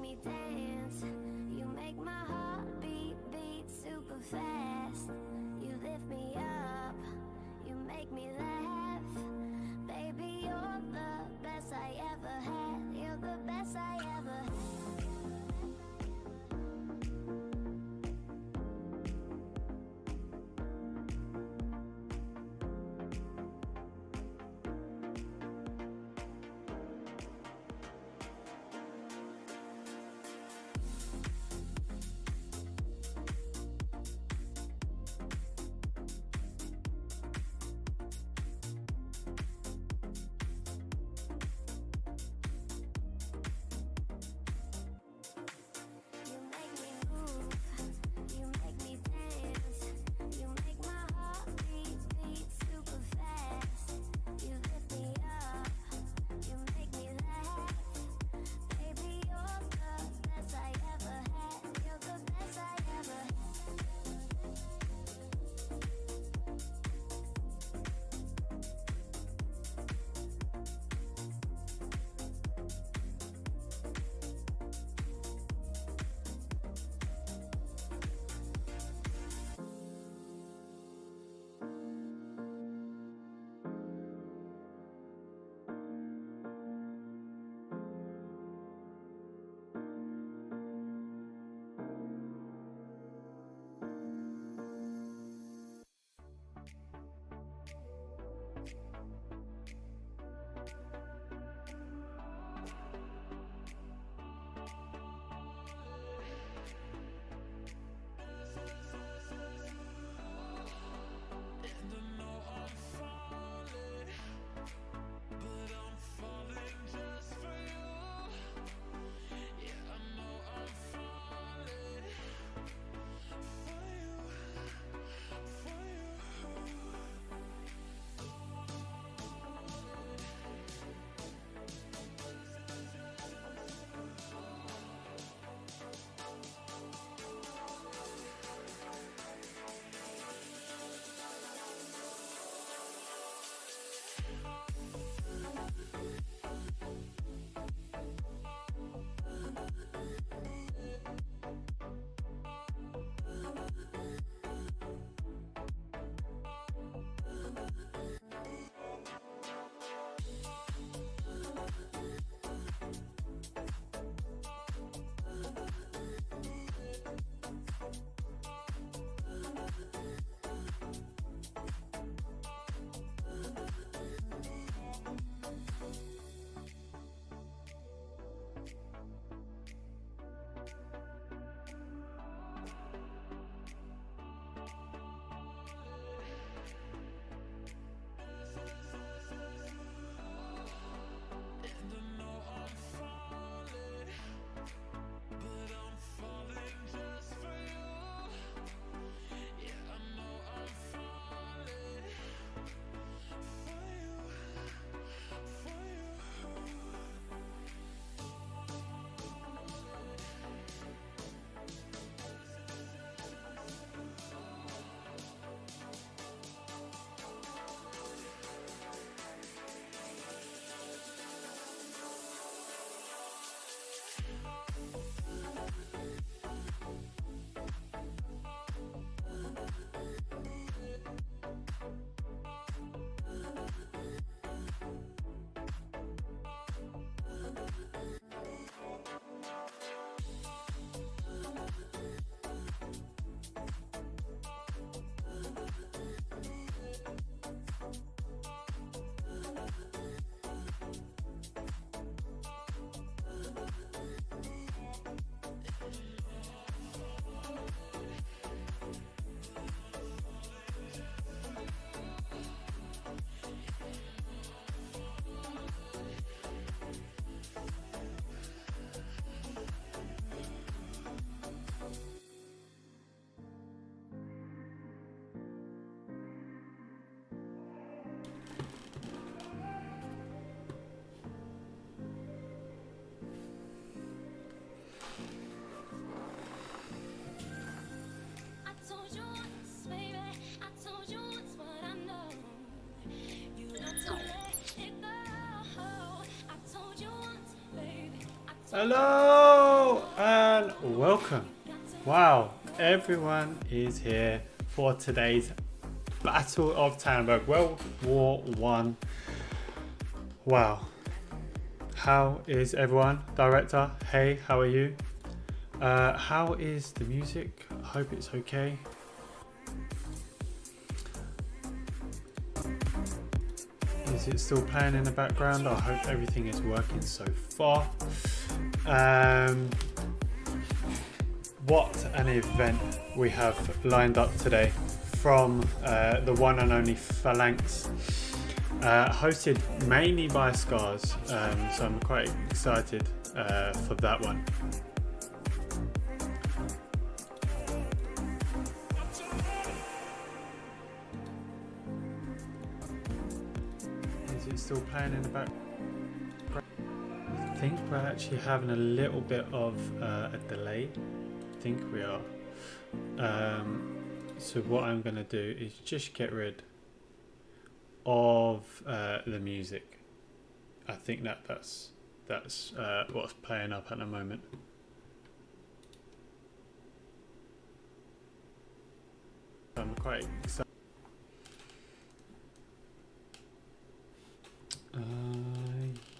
me dance. You make my heart beat super fast. You lift me up, you make me laugh. Baby, you're the best I ever had. You're the best I ever had. Hello and welcome. Wow, everyone is here for today's Battle of Tannenburg, World War One. Wow. How is everyone? Director, hey, how are you? How is the music? I hope it's okay. Is it still playing in the background? I hope everything is working so far. What an event we have lined up today from the one and only Phalanx, hosted mainly by Scars, so I'm quite excited for that one. Is it still playing in the back? I think we're actually having a little bit of a delay. I think we are. So what I'm going to do is just get rid of the music. I think that's what's playing up at the moment. I'm quite excited.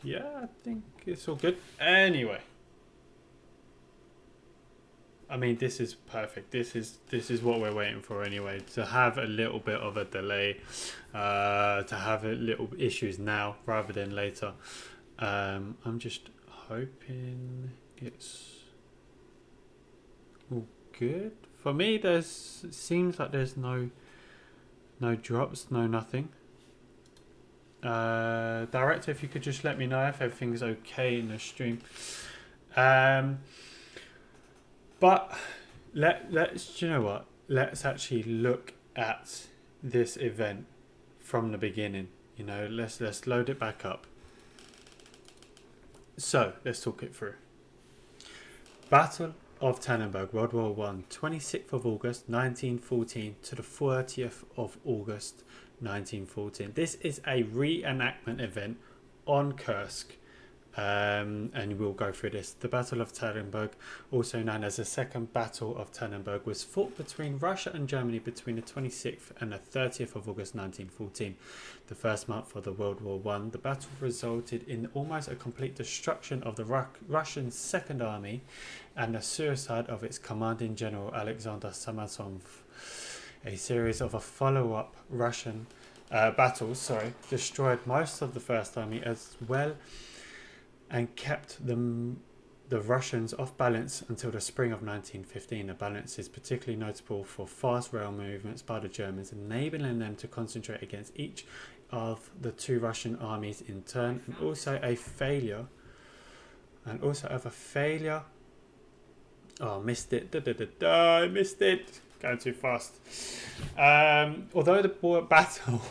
Yeah, I think it's all good. Anyway, I mean, this is perfect. This is what we're waiting for anyway. To have a little bit of a delay, to have a little issues now rather than later. I'm just hoping it's all good. For me, seems like there's no drops, no nothing. Director, if you could just let me know if everything's okay in the stream. But let's, you know what? Let's actually look at this event from the beginning. You know, let's load it back up. So let's talk it through. Battle of Tannenburg, World War One, 26th of August 1914 to the 30th of August 1914. This is a reenactment event on Kursk. And we'll go through this. The Battle of Tannenburg, also known as the Second Battle of Tannenburg, was fought between Russia and Germany between the 26th and the 30th of August 1914, the first month of the World War One. The battle resulted in almost a complete destruction of the Russian Second Army and the suicide of its commanding general Alexander Samsonov. A series of follow-up Russian battles destroyed most of the First Army as well, and kept the Russians off balance until the spring of 1915. The balance is particularly notable for fast rail movements by the Germans, enabling them to concentrate against each of the two Russian armies in turn, and also a failure. Oh, missed it. I missed it. Going too fast. Although the battle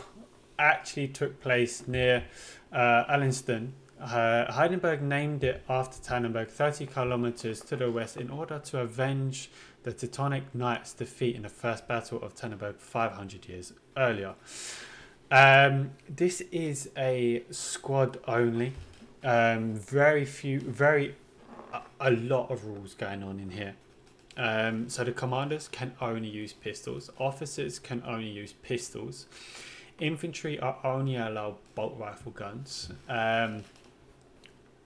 actually took place near Allenstein, Hindenburg named it after Tannenburg, 30 kilometers to the west, in order to avenge the Teutonic Knights' defeat in the First Battle of Tannenburg 500 years earlier. This is a squad only. A lot of rules going on in here. So the commanders can only use pistols. Officers can only use pistols. Infantry are only allowed bolt rifle guns.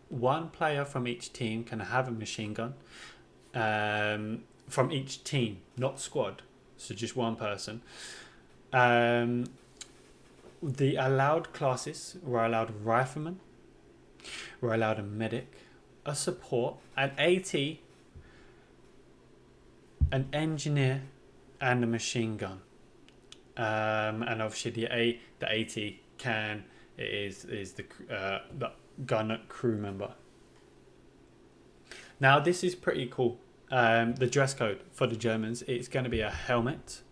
One player from each team can have a machine gun. From each team, not squad. So just one person. The allowed classes were allowed rifleman, were allowed a medic, a support, an AT, an engineer, and a machine gun. And obviously the AT is the gun crew member. Now this is pretty cool. The dress code for the Germans, it's going to be a helmet.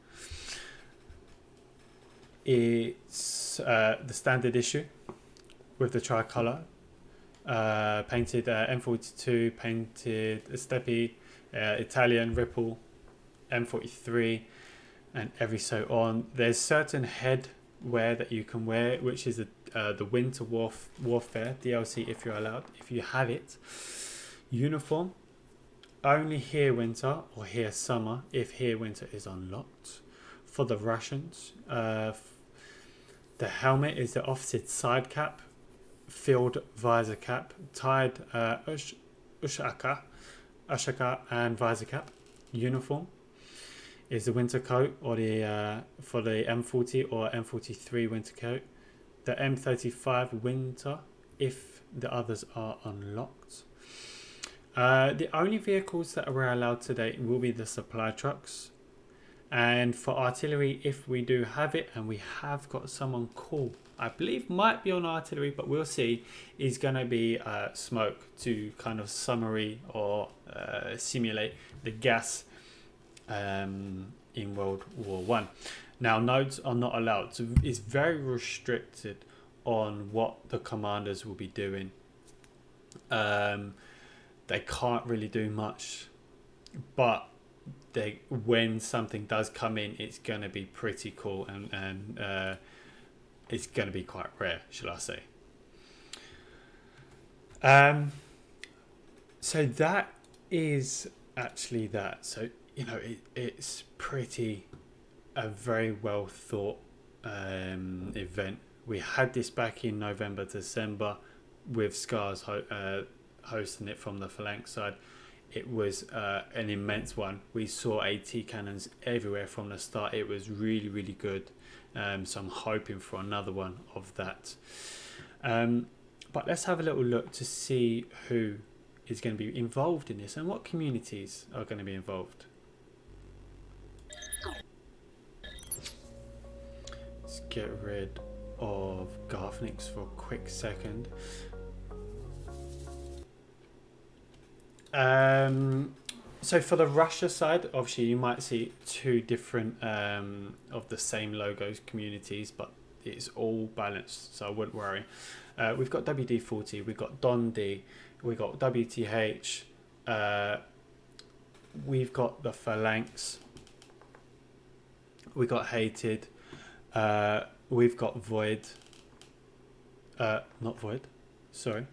It's the standard issue with the tricolour, painted M42, painted Steppe, Italian Ripple, M43, and every so on. There's certain headwear that you can wear, which is the Winter Warfare DLC, if you're allowed. If you have it, Uniform, only here winter or here summer if here winter is unlocked. For the Russians, the helmet is the opposite side cap, field visor cap, tied ushaka, and visor cap. Uniform is the winter coat or the for the M40 or M43 winter coat. The M35 winter if the others are unlocked. The only vehicles that are allowed today will be the supply trucks. And for artillery, if we do have it, and we have got someone cool, I believe might be on artillery, but we'll see, is going to be smoke to kind of summary or simulate the gas in World War One. Now, nodes are not allowed, so it's very restricted on what the commanders will be doing. They can't really do much, but when something does come in, it's going to be pretty cool, and it's going to be quite rare, shall I say. So that is actually that. So, it's pretty a very well thought event. We had this back in November, December with Scars hosting it from the phalanx side. It was an immense one. We saw AT cannons everywhere from the start. It was really, really good. So I'm hoping for another one of that. But let's have a little look to see who is going to be involved in this and what communities are going to be involved. Let's get rid of Garthnix for a quick second. So for the Russia side, obviously you might see two different of the same logos communities, but it's all balanced, so I wouldn't worry. We've got WD-40, we've got Don D, we've got WTH, we've got the Phalanx, we got Hated, we've got Void, not Void, sorry.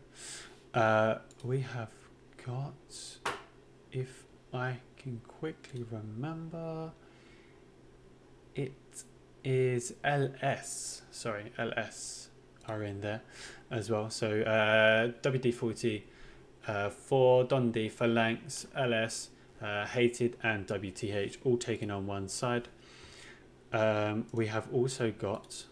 We have got, if I can quickly remember, it is LS, sorry, LS are in there as well. So WD-40 for Dundee, Phalanx, LS, Hated and WTH all taken on one side. We have also got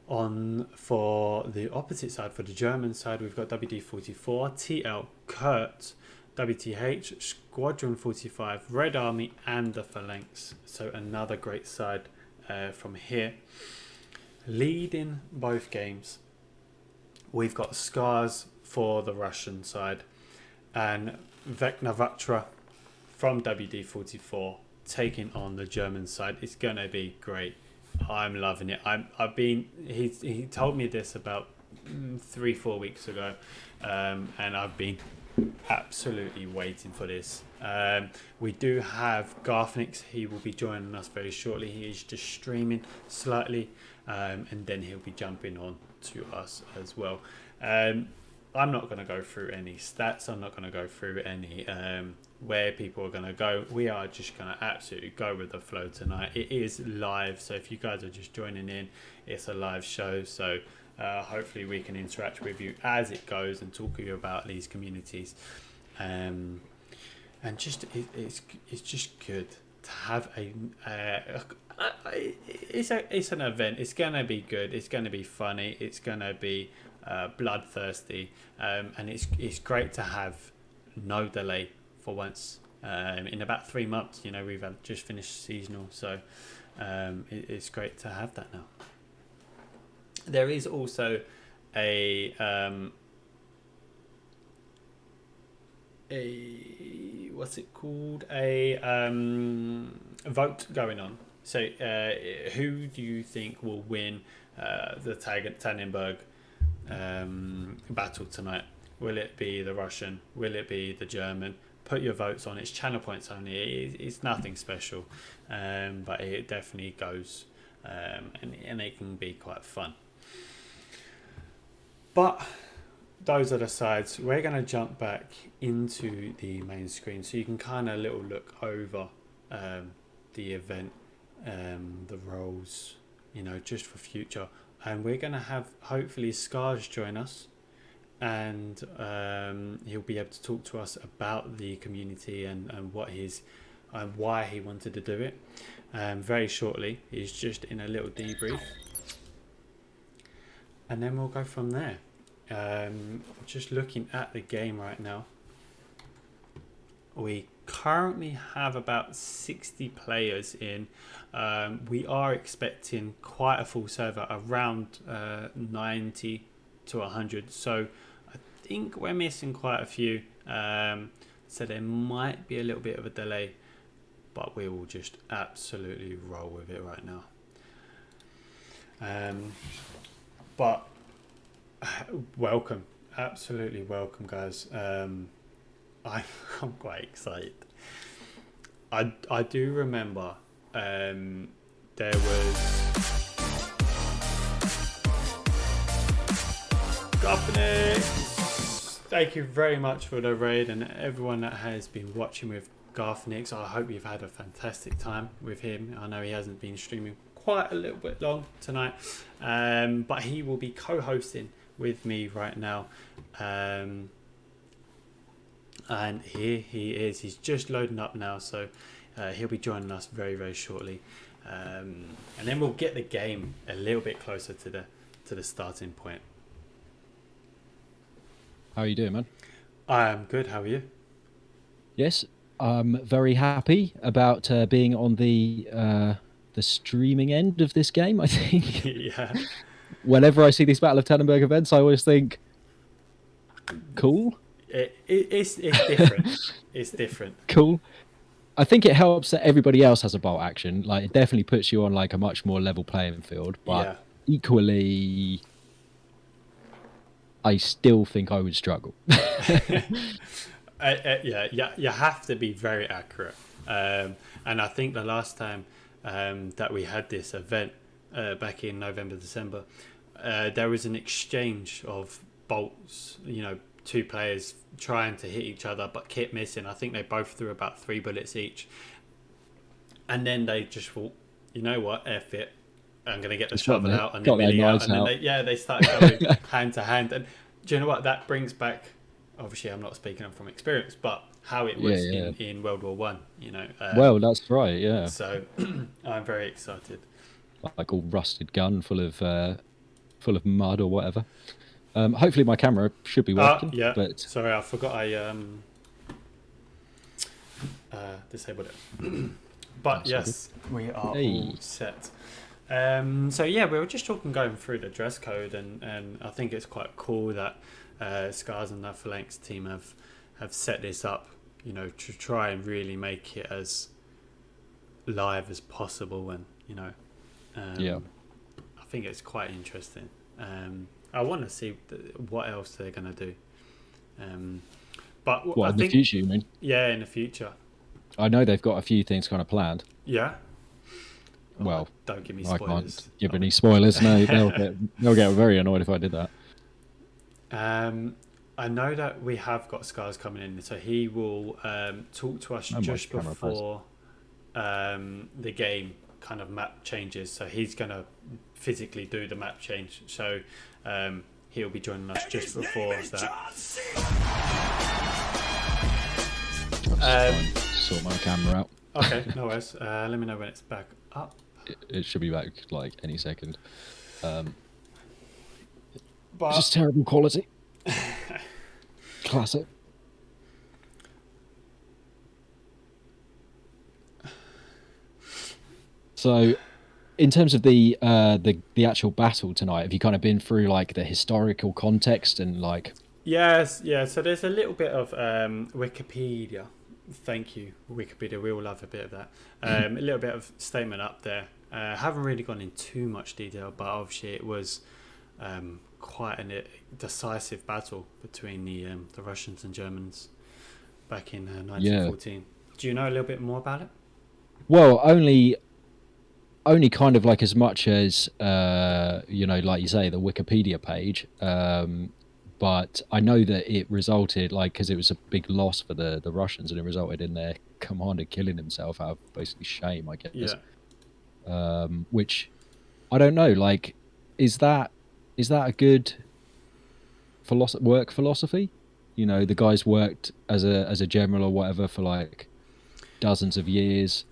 on for the opposite side, for the German side, we've got WD-44, TL, Kurt, WTH, Squadron 45, Red Army and the Phalanx. So another great side from here. Leading both games, we've got Scars for the Russian side and Veknavatra from WD-44 taking on the German side. It's going to be great. I'm loving it. He told me this about 3-4 weeks ago, and I've been absolutely waiting for this. We do have Garthnix. He will be joining us very shortly. He is just streaming slightly, and then he'll be jumping on to us as well. I'm not going to go through any stats. I'm not going to go through any where people are going to go. We are just going to absolutely go with the flow tonight. It is live, so if you guys are just joining in, it's a live show. So hopefully we can interact with you as it goes and talk to you about these communities. And just it's just good to have it's an event. It's going to be good. It's going to be funny. It's going to be bloodthirsty, and it's great to have no delay for once. In about 3 months, we've just finished seasonal, so it's great to have that now. There is also a what's it called, a vote going on. So who do you think will win the Tannenburg battle tonight? Will it be the Russian? Will it be the German? Put your votes on. It's channel points only. It's nothing special, but it definitely goes, and it can be quite fun. But those are the sides. We're going to jump back into the main screen so you can kind of little look over the event, the roles, just for future. And we're going to have hopefully Scars join us, and he'll be able to talk to us about the community and what his and why he wanted to do it. Very shortly, he's just in a little debrief, and then we'll go from there. Just looking at the game right now, we currently have about 60 players in. We are expecting quite a full server, around 90 to 100, so I think we're missing quite a few, so there might be a little bit of a delay, but we will just absolutely roll with it right now. But welcome, absolutely welcome, guys. I'm quite excited. I do remember there was Garthnix. Thank you very much for the raid, and everyone that has been watching with Garthnix. I hope you've had a fantastic time with him. I know he hasn't been streaming quite a little bit long tonight, but he will be co-hosting with me right now, and here he is. He's just loading up now, so he'll be joining us very, very shortly, and then we'll get the game a little bit closer to the starting point. How are you doing, man? I am good. How are you? Yes, I'm very happy about being on the streaming end of this game, I think. Yeah. Whenever I see these Battle of Tannenburg events, I always think, cool. It's different. It's different. Cool. I think it helps that everybody else has a bolt action. Like, it definitely puts you on like a much more level playing field. But equally, I still think I would struggle. Yeah, you have to be very accurate. And I think the last time that we had this event back in November, December, there was an exchange of bolts, two players trying to hit each other, but Kit missing. I think they both threw about 3 bullets each. And then they just thought, you know what, F it. I'm going to get the shovel out and then Millie out. And then they started going hand to hand. And do you know what? That brings back, obviously I'm not speaking from experience, but how it was in World War One, well, that's right, yeah. So I'm very excited. Like all rusted gun full of mud or whatever. Hopefully my camera should be working. Yeah. But sorry, I forgot I disabled it. But that's yes, we are all set. So yeah, we were just going through the dress code, and I think it's quite cool that Scars and the Phalanx team have set this up, to try and really make it as live as possible, and I think it's quite interesting. I want to see what else they're going to do. But what, in the future, you mean? Yeah, in the future. I know they've got a few things kind of planned. Yeah. Well, don't give me spoilers. I can't give any spoilers. No, they'll get very annoyed if I did that. I know that we have got Scars coming in, so he will talk to us just before the game kind of map changes. So he's going to physically do the map change. So he'll be joining us just before that. Sort my camera out. Okay, no worries. Let me know when it's back up. It should be back like any second. But it's just terrible quality. Classic. So, in terms of the actual battle tonight, have you kind of been through like the historical context and like? Yes, yeah. So there's a little bit of Wikipedia. Thank you, Wikipedia. We all love a bit of that. A little bit of statement up there. Haven't really gone in too much detail, but obviously it was quite a decisive battle between the Russians and Germans back in 1914. Yeah. Do you know a little bit more about it? Well, only kind of like as much as like you say, the Wikipedia page. but I know that it resulted, like, because it was a big loss for the Russians, and it resulted in their commander killing himself out of basically shame, I guess. Yeah. Which I don't know. Like, is that a good work philosophy? You know, the guy's worked as a general or whatever for like dozens of years.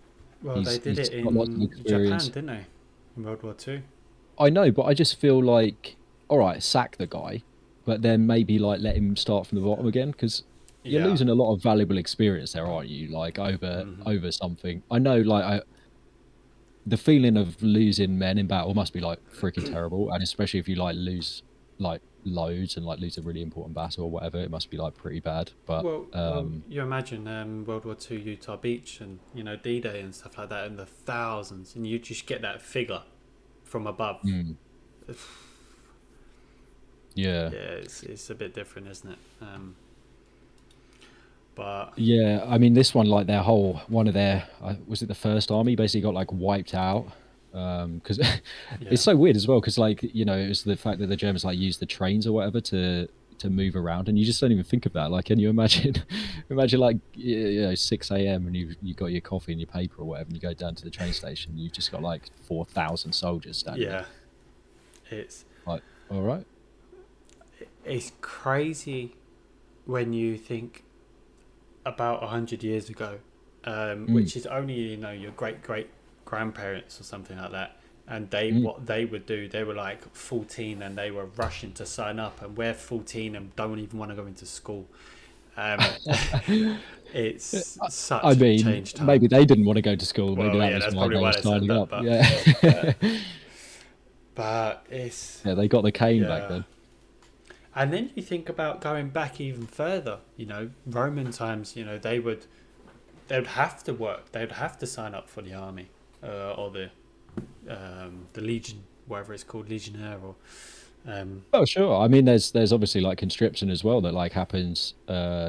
Well, they did He's it got lots of in Japan, experience. didn't they? In World War Two. I know, but I just feel like, all right, sack the guy, but then maybe like let him start from the bottom again, because you're Yeah. losing a lot of valuable experience there, aren't you? Like over something. I know, like the feeling of losing men in battle must be like freaking terrible, and especially if you like lose like loads and like lose a really important battle or whatever, it must be like pretty bad. But Well, you imagine World War Two, Utah Beach, and D-Day and stuff like that, and the thousands, and you just get that figure from above. Yeah, it's a bit different, isn't it? But yeah, I mean, this one, like one of their, was it the First Army, basically got like wiped out. Because it's so weird as well, because like, you know, it was the fact that the Germans like used the trains or whatever to move around, and you just don't even think of that. Like, can you imagine like, 6 a.m. and you got your coffee and your paper or whatever, and you go down to the train station, and you've just got like 4,000 soldiers standing there. It's Like, all right. It's crazy when you think about 100 years ago, which is only your great grandparents or something like that, and what they would do, they were like 14 and they were rushing to sign up, and we're 14 and don't even want to go into school. It's such a change time. Maybe they didn't want to go to school. Well, maybe that's probably why they signing up. But, but it's they got the cane back then. And then you think about going back even further. Roman times. They would have to work. They would have to sign up for the army, or the legion, whatever it's called, legionnaire. Or oh sure. I mean, there's obviously like conscription as well that like happens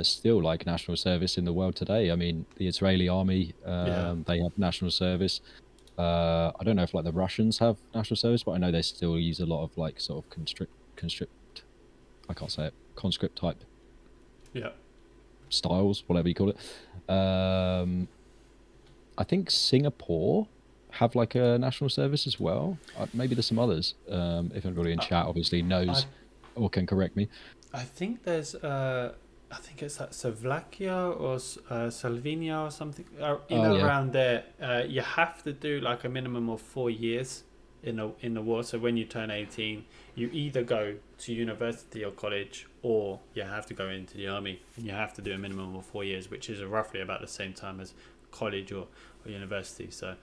still, like national service in the world today. I mean, the Israeli army, they have national service. I don't know if like the Russians have national service, but I know they still use a lot of like sort of conscript. I can't say it. Conscript type. Yeah. Styles, whatever you call it. I think Singapore have like a national service as well. Maybe there's some others. If anybody in chat obviously knows or can correct me. I think there's I think it's like Slovakia or Slovenia or something around there. You have to do like a minimum of 4 years in the war. So when you turn 18, you either go to university or college, or you have to go into the army, and you have to do a minimum of 4 years, which is roughly about the same time as college or university. So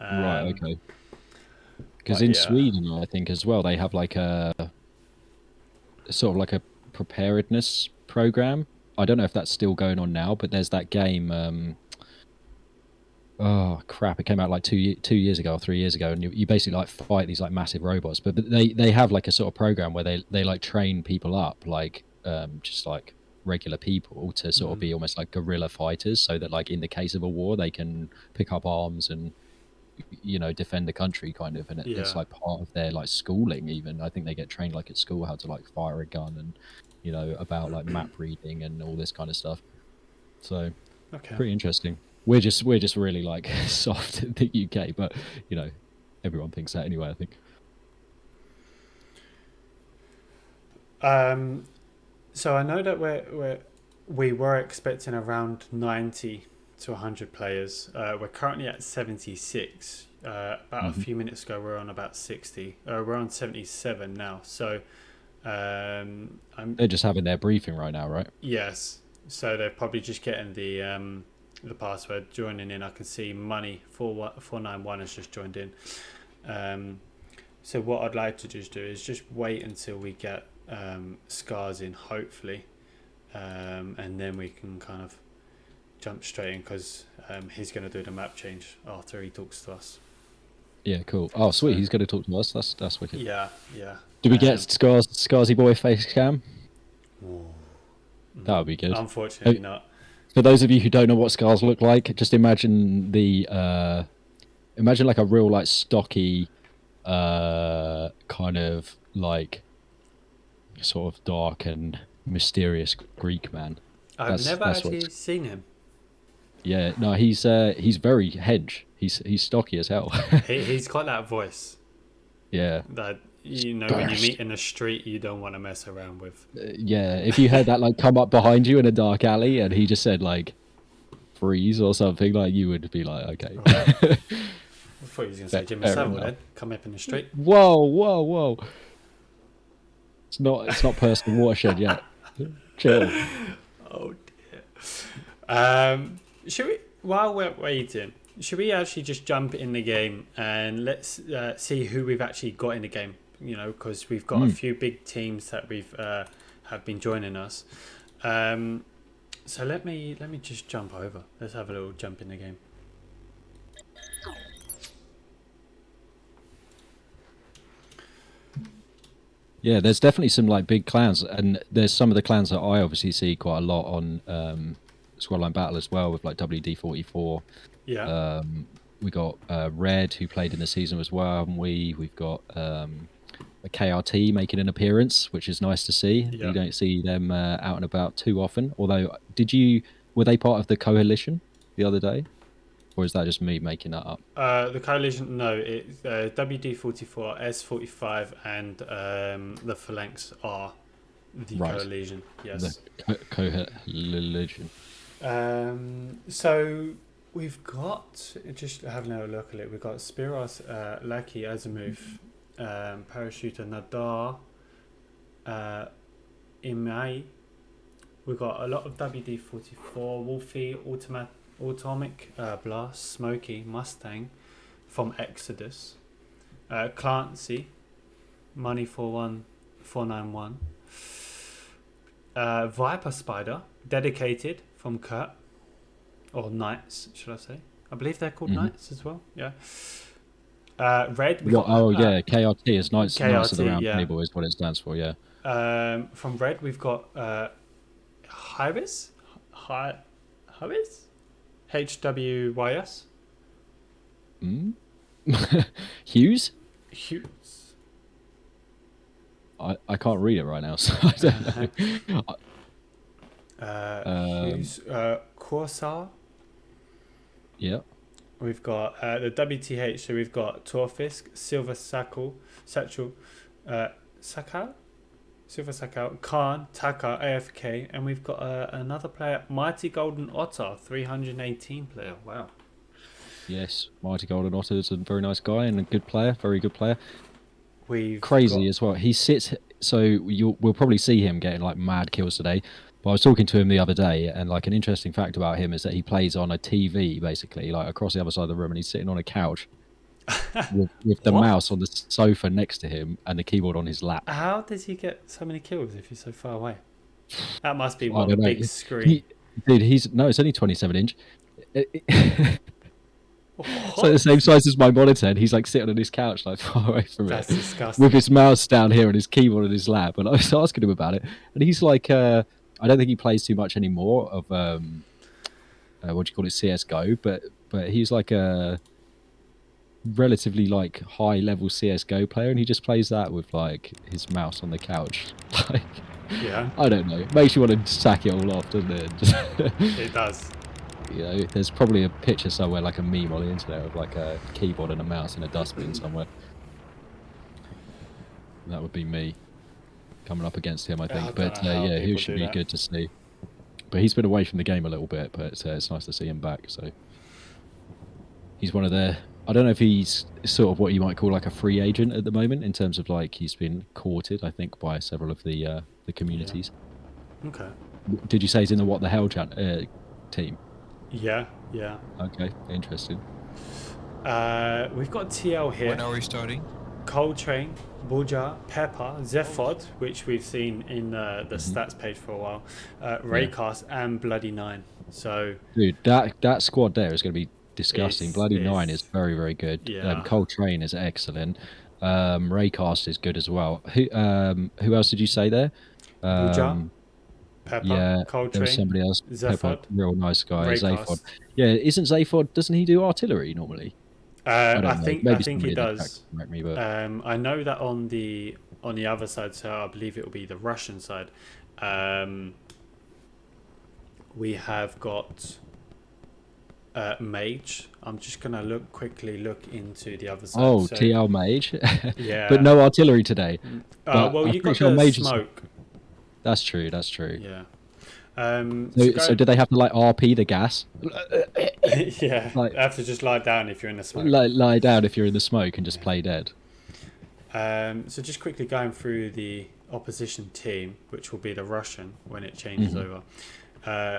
right, okay. Because in Sweden, I think as well, they have like a sort of like a preparedness program. I don't know if that's still going on now, but there's that game. Oh crap! It came out like 2 years ago or 3 years ago, and you basically like fight these like massive robots. But they have like a sort of program where they like train people up, like just like regular people, to sort of be almost like guerrilla fighters, so that like in the case of a war they can pick up arms and defend the country kind of. And it's like part of their like schooling. Even I think they get trained like at school how to like fire a gun and about like map reading and all this kind of stuff. So pretty interesting. We're just really like soft in the UK, but everyone thinks that anyway, I think. So I know that we were expecting around 90 to 100 players. We're currently at 76. About a few minutes ago, we were on about 60. We're on 77 now. So they're just having their briefing right now, right? Yes. So they're probably just getting the password, joining in. I can see Money 491 has just joined in. So what I'd like to just do is just wait until we get Scars in, hopefully, and then we can kind of jump straight in, because he's going to do the map change after he talks to us. Yeah, cool. Oh, sweet. He's going to talk to us. That's wicked. Yeah. Do we get Scarsy boy face cam? That would be good. Unfortunately not. For those of you who don't know what scars look like, just imagine imagine like a real like stocky kind of like sort of dark and mysterious Greek man. I've never That's actually what's seen him. yeah. No, he's very hedge. He's stocky as hell. He's got that voice Yeah. that when you meet in the street, you don't want to mess around with. Yeah, if you heard that like come up behind you in a dark alley and he just said like freeze or something, like you would be like, okay. I thought he was going to say Jimmy Fair Savile enough. then. Come up in the street. Whoa. It's not personal watershed yet. Chill. Oh dear. Should we, while we're waiting, should we actually just jump in the game and let's see who we've actually got in the game? Because we've got a few big teams that we've have been joining us. So let me just jump over. Let's have a little jump in the game. Yeah, there's definitely some like big clans, and there's some of the clans that I obviously see quite a lot on Squadline Battle as well, with like WD-44. Yeah. We got Red, who played in the season as well, haven't we? We've got a KRT making an appearance, which is nice to see. Yeah. You don't see them out and about too often. Although, were they part of the coalition the other day? Or is that just me making that up? The coalition, no, it's WD-44, S-45, and the Phalanx are the Right. coalition. Yes. The coalition. So we've got, just having a look at it, we've got Spiros, Lucky, Azimuth, Parachuter, Nadar, Imai. We've got a lot of WD-44, Wolfie, Atomic Blast, Smokey, Mustang from Exodus, Clancy, Money 41491, Viper Spider, Dedicated from Kurt, or Knights, should I say? I believe they're called Knights as well. Yeah. Red. Yeah, KRT is Knights of the Round yeah. Table is what it stands for. Yeah. From Red, we've got Hybis. Hybis. HWYS. Hughes. Hughes. I can't read it right now, so I don't know. Hughes. Corsair. Yeah. We've got the WTH. So we've got Torfisk, Silver Satchel, Sakal, Silver Sakal, Khan, Taka, AFK, and we've got another player, Mighty Golden Otter, 318 player. Wow. Yes, Mighty Golden Otter is a very nice guy and a good player, very good player. We've Crazy as well. He sits, so we'll probably see him getting like mad kills today. But I was talking to him the other day, and like an interesting fact about him is that he plays on a TV basically, like across the other side of the room, and he's sitting on a couch with the mouse on the sofa next to him and the keyboard on his lap. How does he get so many kills if he's so far away? That must be one big screen. It's only 27 inch. It's like the same size as my monitor, and he's like sitting on his couch like far away from That's it disgusting. with his mouse down here and his keyboard on his lap. And I was asking him about it, and he's like, I don't think he plays too much anymore of what do you call it, CS:GO, but he's like a relatively like high level CS:GO player, and he just plays that with like his mouse on the couch. Like, Yeah, I don't know, makes you want to sack it all off, doesn't it? it does. You know, there's probably a picture somewhere, like a meme on the internet of like a keyboard and a mouse in a dustbin somewhere. That would be me coming up against him, I think. But yeah, he should be good to see. But he's been away from the game a little bit, but it's nice to see him back. So he's one of the, I don't know if he's sort of what you might call like a free agent at the moment, in terms of like he's been courted, I think, by several of the communities. Yeah. Okay. Did you say he's in the What the Hell team? Yeah. Okay, interesting. We've got TL here. When are we starting? Coltrane, Buja, Pepper, Zephod, which we've seen in the stats page for a while, Raycast, and Bloody Nine. So, dude, that squad there is going to be disgusting. Bloody Nine is very, very good. Yeah. Coltrane is excellent. Raycast is good as well. Who else did you say there? Buja, Pepper, yeah, Coltrane, there was somebody else. Zephod, Pepper, real nice guy. Raycast. Zaphod. Yeah, isn't Zaphod? Doesn't he do artillery normally? I think he does. Correct me, but I know that on the on the other side, so I believe it will be the Russian side. We have got Mage. I'm just gonna quickly look into the other side. Oh, so, TL Mage. yeah. But no artillery today. But Well, I'm you pretty got sure the Mage is... smoke. That's true. That's true. Yeah. So do they have to like RP the gas? Yeah. Like, You have to just lie down if you're in the smoke. lie down if you're in the smoke and just play dead. So just quickly going through the opposition team, which will be the Russian when it changes over.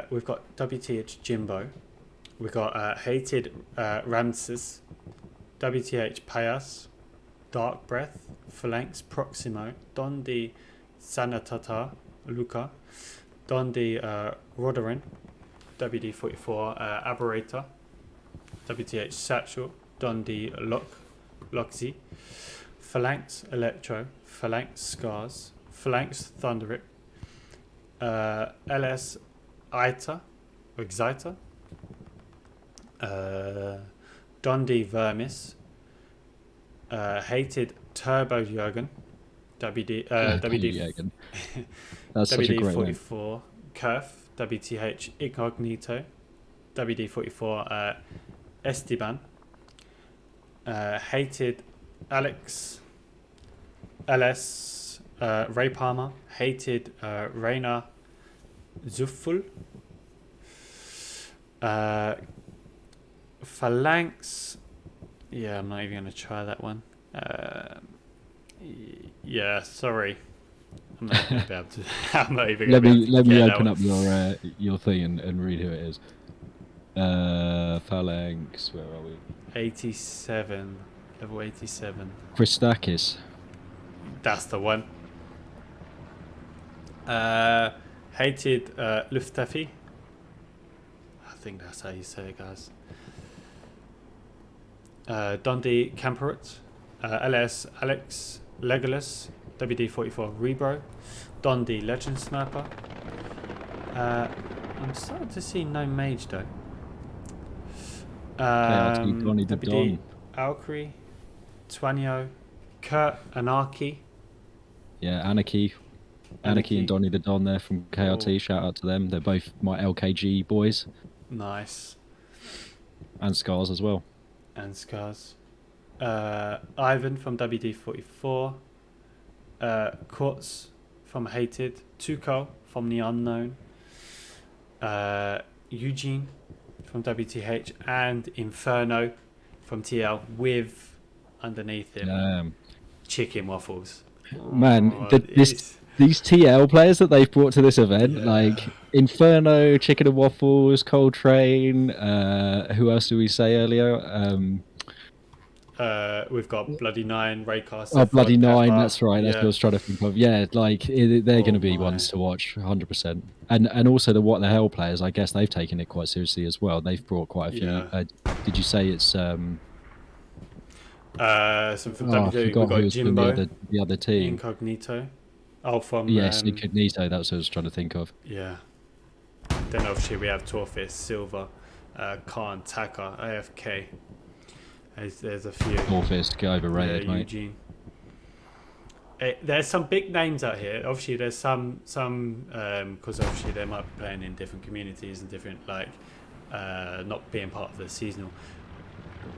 We've got WTH Jimbo. We've got Hated Ramses, WTH Payas, Dark Breath, Phalanx Proximo, Dondi Sanatata Luca, Dondi Rodarin, WD44 Aberrator, WTH Satchel, Dondi Loxy, Phalanx Electro, Phalanx Scars, Phalanx Thunderic, LS Ita, or Exciter, Dondi Vermis, Hated Turbo Jurgen, WD That's such a great name. WD44 Kerf, WTH Incognito, WD44 Esteban, Hated Alex, LS Ray Palmer, Hated Reina Zufful, Phalanx. Yeah, I'm not even going to try that one. Yeah, sorry. I'm not going to be able to. I'm not even going to be able to. Let me open up your thing and read who it is. Phalanx, where are we? 87, level 87. Christakis. That's the one. Hated Luftwaffe. I think that's how you say it, guys. Dondi Camperot, LS Alex Legolas, WD44 Rebro, Dondi Legend Sniper. I'm starting to see no mage though. WD Alcree, Twanio, Kurt Anarchy. Yeah, Anarchy and Donny the Don there from KRT. Shout out to them. They're both my LKG boys. Nice. And Scars as well. And Scars. Ivan from WD44. Quartz from Hated. Tuco from The Unknown. Eugene from WTH. And Inferno from TL with underneath him chicken waffles. Man, these TL players that they've brought to this event, like Inferno, Chicken and Waffles, Coltrane, who else did we say earlier? We've got Bloody Nine, Raycast. Oh, Bloody Nine, that's right. That's what I was trying to think of. Yeah, like they're going to be ones to watch, 100%. And also the What the Hell players, I guess they've taken it quite seriously as well. They've brought quite a few. Did you say it's... some from WD, we've got Jimbo, the other team. Incognito. Oh, from... Yes, Incognito, that's what I was trying to think of. Yeah. Then obviously we have Torfis, Silver, Khan, Taka, AFK. There's a few. Torfis, overrated, mate. Eugene. There's some big names out here. Obviously, there's some because obviously they might be playing in different communities and different, like, not being part of the seasonal.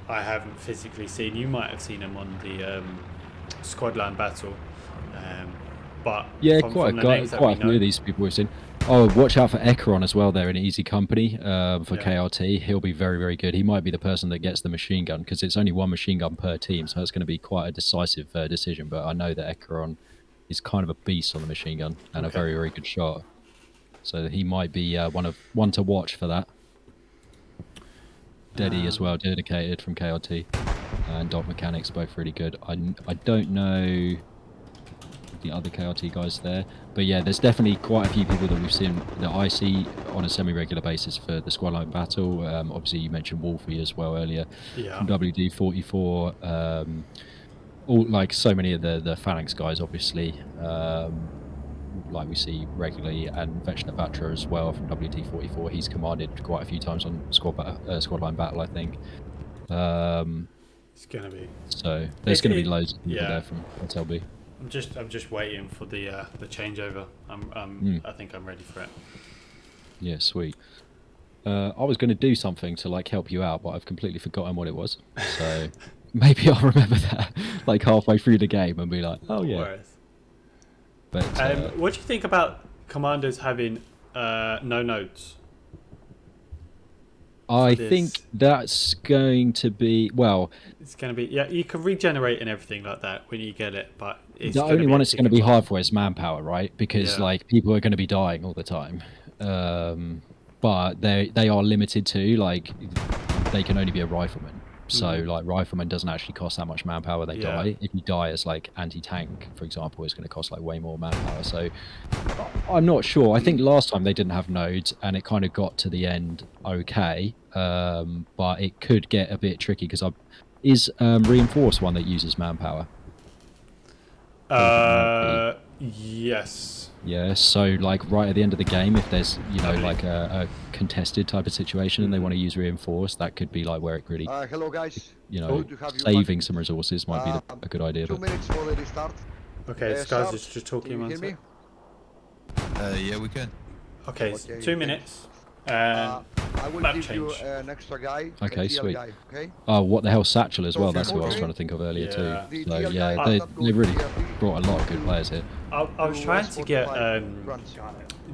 I haven't physically seen. You might have seen them on the Squadline battle, but yeah, quite a few of these people we've seen. Oh, watch out for Ekeron as well. They're in easy company for KRT. He'll be very, very good. He might be the person that gets the machine gun because it's only one machine gun per team, so it's going to be quite a decisive decision. But I know that Ekeron is kind of a beast on the machine gun and a very, very good shot. So he might be one to watch for that. Deddy as well, dedicated from KRT, and Dot Mechanics, both really good. I don't know the other KRT guys there, but yeah, there's definitely quite a few people that we've seen that I see on a semi-regular basis for the Squadline battle. Obviously, you mentioned Wolfie as well earlier from WD44. All like so many of the Phalanx guys, obviously. Like we see regularly, and Vechna Batra as well from WD44. He's commanded quite a few times on Squadline battle, I think. It's gonna be. So there's going to be loads of people there from SLB. I'm just waiting for the changeover. I think I'm ready for it. Yeah, sweet. I was going to do something to like help you out, but I've completely forgotten what it was. So maybe I'll remember that like halfway through the game and be like, oh yeah. Worries. But What do you think about commanders having no nodes? I this? think that's going to be well. It's going to be you can regenerate and everything like that when you get it, but it's The only be one a it's going to ticking be bomb. hard for is manpower, right? Because Yeah. like people are going to be dying all the time. But they are limited to like they can only be a rifleman. So like rifleman doesn't actually cost that much manpower. They die. If you die as like anti-tank, for example, it's going to cost like way more manpower. So I'm not sure. I think last time they didn't have nodes, and it kind of got to the end okay. But it could get a bit tricky because is reinforced one that uses manpower. Yes. Yeah, so like right at the end of the game, if there's like a contested type of situation and they want to use reinforced, that could be like where it really, hello guys. saving some resources might be a good idea. 2 minutes for the restart. Okay, Skies is just talking. Can you hear me? Yeah, we can. Okay, Okay, 2 minutes. I will map give you change. an extra guy. Okay, a DL sweet. guy, okay? Oh, what the hell, Satchel as So well? if That's you who I was go trying to think of earlier Yeah. too. The So DL yeah, guy they does not they go really to DLP. brought a lot of good players here. I was trying to get runs.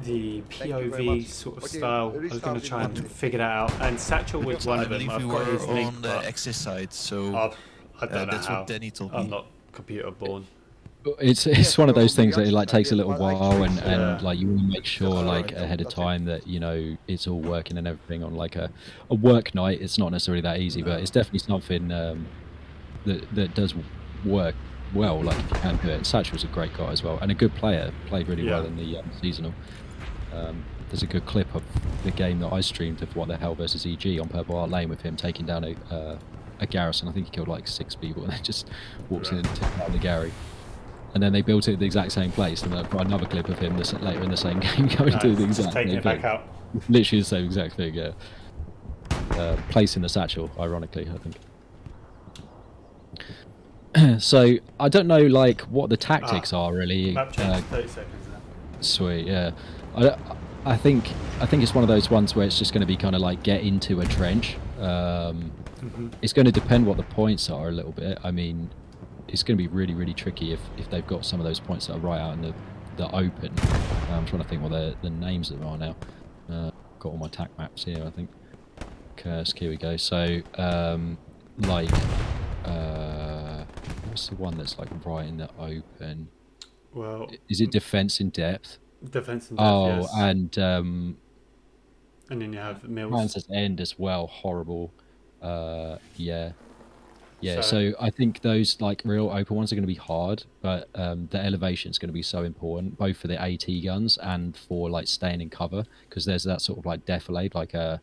the Thank you very POV much. sort of Okay, style. I was restart going in to try 1 and minute. figure that out, and Satchel was one I of them. believe I've we got were his link, on the but access side, so I don't know that's how. what Danny told I'm me. not computer born. It's Yes, one of those so things that it Brian's like takes a idea, little but while, and actually Yeah. like you want to make sure like Alright, ahead of that's it. time that it's all working and everything on like a work night. It's not necessarily that easy, but it's definitely something that does work well. Like if you can do it. Satch was a great guy as well and a good player. Played really well in the seasonal. There's a good clip of the game that I streamed of What the Hell versus EG on Purple Heart Lane with him taking down a garrison. I think he killed like 6 people and then just walks in and takes down the Gary. And then they built it in the exact same place, and I've got another clip of him later in the same game going to do the exact taking same it back thing. out. Literally the same exact thing, yeah. Place in the satchel, ironically, I think. So I don't know, like what the tactics are really. Map change 30 seconds now. Sweet, yeah. I think it's one of those ones where it's just going to be kind of like get into a trench. It's going to depend what the points are a little bit. I mean, it's going to be really, really tricky if they've got some of those points that are right out in the open. I'm trying to think what the names of them are now. Got all my tac maps here, I think. Kursk, here we go. So, what's the one that's like right in the open? Well, Is it defense in depth? defense and depth, yes. And then you have Mills. Francis End as well. Horrible. Yeah. So- So I think those like real open ones are going to be hard, but the elevation is going to be so important, both for the AT guns and for like staying in cover, because there's that sort of like defilade,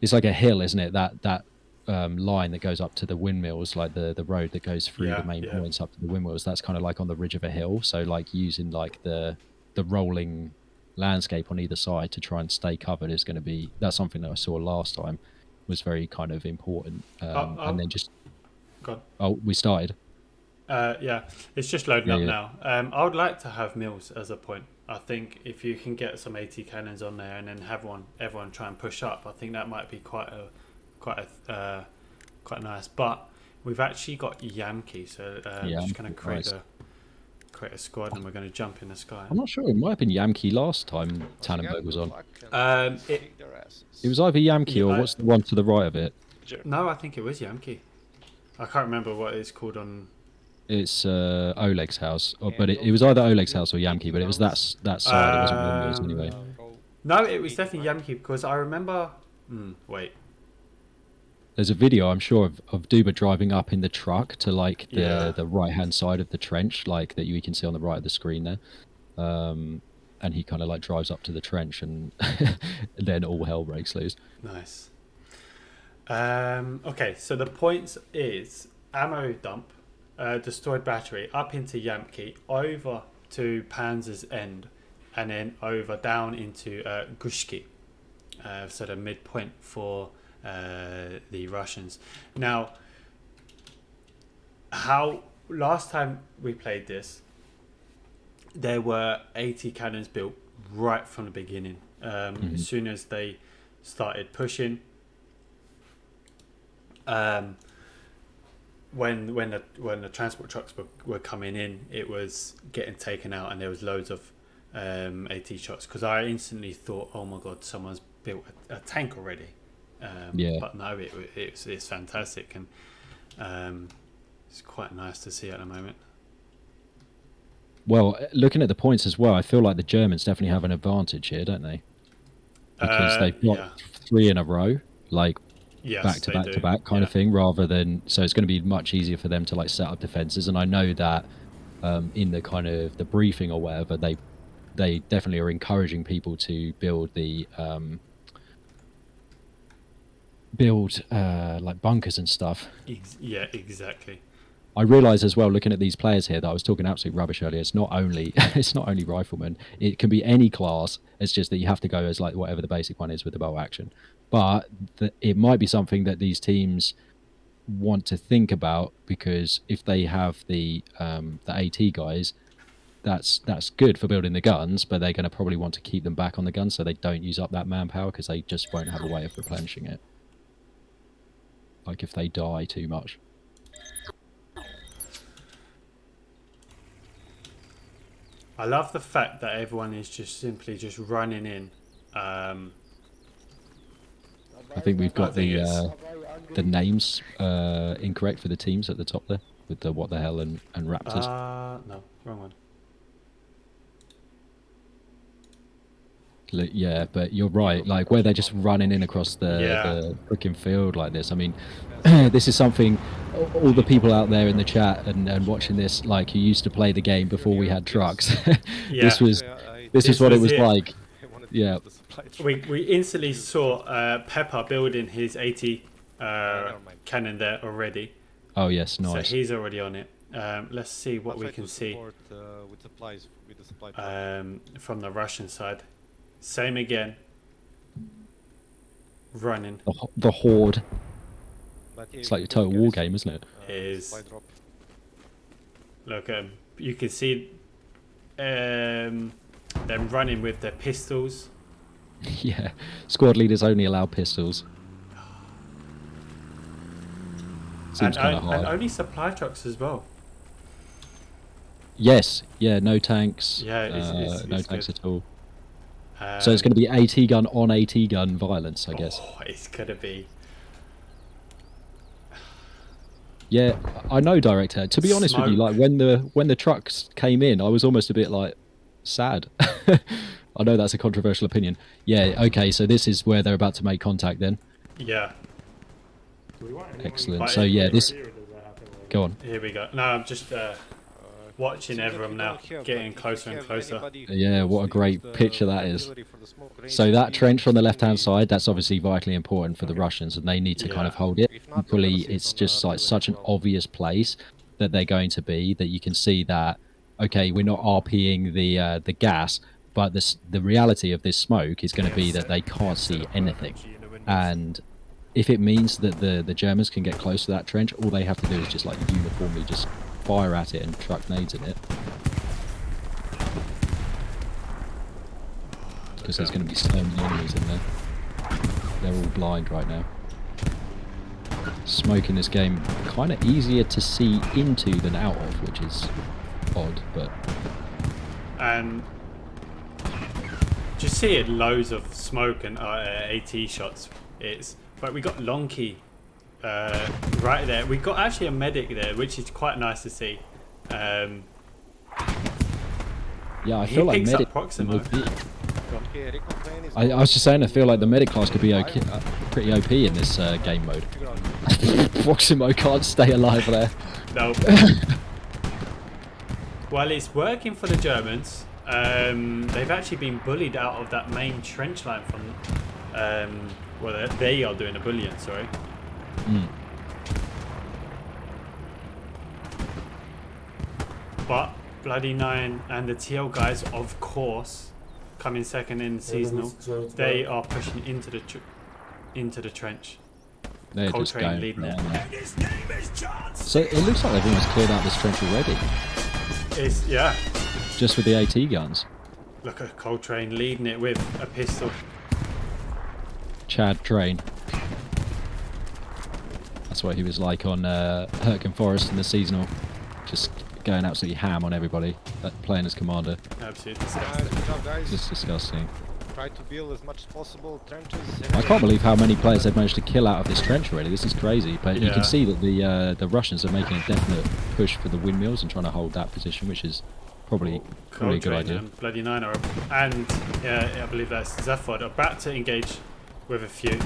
it's like a hill, isn't it? That line that goes up to the windmills, like the road that goes through the main points up to the windmills. That's kind of like on the ridge of a hill. So like using like the rolling landscape on either side to try and stay covered is going to be, that's something that I saw last time was very kind of important. And then just Go on. we started. Yeah, it's just loading up Yeah. now. I would like to have Mills as a point. I think if you can get some AT cannons on there and then have everyone try and push up, I think that might be quite nice. But we've actually got Yamki, so we're just going to create a squad and we're going to jump in the sky. I'm not sure. It might have been Yamki last time Tannenburg was on. It It was either Yamki or Yeah, what's the one to the right of it? No, I think it was Yamki. I can't remember what it's called on. It's Oleg's house, but it was either Oleg's house or Yamki, but it was that side. It wasn't Windows anyway. No, it was definitely Yamki because I remember. Wait. There's a video I'm sure of Duba driving up in the truck to like the right hand side of the trench, like that you can see on the right of the screen there. And he kind of like drives up to the trench and then all hell breaks loose. Nice. Okay, so the points is ammo dump, destroyed battery, up into Yamki, over to Panzer's End, and then over down into Gushki. So the midpoint for the Russians. Now, how last time we played this, there were 80 cannons built right from the beginning. As soon as they started pushing, when the transport trucks were coming in, it was getting taken out, and there was loads of AT shots. Because I instantly thought, oh my god, someone's built a tank already. But no, it's fantastic, and it's quite nice to see at the moment. Well, looking at the points as well, I feel like the Germans definitely have an advantage here, don't they? Because they've got 3 in a row, like back to back to back kind of thing, rather than, so it's going to be much easier for them to like set up defenses. And I know that in the kind of the briefing or whatever, they definitely are encouraging people to build the like bunkers and stuff. Yeah, exactly. I realise as well, looking at these players here, that I was talking absolute rubbish earlier. It's not only riflemen. It can be any class. It's just that you have to go as like whatever the basic one is with the bow action. But it might be something that these teams want to think about, because if they have the AT guys, that's good for building the guns, but they're going to probably want to keep them back on the guns so they don't use up that manpower, because they just won't have a way of replenishing it. Like if they die too much. I love the fact that everyone is just simply just running in. I think we've got the names incorrect for the teams at the top there, with the what the hell and Raptors. No, wrong one. Yeah, but you're right. Like where they're just running in across the freaking field like this. I mean, this is something all the people out there in the chat and watching this, like, who used to play the game before we had trucks. This was what it was like. Yeah. We instantly saw Pepper building his AT cannon there already. Oh yes, nice. So he's already on it. Let's see what we can see from the Russian side. Same again. Running. The horde. It's like a total war game, isn't it? Look, you can see them running with their pistols. Yeah, squad leaders only allow pistols. Seems kind of hard. And only supply trucks as well. Yes, yeah, no tanks. Yeah, no tanks good. at all. So it's going to be AT gun on AT gun violence, I guess. Oh, it's going to be. Yeah, I know, Director. To be honest with you, like when the trucks came in, I was almost a bit like sad. I know that's a controversial opinion. Yeah, okay, so this is where they're about to make contact then. Yeah. Excellent. So yeah, this. Go on. Here we go. No, I'm just watching everyone now getting closer and closer. Yeah, what a great picture that is. So that trench on the left-hand side, that's obviously vitally important for the Russians, and they need to kind of hold it. Equally, it's just like such an obvious place that they're going to be, that you can see that, okay, we're not RPing the gas, but the reality of this smoke is going to be that they can't see anything. And if it means that the Germans can get close to that trench, all they have to do is just like uniformly just fire at it and truck nades in it. Because there's going to be so many enemies in there. They're all blind right now. Smoke in this game kind of easier to see into than out of, which is odd, but... And just seeing loads of smoke and AT shots. But we got Lonky right there. We got actually a medic there, which is quite nice to see. Yeah, I feel like medic. I was just saying, I feel like the medic class could be okay, pretty OP in this game mode. Proximo can't stay alive there. No. Well, it's working for the Germans. They've actually been bullied out of that main trench line from. Well, they are doing a bullion, sorry. But Bloody Nine and the TL guys, of course, coming second in seasonal. They are pushing into the trench. They're just Coltrane going leading for it. it. So it looks like they've almost cleared out this trench already, Yeah. just with the AT guns. Look at Coltrane leading it with a pistol. Chad Train. That's what he was like on Hurricane Forest in the seasonal. Just going absolutely ham on everybody, playing as commander. Absolutely Nice, disgusting. good job, guys. Just disgusting. Try to build as much as possible trenches. I can't believe how many players they've managed to kill out of this trench already. This is crazy. But you Yeah. can see that the Russians are making a definite push for the windmills and trying to hold that position, which is probably a good Coltrane idea. and Bloody Nine are, and I believe that's Zephod, about to engage with a few.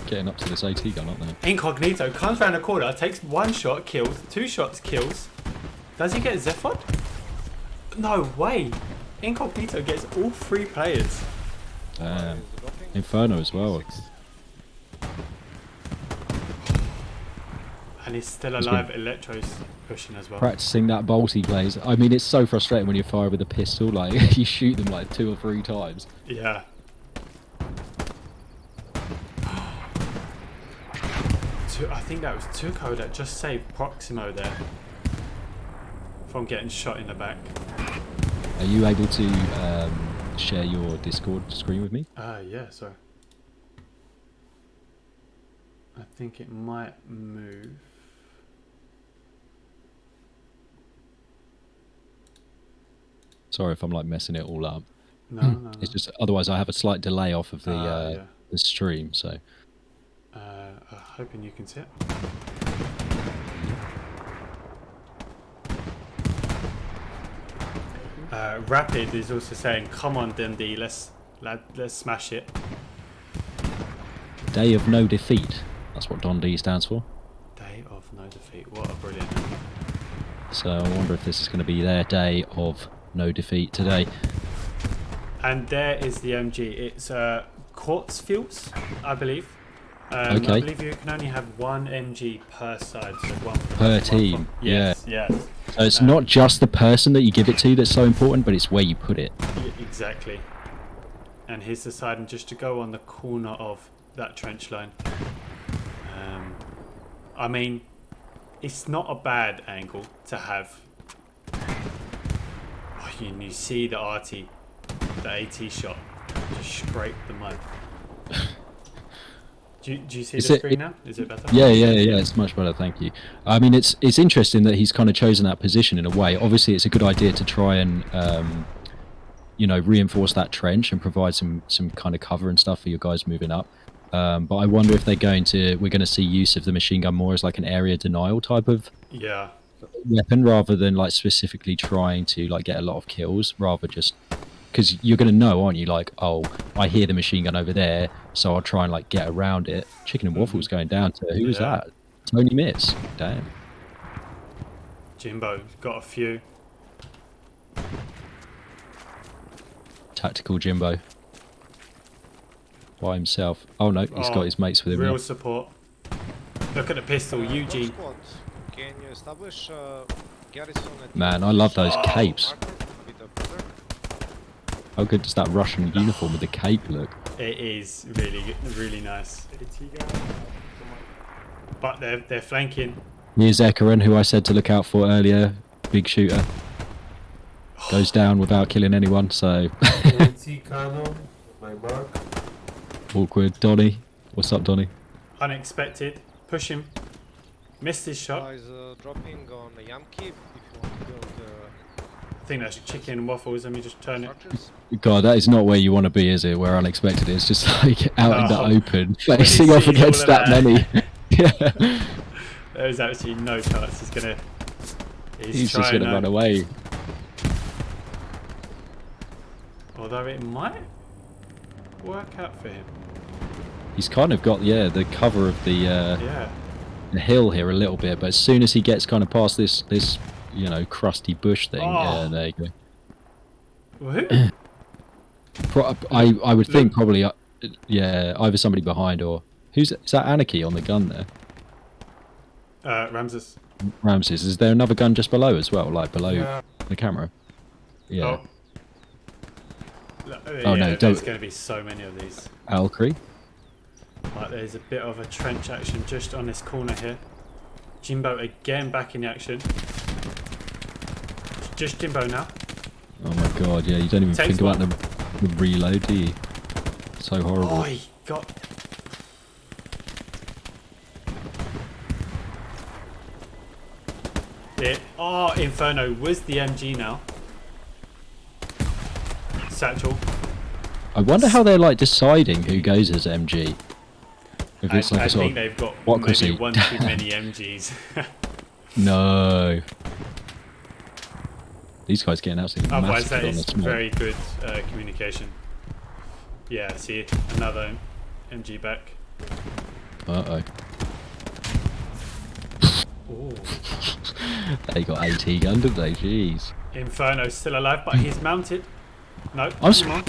Getting up to this AT gun, aren't they? Incognito comes round the corner, takes one shot, kills, 2 shots, kills. Does he get Zephod? No way! Incognito gets all 3 players. Inferno as well. And he's still alive. Electro's pushing as well. Practicing that bolt he plays. I mean, it's so frustrating when you fire with a pistol. Like you shoot them like 2 or 3 times. Yeah. I think that was Tuco that just saved Proximo there from getting shot in the back. Are you able to share your Discord screen with me? Yeah, sorry. I think it might move. Sorry if I'm like messing it all up. No. It's just otherwise I have a slight delay off of the Yeah. the stream. So Hoping you can see it. Rapid is also saying, "Come on, Dundee, let's smash it." Day of No Defeat. That's what Don D stands for. Day of no defeat. What a brilliant. So I wonder if this is going to be their day of no defeat today. And there is the MG. It's quartz fuels, I believe. Okay. I believe you can only have 1 MG per side, so 1 Per team, Yes. So it's not just the person that you give it to that's so important, but it's where you put it. Exactly. And he's deciding just to go on the corner of that trench line. I mean, it's not a bad angle to have. Oh, you see the RT, the AT shot, just scrape the mud. Do you see the screen now? Is it better? Yeah, it's much better, thank you. I mean, it's interesting that he's kind of chosen that position in a way. Obviously, it's a good idea to try and, reinforce that trench and provide some kind of cover and stuff for your guys moving up. But I wonder if we're going to see use of the machine gun more as like an area denial type of weapon, rather than like specifically trying to like get a lot of kills, rather just because you're going to know, aren't you? Like, oh, I hear the machine gun over there, so I'll try and like get around it. Chicken and waffles going down to who was that? Tony Miss. Damn. Jimbo got a few. Tactical Jimbo. By himself. Oh no, he's got his mates with him. Real now. support. Look at the pistol, Eugene. Squad, can you establish garrison at Man, I love those capes. market with a brother? How good does that Russian uniform with the cape look? It is really nice. But they're flanking. Here's Ekarin, who I said to look out for earlier. Big shooter. Goes down without killing anyone, so... Awkward. Donny. What's up, Donny? Unexpected. Push him. Missed his shot. Guys dropping on the Yamki if you want to build I think that's chicken and waffles. Let me just turn it. structures. God, that is not where you want to be, is it? Where unexpected is. Just like out in the Oh, open, facing off sees all against of that that. many. Yeah. There's actually no chance he's He's just gonna run away. Although it might work out for him. He's kind of got the cover of the hill here a little bit, but as soon as he gets kind of past this crusty bush thing, yeah, there you go. Who? I would think probably either somebody behind or is that Anarchy on the gun there? Ramses. Ramses, is there another gun just below as well, like below the camera? Yeah. Oh, no, there's going to be so many of these. Alcree. Right, there's a bit of a trench action just on this corner here. Jimbo again back in the action. It's just Jimbo now. Oh my god, yeah, you don't even Takes think about the reload, do you? So horrible. Oh, he got... it. Oh, Inferno was the MG now. Satchel. I wonder how they're like deciding who goes as MG. If it's like I a sort think of they've got democracy. maybe one too many MGs. No. These guys getting absolutely Otherwise, that massacred on the is smoke. very good communication. Yeah, see, another MG back. Uh-oh. Ooh. They got AT gun, didn't they? Jeez. Inferno's still alive, but he's mounted. No, I'm come on.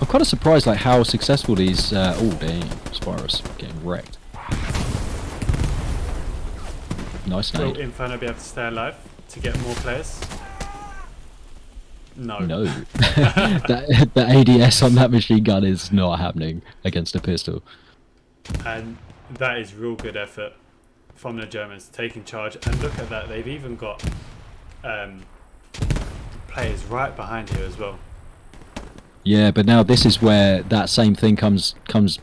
I'm kind of surprised like how successful these... oh, damn. Spyros getting wrecked. Nice Will nade. Inferno be able to stay alive to get more players? No. No. The ADS on that machine gun is not happening against a pistol. And that is real good effort from the Germans taking charge. And look at that, they've even got players right behind here as well. Yeah, but now this is where that same thing comes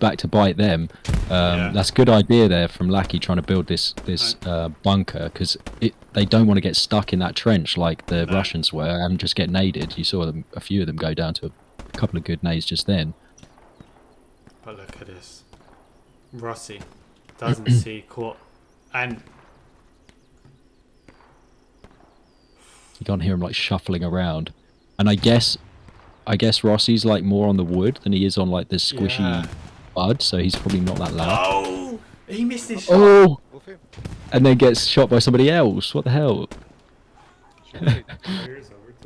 back to bite them. Yeah. That's a good idea there from Lackey trying to build this bunker, because they don't want to get stuck in that trench like the Russians were and just get naded. You saw them, a few of them go down to a couple of good nades just then. But look at this. Rossi doesn't see caught. And You can't hear him like shuffling around. And I guess Rossi's like more on the wood than he is on like the squishy Yeah. bud, so he's probably not that loud. oh, he missed his shot. Oh! Wolfie? And then gets shot by somebody else. What the hell? Wolfie.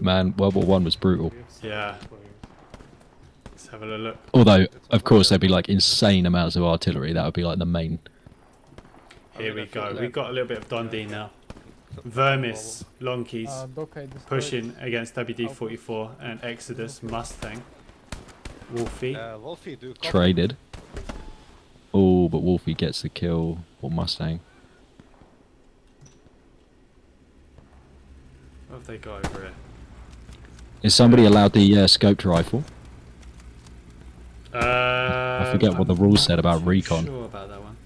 Man, World War One was brutal. Yeah. Let's have a little look. Although, of course, there'd be like insane amounts of artillery. That would be like the main. Here we go. We've got a little bit of Dundee now. Vermis, Lonkeys, pushing against WD-44 and Exodus, Mustang, Wolfie. Wolfie, do you copy? Traded. Oh, but Wolfie gets the kill. Or Mustang. What have they got over here? Is somebody allowed the scoped rifle? I forget what the rules said about recon. Sure about that one.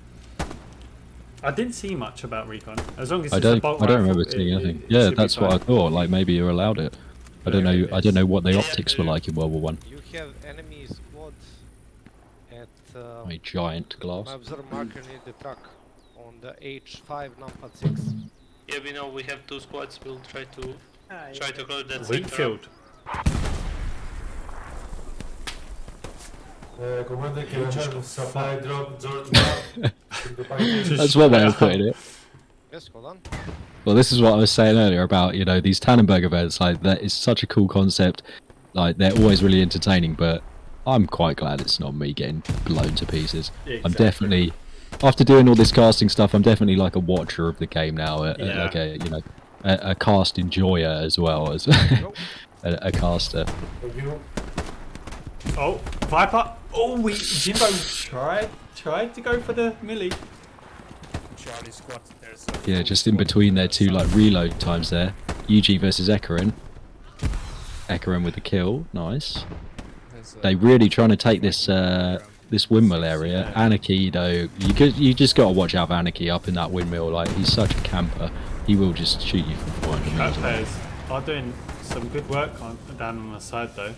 I didn't see much about recon. As long as I it's a don't bolt remember rifle, seeing anything. it Yeah, should be that's what I fine. thought. Like maybe you're allowed it. I don't know. I don't know what the optics were like in World War One. You have enemy squad at A giant glass. my observer marker near the truck on the H5 number 6. Yeah, we know we have two squads. We'll try to close that sector. Wheatfield. Supply drop, George. That's one way of putting it. Yes, hold on. Well, this is what I was saying earlier about, you know, these Tannenburg events. Like, that is such a cool concept. Like, they're always really entertaining, but I'm quite glad it's not me getting blown to pieces. Exactly. I'm definitely, after doing all this casting stuff, I'm definitely like a watcher of the game now. Yeah. Like a, you know, a cast enjoyer as well as a caster. Oh, Viper. Oh, Jimbo tried to go for the melee. Charlie squad. There's Yeah, just in between their two like reload times there. UG versus Ekarin. Ekarin with the kill, nice. They really trying to take this this windmill area. Anarchy though, you just gotta watch out for Anarchy up in that windmill. Like he's such a camper, he will just shoot you from 400 Cat meters. players are doing some good work down on the side though.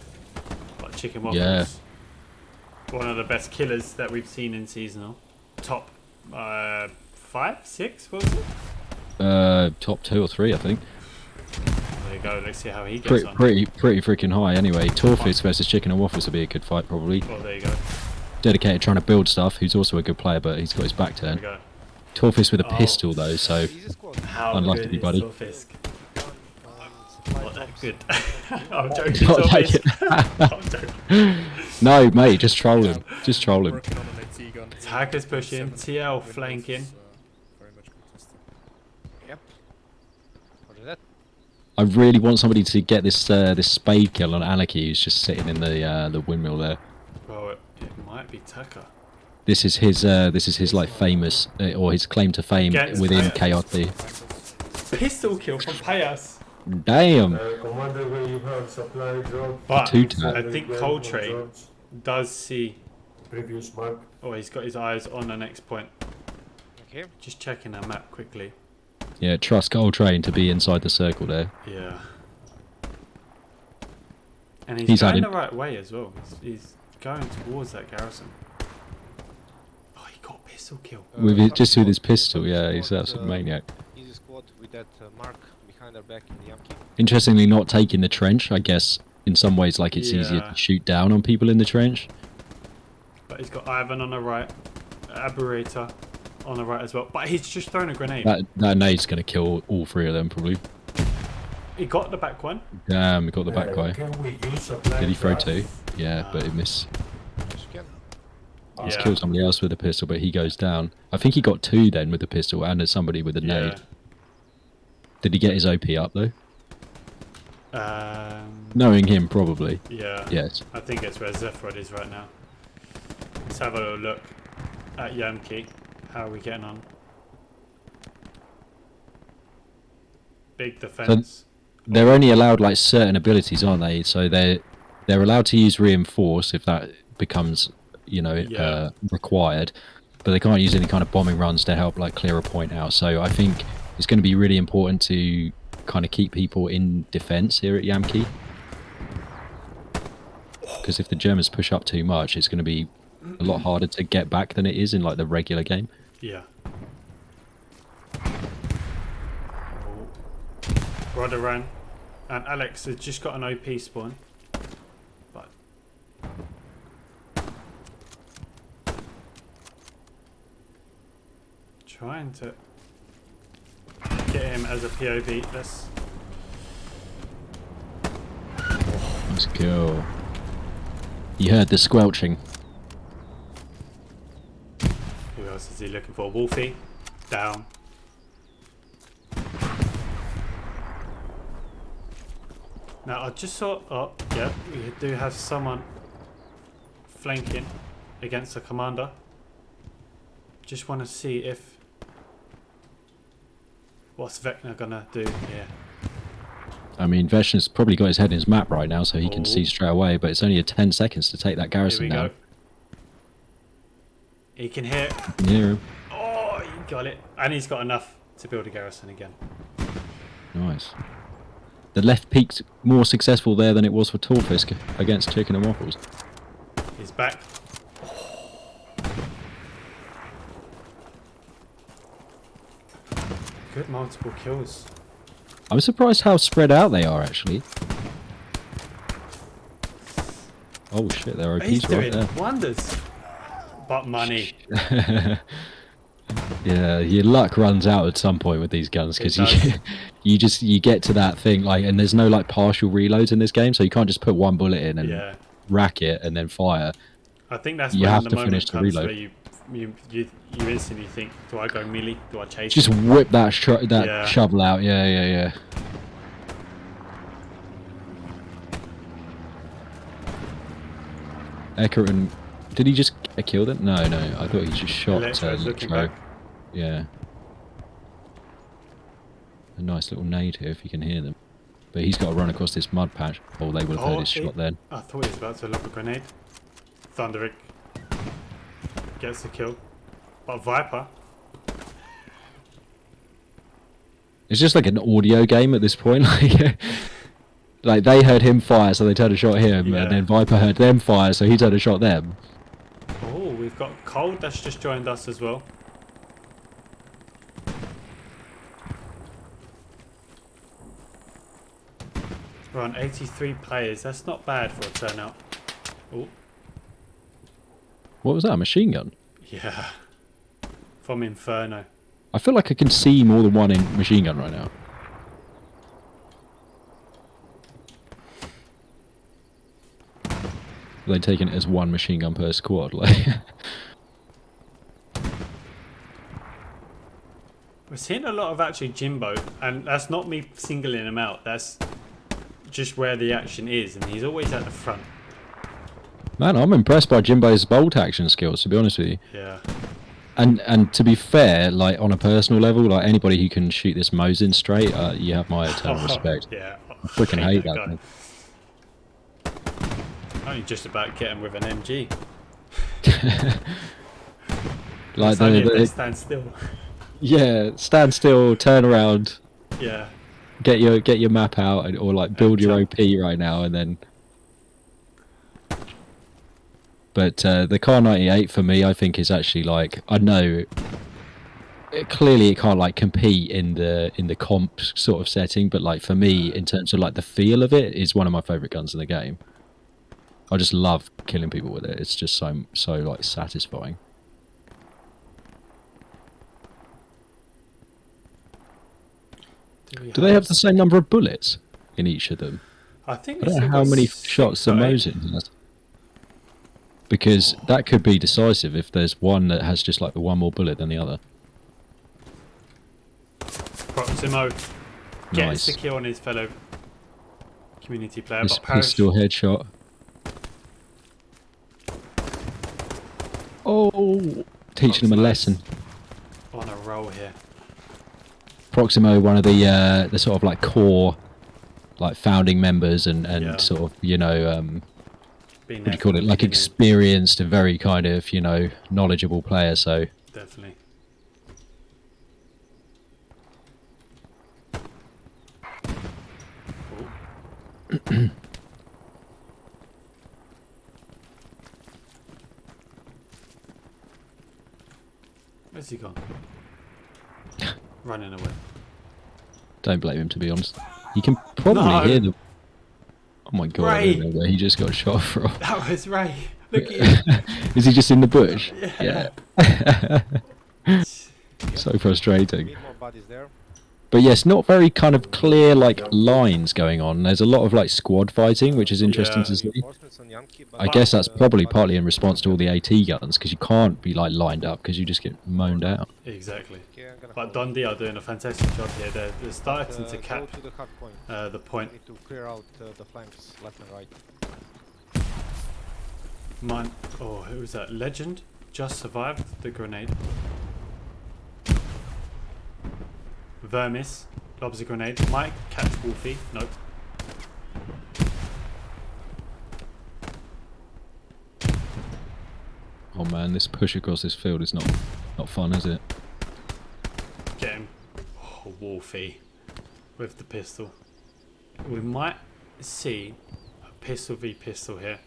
Like Chicken Waffles. Yeah. One of the best killers that we've seen in seasonal. Top 5, 6, what was it? Top 2 or 3, I think. There you go, let's see how he gets on. Pretty freaking high. Anyway, Torfis versus Chicken and Waffles will be a good fight probably. Oh, there you go. Dedicated trying to build stuff. Who's also a good player, but he's got his back There we turned. go. Torfis with a Oh. pistol though, so Easy squad. How Unlucky, good is buddy. Torfisk? Supply Not that drops. good. I'm joking, Not that Torfisk. I'm joking. no, mate, just troll him. Just troll him. working on an AT gun. Hackers pushing, TL flanking. Very much contested. Yep. What is that? I really want somebody to get this this spade kill on Anarchy who's just sitting in the windmill there. Well, it might be Tucker. This is his like famous or his claim to fame Against within Payas. KRT. Pistol kill from Payas. Damn. Commander, where you have supply drop. But two-tap. I think Coltrane does see. Previous mark. Oh, he's got his eyes on the next point. Okay. Just checking our map quickly. Yeah, trust Coltrane to be inside the circle there. Yeah. And He's he's had going him- the right way as well. He's going towards that garrison. Oh, he got a pistol kill. Just with his pistol, yeah, he's an absolute maniac. Easy squad with that mark behind our back in the Yankee. Interestingly, not taking the trench, I guess, in some ways, like it's easier Yeah. to shoot down on people in the trench. But he's got Ivan on the right. Aberrator on the right as well. But he's just thrown a grenade. That nade's going to kill all three of them, probably. He got the back one. Damn, he got the back guy. Can we use supply Did he throw drop? two? Yeah, but he missed. Yes, you can. He's Yeah. killed somebody else with a pistol, but he goes down. I think he got two then with the pistol and there's somebody with a nade. Did he get his OP up, though? Knowing him, probably. Yeah. Yes. I think it's where Zephrod is right now. Let's have a little look at Yankee. How are we getting on? Big defense. They're only allowed like certain abilities, aren't they? So they're allowed to use reinforce if that becomes, required, but they can't use any kind of bombing runs to help like clear a point out. So I think it's going to be really important to kind of keep people in defense here at Yankee, because if the Germans push up too much, it's going to be a lot harder to get back than it is in like the regular game. Yeah. Rodoran and Alex has just got an OP spawn. But trying to get him as a POV. Let's go. You heard the squelching. Who else is he looking for? Wolfie. Down. Now I just saw, oh yeah, we do have someone flanking against the commander. Just want to see if, what's Vecna gonna do here? I mean, Veshn's probably got his head in his map right now, so he can see straight away, but it's only a 10 seconds to take that Here garrison we down. go. He can hit. Yeah, Oh, he got it. And he's got enough to build a garrison again. nice. The left peak's more successful there than it was for Torfisk against Chicken and Waffles. He's back. Good multiple kills. I'm surprised how spread out they are, actually. Oh shit, they're He's OPs right doing there. wonders. But money. Yeah, your luck runs out at some point with these guns because It you get to that thing like, and there's no like partial reloads in this game, so you can't just put one bullet in and Yeah. rack it and then fire. I think that's You when have the to moment finish the comes reload. where you instantly think, do I go melee? Do I chase Just him? whip that Yeah. shovel out. Yeah. Eckerton, did he just kill them? No. I thought he just shot Electro's looking Electro. back. Yeah. A nice little nade here if you can hear them. But he's got to run across this mud patch. Oh, they would have heard his shot then. I thought he was about to lob a grenade. Thunderick gets the kill. But Viper, It's just like an audio game at this point. Like they heard him fire, so they turned a shot at him, Yeah. and then Viper heard them fire, so he turned a shot at them. oh, we've got Cold that's just joined us as well. We're on 83 players. That's not bad for a turnout. Oh, What was that? A machine gun? yeah. From Inferno. I feel like I can see more than one in machine gun right now. Are they taking it as one machine gun per squad? Like, We're seeing a lot of actually Jimbo, and that's not me singling him out. That's just where the action is, and he's always at the front. Man, I'm impressed by Jimbo's bolt action skills, to be honest with you. Yeah. And to be fair, like on a personal level, like anybody who can shoot this Mosin straight, you have my eternal respect. Yeah. I freaking hate that guy. thing. Only just about get him with an MG. Like It's only if they the stand still. yeah, stand still, turn around, Yeah. get your map out, or like build your jump. OP right now, and then. But the Car 98 for me, I think, is actually like, I know. Clearly, it can't like compete in the comp sort of setting, but like for me, in terms of like the feel of it, is one of my favorite guns in the game. I just love killing people with it. It's just so like satisfying. Do they have the same number of bullets in each of them? I think I don't know how many shots the Mosin has. Because that could be decisive if there's one that has just like one more bullet than the other. Proximo gets Nice. the kill on his fellow community player, This but Parish pistol headshot. Oh, teaching him a lesson. on a roll here. Proximo, one of the sort of like core, like founding members and Yeah. sort of, you know, Been what do there you call from it? the Like beginning. experienced and very kind of, you know, knowledgeable player. So Definitely. Oh. Where's he gone? Running away. don't blame him, to be honest. You can probably No. hear the. Oh my god! I Ray. don't know where he just got shot from. That was Ray. Look at him. Is he just in the bush? Yeah. So frustrating. Need more bodies there. But yes, not very kind of clear like lines going on. There's a lot of like squad fighting, which is interesting Yeah. to see. Reinforcements on Yankee, but I guess that's probably bodies- partly in response to all the AT guns, because you can't be like lined up because you just get moaned out. Exactly. Okay, I'm gonna But hold. Dundee are doing a fantastic job here. They're starting to Go cap to the hard point. the point. Need to clear out the flanks left and right. Mine. Oh, who was that? Legend just survived the grenade. Vermis lobs a grenade. Might catch Wolfie. Nope. Oh man, this push across this field is not fun, is it? Get him. Oh, Wolfie with the pistol. We might see a pistol v pistol here.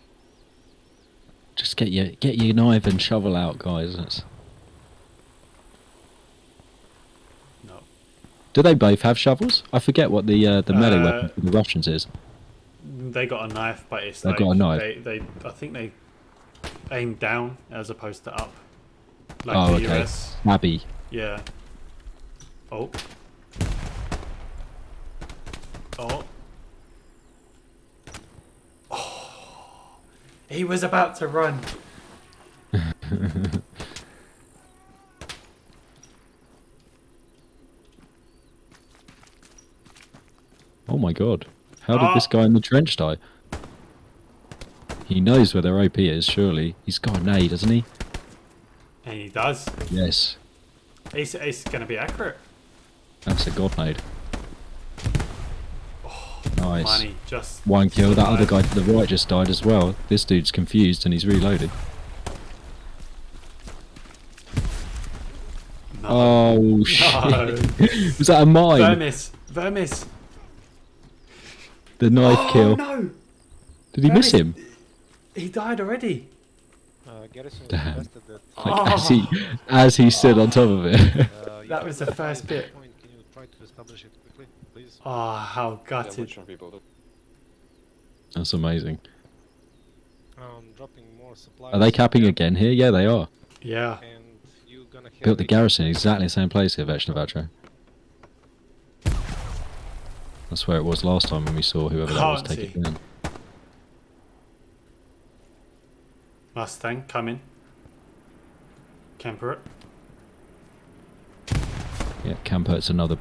Just get your knife and shovel out, guys. No. Do they both have shovels? I forget what the melee weapon for the Russians is. They got a knife, but it's They've like got a knife. They I think they aim down as opposed to up. Like Oh, the okay. US. Abby. Yeah. Oh. Oh. Oh. He was about to run. Oh my god. How did this guy in the trench die? He knows where their OP is, surely. He's got a nade, hasn't he? And he does. Yes. It's going to be accurate. That's a god nade. Nice. Money just One kill. That other survived. guy to the right just died as well. This dude's confused and he's reloading. No. Oh shit. No. Was that a mine? Vermis. The knife Oh kill. no. Did he miss Vermis. him? He died already. Garrison Damn. invested that. Like, as he stood on top of it. You That can was the supply first this bit. point. Can you try to establish it quickly, please? Oh, how gutted. That's amazing. Dropping more supplies. Are they capping again here? Yeah, they are. Yeah. And you gonna have Built the it- garrison in exactly the same place here, Vechnavacho. That's where it was last time when we saw whoever that was Can't take it see. down. Mustang coming. Camper it. Yeah, Campert's another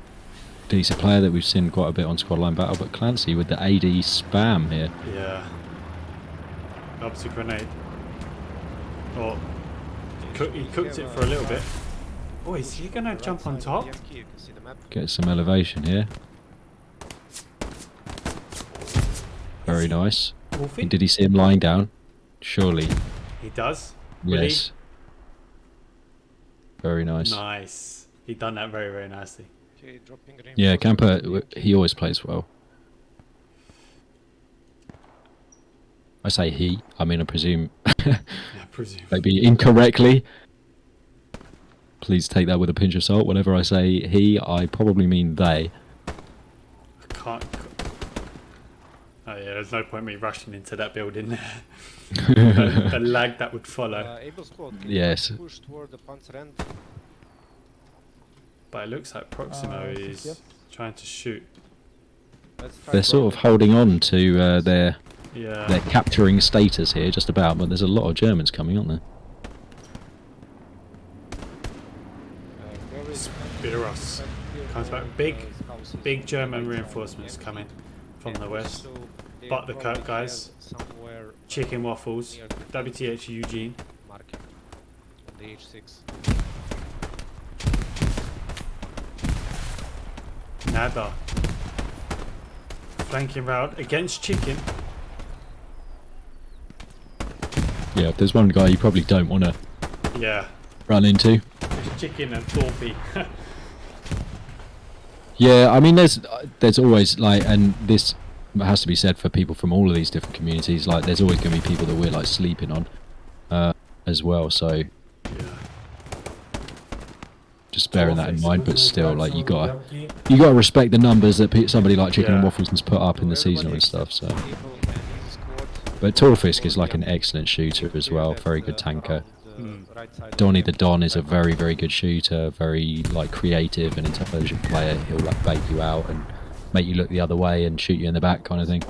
decent player that we've seen quite a bit on Squad Line Battle, but Clancy with the AD spam here. Yeah. Lobs a grenade. Or he cooked it for a little bit. Oh, is he gonna jump on top? You can see the map. Get some elevation here. Very nice. Wolfie? Did he see him lying down? Surely. He does. Will Yes. Very nice. Nice. He done that very, very nicely. Okay, dropping Yeah, reinforcements. Camper, he always plays well. I say he, I mean I presume Yeah, presume. maybe incorrectly. Please take that with a pinch of salt. Whenever I say he, I probably mean they. I can't. Oh yeah, there's no point me rushing into that building there. The lag that would follow. Able squad, can Yes. you push toward the Panzer end? But it looks like Proximo is trying to shoot. Let's try They're sort of holding on to their Yeah. capturing status here, just about. But there's a lot of Germans coming, aren't there? Spiros comes back. Big German reinforcements coming from the west. But the Kirk guys, chicken waffles, WTH Eugene. Marking on the H6. Nada. Flanking round against chicken. Yeah, if there's one guy you probably don't want to Yeah. run into. It's chicken and Thorpey. Yeah, I mean, there's always like, and this has to be said for people from all of these different communities. Like, there's always going to be people that we're like sleeping on, as well. So Yeah. just bearing that in mind. But still, like, you gotta respect the numbers that somebody like Chicken and Yeah. Waffles has put up in the season and stuff. So, Able and his squad. but Torfisk is like an excellent shooter as well. Very good tanker. Donny the Don is a very, very good shooter, very like creative and intelligent player. He'll like bait you out and make you look the other way and shoot you in the back, kind of thing.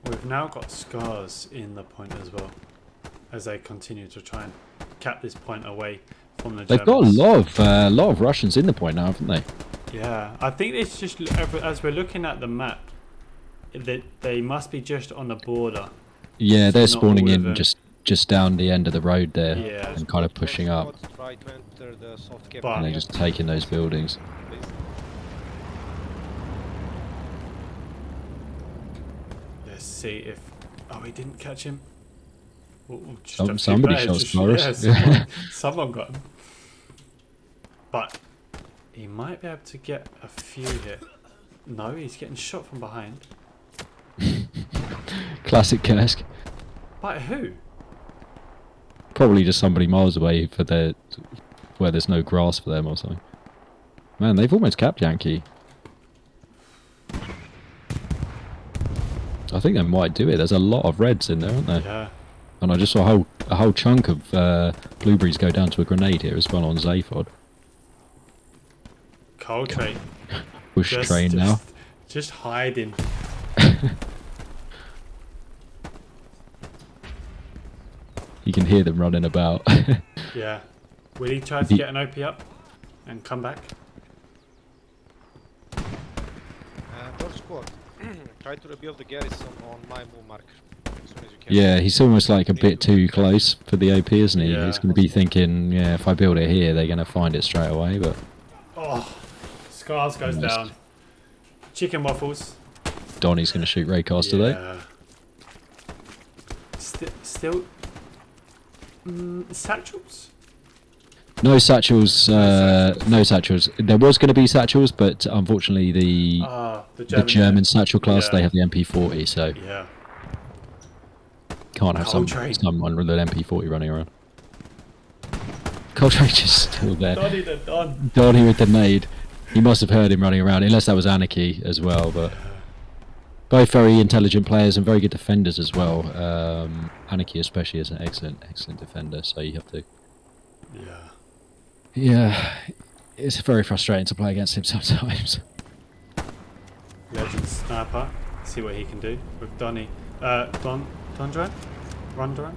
We've now got scars in the point as well, as they continue to try and cap this point away from the They've Germans. got a lot of Russians in the point now, haven't they? Yeah, I think it's just as we're looking at the map, that they must be just on the border. Yeah, they're Not spawning all of in them. just down the end of the road there Yeah. and kind of pushing up, But- and they're just taking those buildings. Let's see if. Oh, he didn't catch him. Just Some- a few somebody players shot Sparrows. Yeah, someone got him. But he might be able to get a few here. No, he's getting shot from behind. Classic Kursk. By who? Probably just somebody miles away where there's no grass for them or something. Man, they've almost capped Yankee. I think they might do it. There's a lot of reds in there, aren't there? Yeah. And I just saw a whole chunk of blueberries go down to a grenade here as well on Zaphod. Coal train. Bush train now. Just hiding. You can hear them running about. Yeah. Will he try to get an OP up and come back? Dodge squad, try to rebuild the garrison on my move marker as soon as you can. Yeah, he's almost like a bit too close for the OP, isn't he? Yeah. He's going to be thinking, yeah, if I build it here, they're going to find it straight away. But Oh, Scars goes Almost. down. Chicken waffles. Donny's going to shoot Raycast today. Yeah. Still. Satchels? No satchels. No satchels. There was going to be satchels, but unfortunately the The German satchel class, Yeah. they have the MP40, so Yeah. can't have Coltrane. someone with an MP40 running around. Coltrane's just still there. Donny the Don. Donny with the nade. He must have heard him running around, unless that was Anarchy as well. But both very intelligent players and very good defenders as well. Anarchy especially is an excellent defender, so you have to... Yeah. Yeah, it's very frustrating to play against him sometimes. Legend sniper. See what he can do with Donny. Donduran? Ronduran?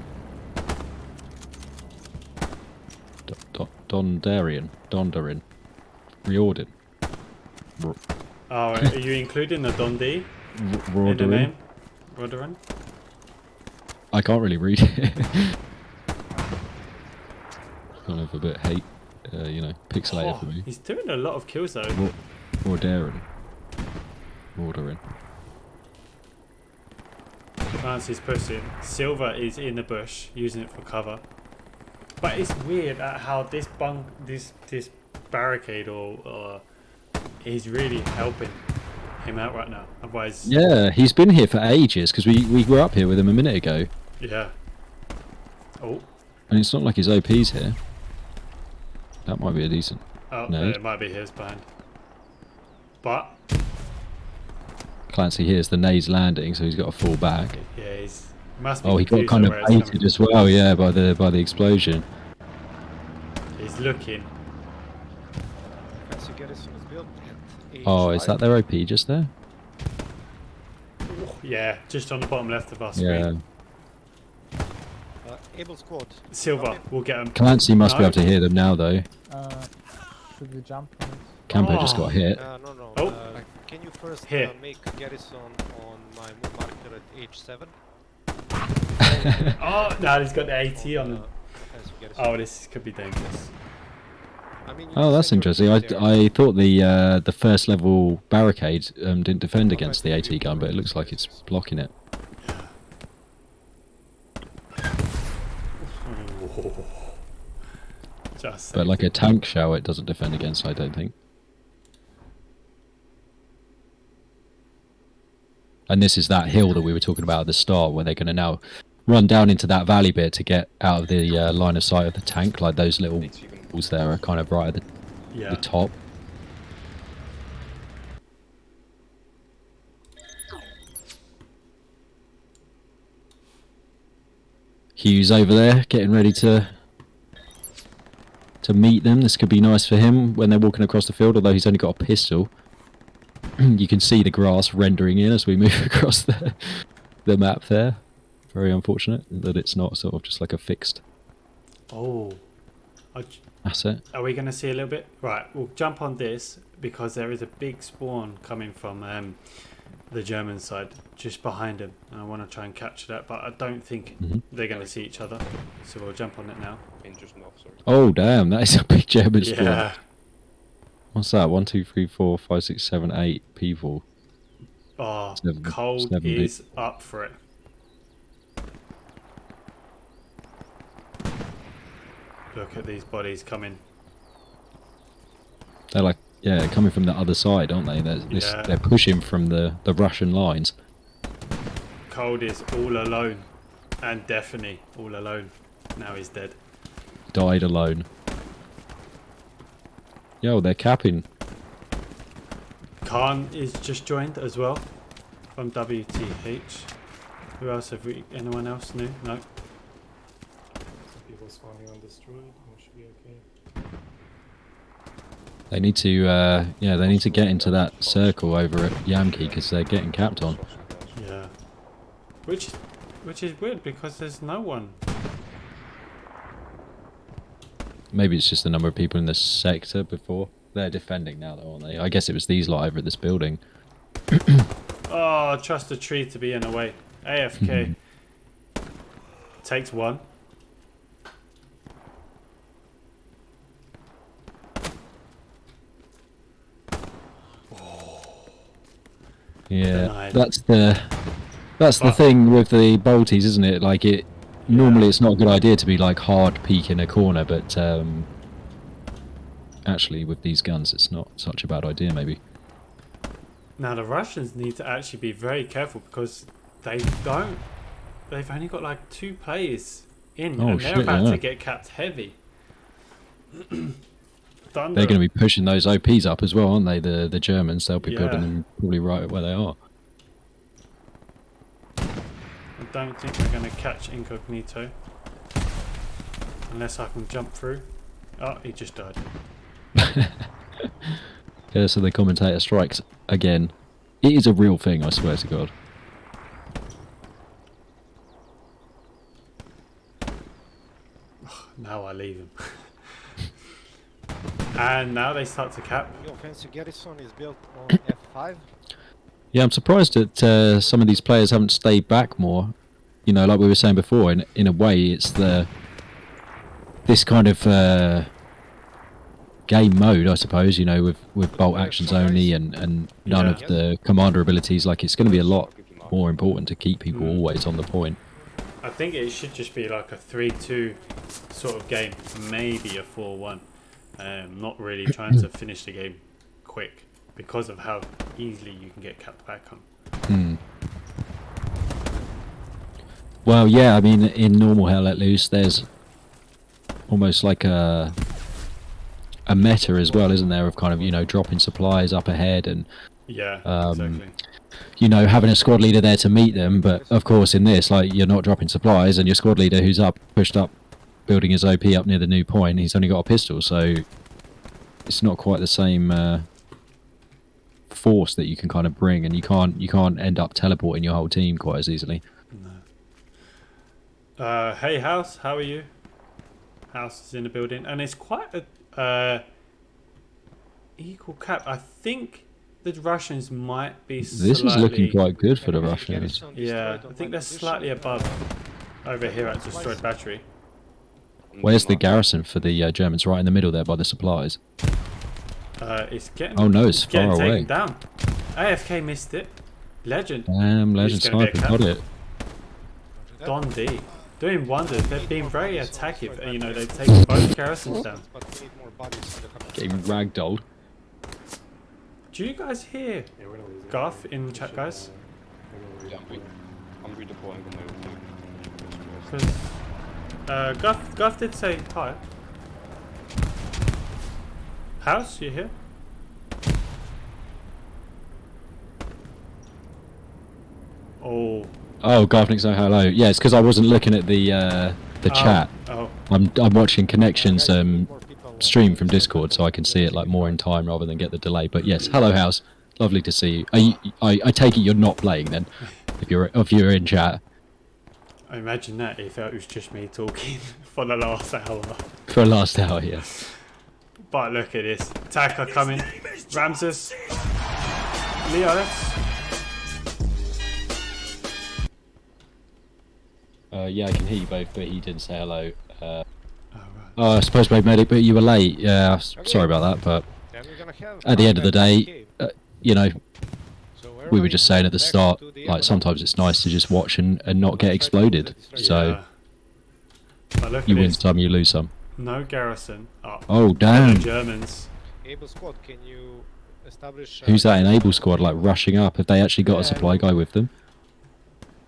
Dondarin. Riordan. Oh, are you including the Don D in the Riordan. name? Ronduran? I can't really read it. Kind of a bit hate, you know, pixelated for me. He's doing a lot of kills though. Or daring. Ordering. Clancy's pushing. Silver is in the bush, using it for cover. But it's weird at how this barricade or is really helping him out right now. Otherwise, Yeah, he's been here for ages because we were up here with him a minute ago, yeah. Oh, and it's not like his OP's here. That might be a decent. oh, No. it might be his behind. But Clancy hears the nades landing, so he's got to fall back. yeah, he's must be. Oh, he got confused kind at of where it's baited coming as well, yeah, by the explosion. from. He's looking. Fancy Garrison is built at Oh, is H5. that their OP just there? Yeah, just on the bottom left of our Yeah. screen. Able squad. Silver, we'll get him. Clancy must be No. able to hear them now, though. Should we jump on it? Campo just got hit. No. Oh. Can you first Here. make a garrison on my move marker at H7? Oh, no, he's got the AT on him. Fancy garrison. Oh, this could be dangerous. I mean, you Oh, that's send your interesting. troops there. I thought the first level barricade didn't defend against the AT gun, but it looks like it's blocking it. Just But like a tank shell, it doesn't defend against, I don't think. And this is that hill that we were talking about at the start, where they're going to now run down into that valley bit to get out of the line of sight of the tank. Like those little walls there are kind of right at the top. Hughes over there, getting ready to meet them. This could be nice for him when they're walking across the field, although he's only got a pistol. You can see the grass rendering in as we move across the map there. Very unfortunate that it's not sort of just like a fixed Oh. asset. Are we going to see a little bit? Right, we'll jump on this because there is a big spawn coming from the German side just behind him. And I want to try and capture that, but I don't think they're going to see each other. So we'll jump on it now. Oh damn, that is a big German spawn. Yeah. What's that? 1, 2, 3, 4, 5, 6, 7, 8 people. Oh, Seven- Cold 7 is up for it. Look at these bodies coming. They're like, yeah, coming from the other side, aren't they? Yeah. They're pushing from the Russian lines. Cold is all alone. And definitely all alone. Now he's dead. Died alone. Yo, they're capping. Khan is just joined as well from WTH. Who else have we? Anyone else new? No. People spawning on destroyed. That should be okay. They need to, yeah, they need to get into that circle over at Yamki because they're getting capped on. Yeah. Which is weird because there's no one. Maybe it's just the number of people in the sector before. They're defending now, though, aren't they? I guess it was these lot over at this building. Oh, trust the tree to be in a way. AFK. Takes one. Yeah, Denied. that's the But- thing with the bolties, isn't it? Like it. Normally, it's not a good idea to be like hard peek in a corner, but actually, with these guns, it's not such a bad idea. Maybe. Now the Russians need to actually be very careful because they've only got like 2 players in, Oh, and they're shit, about yeah. to get capped heavy. Thunder. They're going to be pushing those OPs up as well, aren't they? The Germans. They'll be building Yeah. them probably right where they are. I don't think we're going to catch Incognito unless I can jump through. Oh, he just died. Yeah, so the commentator strikes again. It is a real thing, I swear to God. Now I leave him. And now they start to cap. Your fancy garrison is built on F5. Yeah, I'm surprised that some of these players haven't stayed back more you know, like we were saying before, in a way, it's this kind of game mode, I suppose. You know, with bolt actions only and none Yeah. of the commander abilities. Like, it's going to be a lot more important to keep people always on the point. I think it should just be like a 3-2 sort of game, maybe a 4-1. Not really trying to finish the game quick because of how easily you can get capped back on. Well, yeah, I mean, in normal Hell Let Loose, there's almost like a meta as well, isn't there, of kind of, you know, dropping supplies up ahead and, Yeah, exactly. you know, having a squad leader there to meet them. But, of course, in this, like, you're not dropping supplies, and your squad leader who's pushed up, building his OP up near the new point, he's only got a pistol, so it's not quite the same force that you can kind of bring, and you can't end up teleporting your whole team quite as easily. Hey House, how are you? House is in the building, and it's quite a equal cap. I think the Russians might be This is looking quite good for the Russians. Yeah, I think they're slightly above over here at Destroyed Battery. Where's the garrison for the Germans? Right in the middle there by the supplies. It's getting. Oh no, it's getting far away. taken down. AFK missed it. Legend. Damn, Legend He's gonna Sniper get got capped. it. Don D. Doing wonders. They've been very attackive. You know, they've taken both garrisons down. But we need more bodies for the coming. Getting ragdolled. Do you guys hear Yeah, we're gonna lose it. Garth in the chat, guys? I'm redeploying on my OP. Because Garth did say hi. House, you here? Oh. Oh, Garfnick, so hello. Yeah, it's because I wasn't looking at the chat. Oh. I'm watching Connections stream from Discord, so I can see it like more in time rather than get the delay. But yes, hello House, lovely to see you. I take it you're not playing then, if you're in chat. I imagine that if it was just me talking for the last hour. For last hour, yeah. But look at this. Taka coming. Ramses. Leonis. Yeah, I can hear you both, but he didn't say hello. Right. Oh, I suppose Brave Medic, but you were late. Yeah, sorry about that, but Then we're gonna have at the end of the day, escape. you know, So we were just saying at the back start, to the like end. sometimes it's nice to just watch and not get exploded. So Yeah. But look you at win this. some, you lose some. No garrison up. Oh The damn! Germans. Able squad, can you establish? Who's that Enable squad like rushing up? Have they actually got a supply guy with them?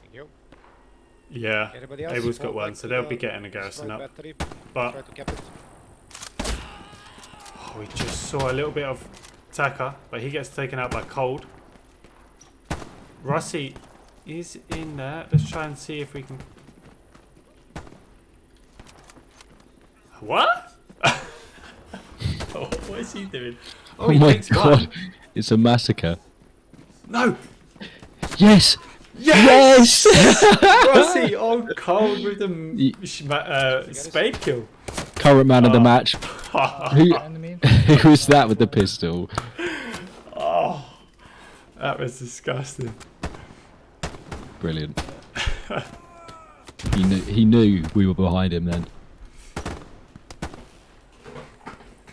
Thank you. Yeah. Anybody else? Abel's got Fall one, back so to they'll the be getting a garrison destroyed up. battery. But Try to cap it. oh, we just saw a little bit of Taka, but he gets taken out by Cold. Rossi is in there. Let's try and see if we can. What? What is he doing? Oh he my takes god! one. It's a massacre. No! Yes! Yes! Rossi on Cold with the spade kill. Current man of the match. Who, Enemy. who was that with the pistol? Oh, that was disgusting. Brilliant. He knew we were behind him then.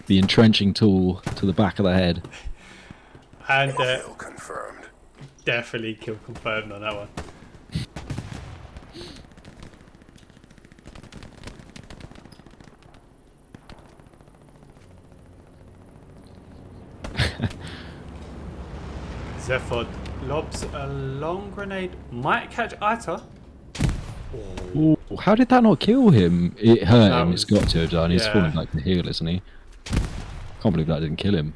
The entrenching tool to the back of the head. And definitely kill confirmed on that one. Zephod lobs a long grenade. Might catch Ita. Ooh, how did that not kill him? It hurt That him, was- it's got to have done. He's yeah. falling back to heal, isn't he? Can't believe that didn't kill him.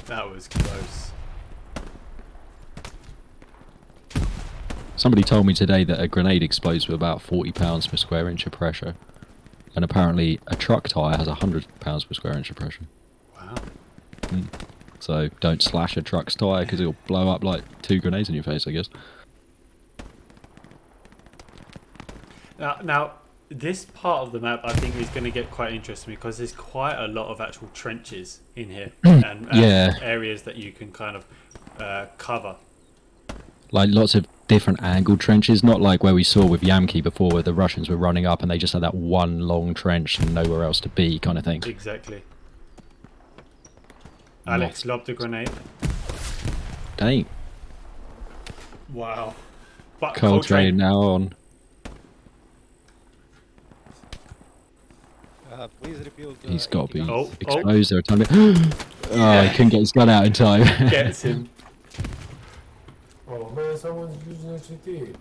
That was close. Somebody told me today that a grenade explodes with about 40 pounds per square inch of pressure. And apparently a truck tyre has 100 pounds per square inch of pressure. Wow. So don't slash a truck's tyre because it'll blow up like 2 grenades in your face, I guess. Now, this part of the map I think is going to get quite interesting because there's quite a lot of actual trenches in here and Yeah. areas that you can kind of cover. like lots of different angled trenches, not like where we saw with Yamki before, where the Russians were running up and they just had that one long trench and nowhere else to be, kind of thing. Exactly. Alex lobbed a grenade. Dang. Wow. But Coltrane now on. Please rebuild. He's got to be guns. exposed there a tiny bit. Oh, he couldn't get his gun out in time. Gets him. Oh man, someone's using HCT.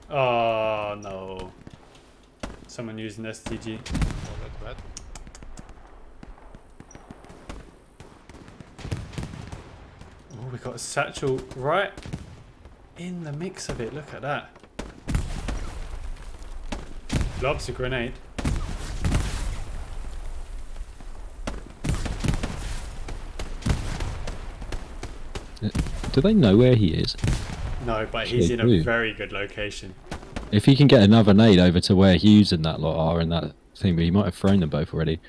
Oh no. Someone using STG. Oh, that's bad. Oh, we got a satchel right in the mix of it. Look at that. Lobs a grenade. Do they know where he is? No, but Actually, he's in a do. very good location. If he can get another nade over to where Hughes and that lot are in that thing, but he might have thrown them both already.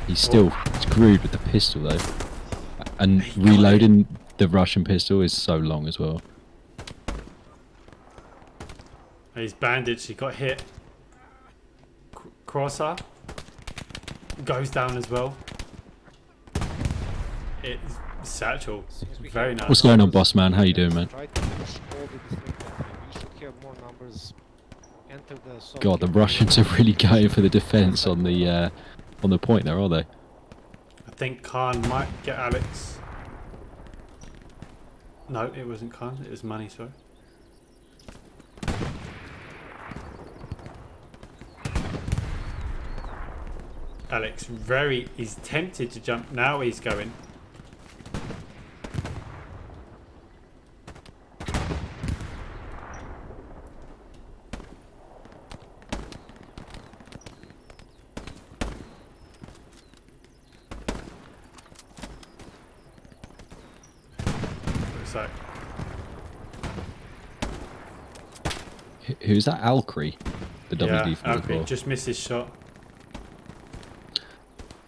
He's still screwed with the pistol though. And reloading the Russian pistol is so long as well. He's bandaged. He got hit. Crosser goes down as well. It's satchel. Very nice. What's going on, boss man? How you doing, man? Try to push all the district. We should have more numbers. Enter the soft God, the game. Russians are really going for the defense on the point there, are they? I think Khan might get Alex. No, it wasn't Khan. It was Money, sorry. Alex he's tempted to jump. Now he's going. Looks like Who's that? Alcree? The WD-44. Alcree just missed his shot.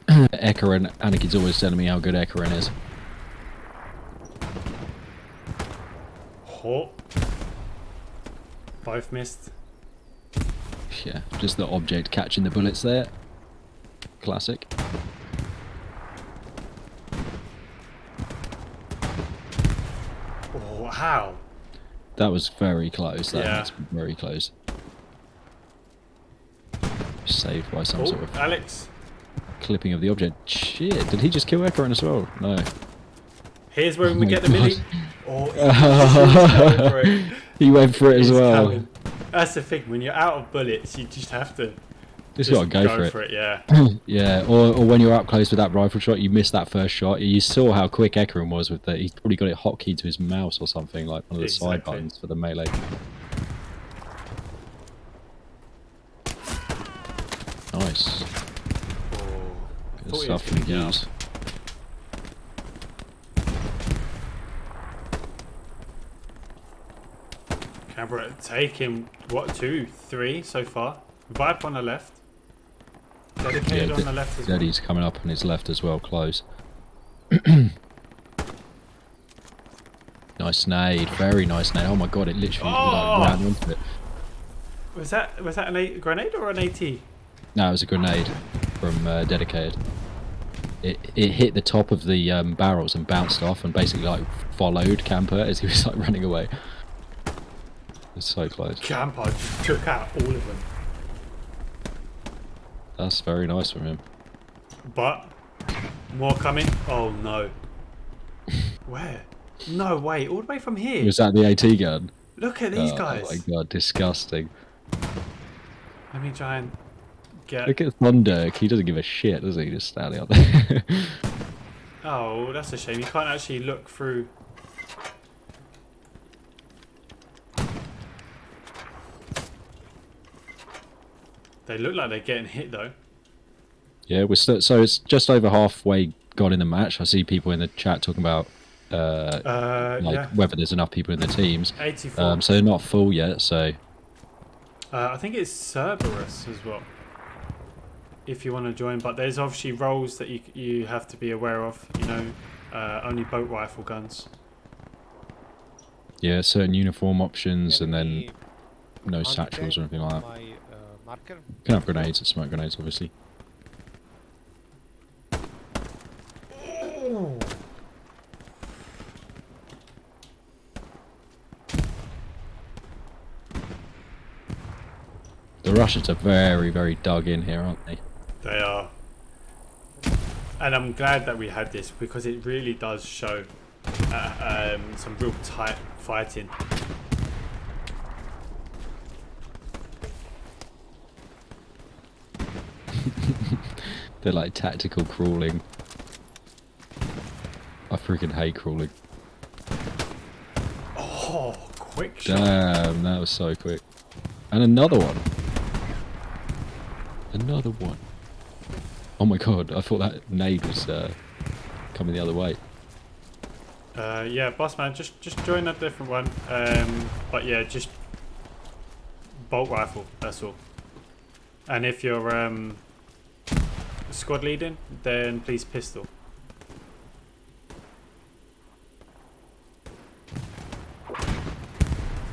Ekarin, Anakin's always telling me how good Ekarin is. Oh. Both missed. Yeah, just the object catching the bullets there. Classic. Oh, how? That was very close. That Yeah. was very close. Saved by some sort of Alex. clipping of the object. Shit, did he just kill Ekarin as well? No. Here's where Oh we my get the God. milli. Oh, He went for it as He's well. coming. That's the thing. When you're out of bullets, you just have to Just gotta go for it. Yeah. Yeah, or when you're up close with that rifle shot, you missed that first shot. You saw how quick Ekarin was with that. He's probably got it hotkeyed to his mouse or something, like one of the side Exactly. buttons for the melee. Nice. Oh, I Good thought he stuff was from gonna get Hughes. Canberra taking what, 2, 3 so far. Vibe on the left. Dedicated on the left as well. Zeddy's coming up on his left as well, close. Nice nade, very nice nade. Oh my god, it literally like, ran onto it. Was that a grenade or an AT? No, it was a grenade from Dedicated. It hit the top of the barrels and bounced off and basically like followed Camper as he was like running away. It's so close. Camper just took out all of them. That's very nice from him. But more coming. Oh no. Where? No way. All the way from here. Was that the AT gun? Look at these Oh guys. my god, disgusting. Let me try and get. Look at Thunder. He doesn't give a shit, does he? Just standing up there. Oh, that's a shame. You can't actually look through. They look like they're getting hit though. Yeah, we're still, so it's just over halfway gone in the match. I see people in the chat talking about Yeah. whether there's enough people in the teams. 84. So they're not full yet. So I think it's Cerberus as well. If you want to join, but there's obviously roles that you have to be aware of. You know, only boat rifle guns. Yeah, certain uniform options, and then Enemy no anti-tank satchels or anything like on that. my marker. You can have grenades and smoke grenades, obviously. The Russians are very, very dug in here, aren't they? They are. And I'm glad that we had this because it really does show some real tight fighting. They're like tactical crawling. I freaking hate crawling. Oh, quick shot. Damn, that was so quick. And another one. Another one. Oh my god, I thought that nade was coming the other way. Yeah, boss man, just join a different one. But yeah, just bolt rifle. That's all. And if you're squad leading, then please pistol.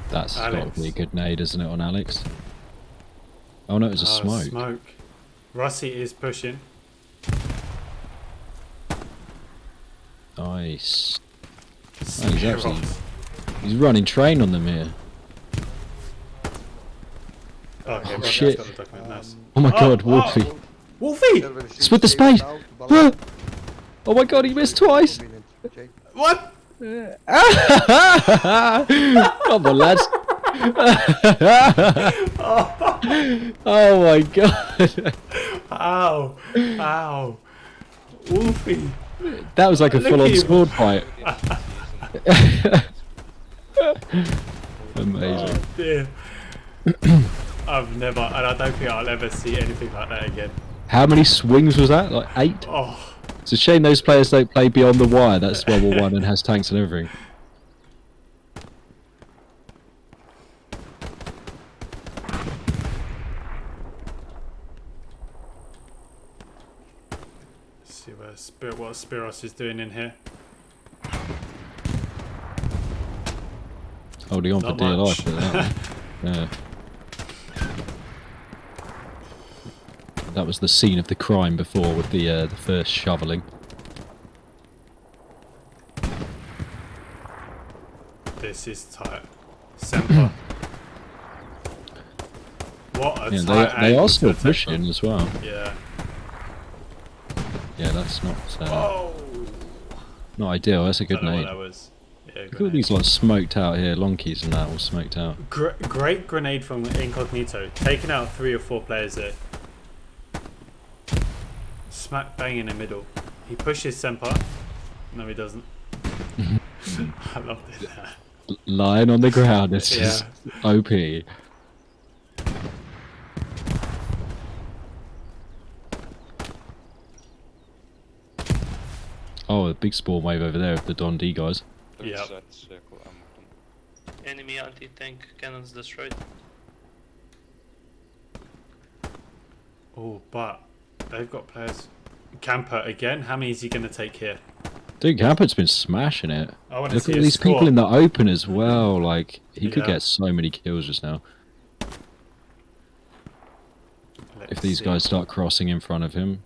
That's got to Alex. be a good nade, isn't it, on Alex? Oh no, it was a smoke. Smoke. Rossi is pushing. Nice. Oh, Spiros. he's running train on them here. Okay, Oh, Rossi shit. has got the document. Nice. Oh my god, Wolfie. Wolfie! It's with the spade! Ah! Oh my god, he missed twice! What? Come on, lads. Oh my god. Ow! Ow! Wolfie! That was like a Look full-on at you. sword fight. Amazing. Oh dear. I've never, and I don't think I'll ever see anything like that again. How many swings was that? Like 8? Oh, It's a shame those players don't play Beyond the Wire. That's World War 1 and has tanks and everything. let's see what Spiros is doing in here. Holding on for Not dear much. life with that. Yeah. That was the scene of the crime before with the first shoveling. This is tight. Semper. What a Yeah, tight they angle are to still the temper. pushing as well. Yeah. Yeah, that's not Oh! not ideal. That's a good Don't know what nade. that was. Yeah, Look at all grenade. these like smoked out here, lonkies and that all smoked out. Great grenade from Incognito. Taking out 3 or 4 players there. Smack bang in the middle. He pushes Semper. No, he doesn't. I loved it. Lying on the ground, it's Yeah. just OP. Oh, a big spawn wave over there of the Don D guys. Yep. That circle ammo. Enemy anti-tank cannons destroyed. Oh, but they've got players. Camper again. How many is he going to take here? Dude, Campert's been smashing it. I want to Look see at all his these people score. in the open as well. Like, he could Yeah. get so many kills just now. Let's If these see. guys start crossing in front of him,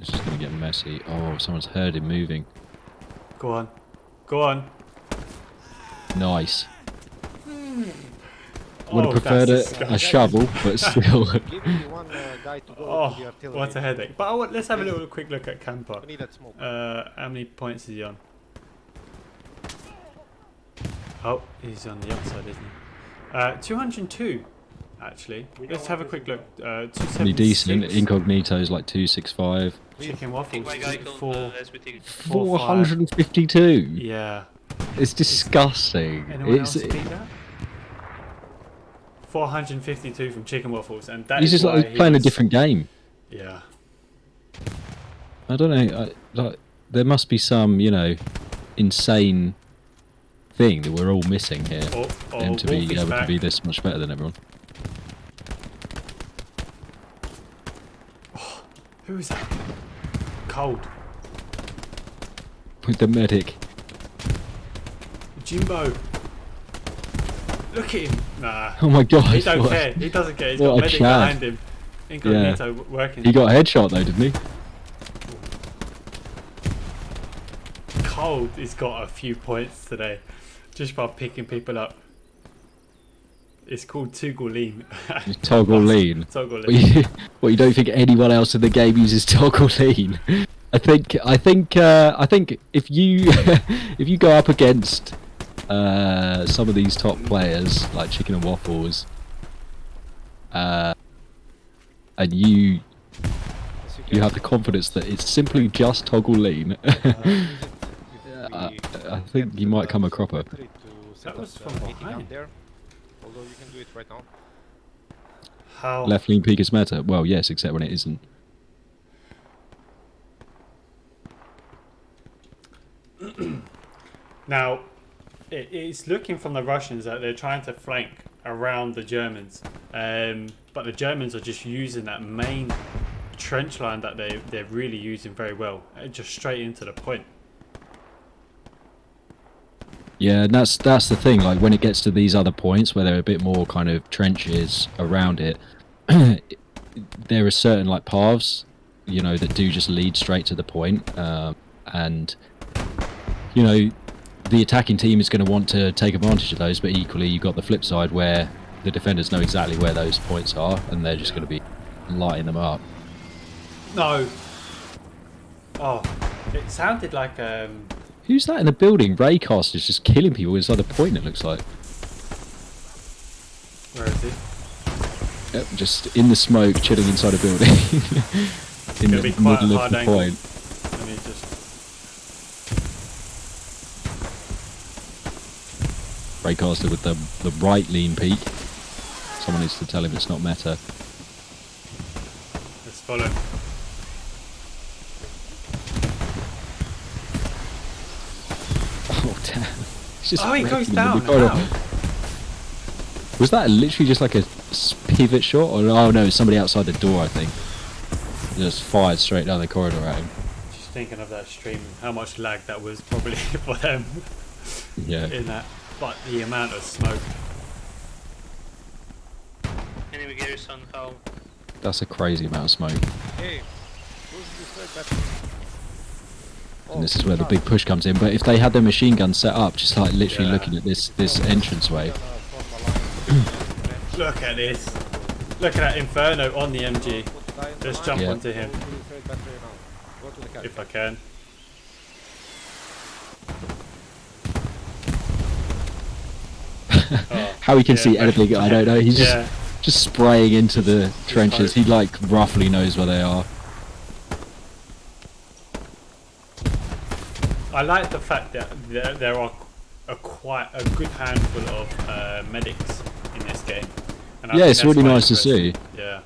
it's just going to get messy. Oh, someone's heard him moving. Go on. Go on. Nice. Would have Oh, preferred that's a disgusting. shovel, but still. Give me one guy to go to the Oh, artillery. what a headache. But let's have a little quick look at Camper. We need that smoke. How many points is he on? Oh, he's on the outside, isn't he? 202, actually. Let's have a quick look. Pretty decent. 276. Incognito's like 265. Chicken waffles. My guy killed 4. SBT. 452. Yeah. It's disgusting. Anyone It's else beat that? 452 from Chicken Waffles, and that he's is just why like he playing a was- different game. Yeah. I don't know. Like, there must be some, you know, insane thing that we're all missing here. Or For him to be Wolfie's able to back. be this much better than everyone. Who is that? Cold. With the medic. Jimbo. Look at him. Nah. Oh my god. He don't what- care. He doesn't care. He's what got a medic Chad. behind him. Incognito working. He got a headshot though, didn't he? Cold. He's got a few points today, just by picking people up. It's called toggle lean. Toggle lean. Toggle What lean. you don't think anyone else in the game uses toggle lean? I think if you if you go up against some of these top players like Chicken and Waffles, and you have the confidence that it's simply just toggle lean, I think you might come a cropper. That was from behind. there. Although you can do it right now. How? Left lean peak is meta. Well, yes, except when it isn't. Now, it's looking from the Russians that they're trying to flank around the Germans, but the Germans are just using that main trench line that they're really using very well, just straight into the point. Yeah, and that's the thing. Like when it gets to these other points where there are a bit more kind of trenches around it, there are certain like paths, you know, that do just lead straight to the point, and you know, the attacking team is going to want to take advantage of those. But equally, you've got the flip side where the defenders know exactly where those points are, and they're just going to be lighting them up. No. Oh, it sounded like Who's that in the building? Raycast is just killing people inside the point, it looks like. Where is he? Yep, just in the smoke, chilling inside a building. In the Be quite a middle hard of the angle. point. Let me just. Raycaster with the right lean peak. Someone needs to tell him it's not meta. Let's follow. Oh damn. It's just Oh, he wrecking goes him in the down. corridor. Wow. Was that literally just like a pivot shot? Or oh no, it's somebody outside the door, I think. Just fired straight down the corridor at him. Just thinking of that stream, how much lag that was probably for them Yeah. in that, but the amount of smoke. Enemy garrison, how? That's a crazy amount of smoke. Hey, who's this right back? And this is where the big push comes in. But if they had their machine gun set up, just like literally Yeah. looking at this entranceway. Look at this. Look at that Inferno on the MG. Just jump Yeah. onto him if I can. Oh, How he can yeah, see anything, I don't know. He's yeah. just spraying into the trenches. He like roughly knows where they are. I like the fact that there are quite a good handful of medics in this game. And I Yeah, think it's that's really quite nice to impressive. see. Yeah.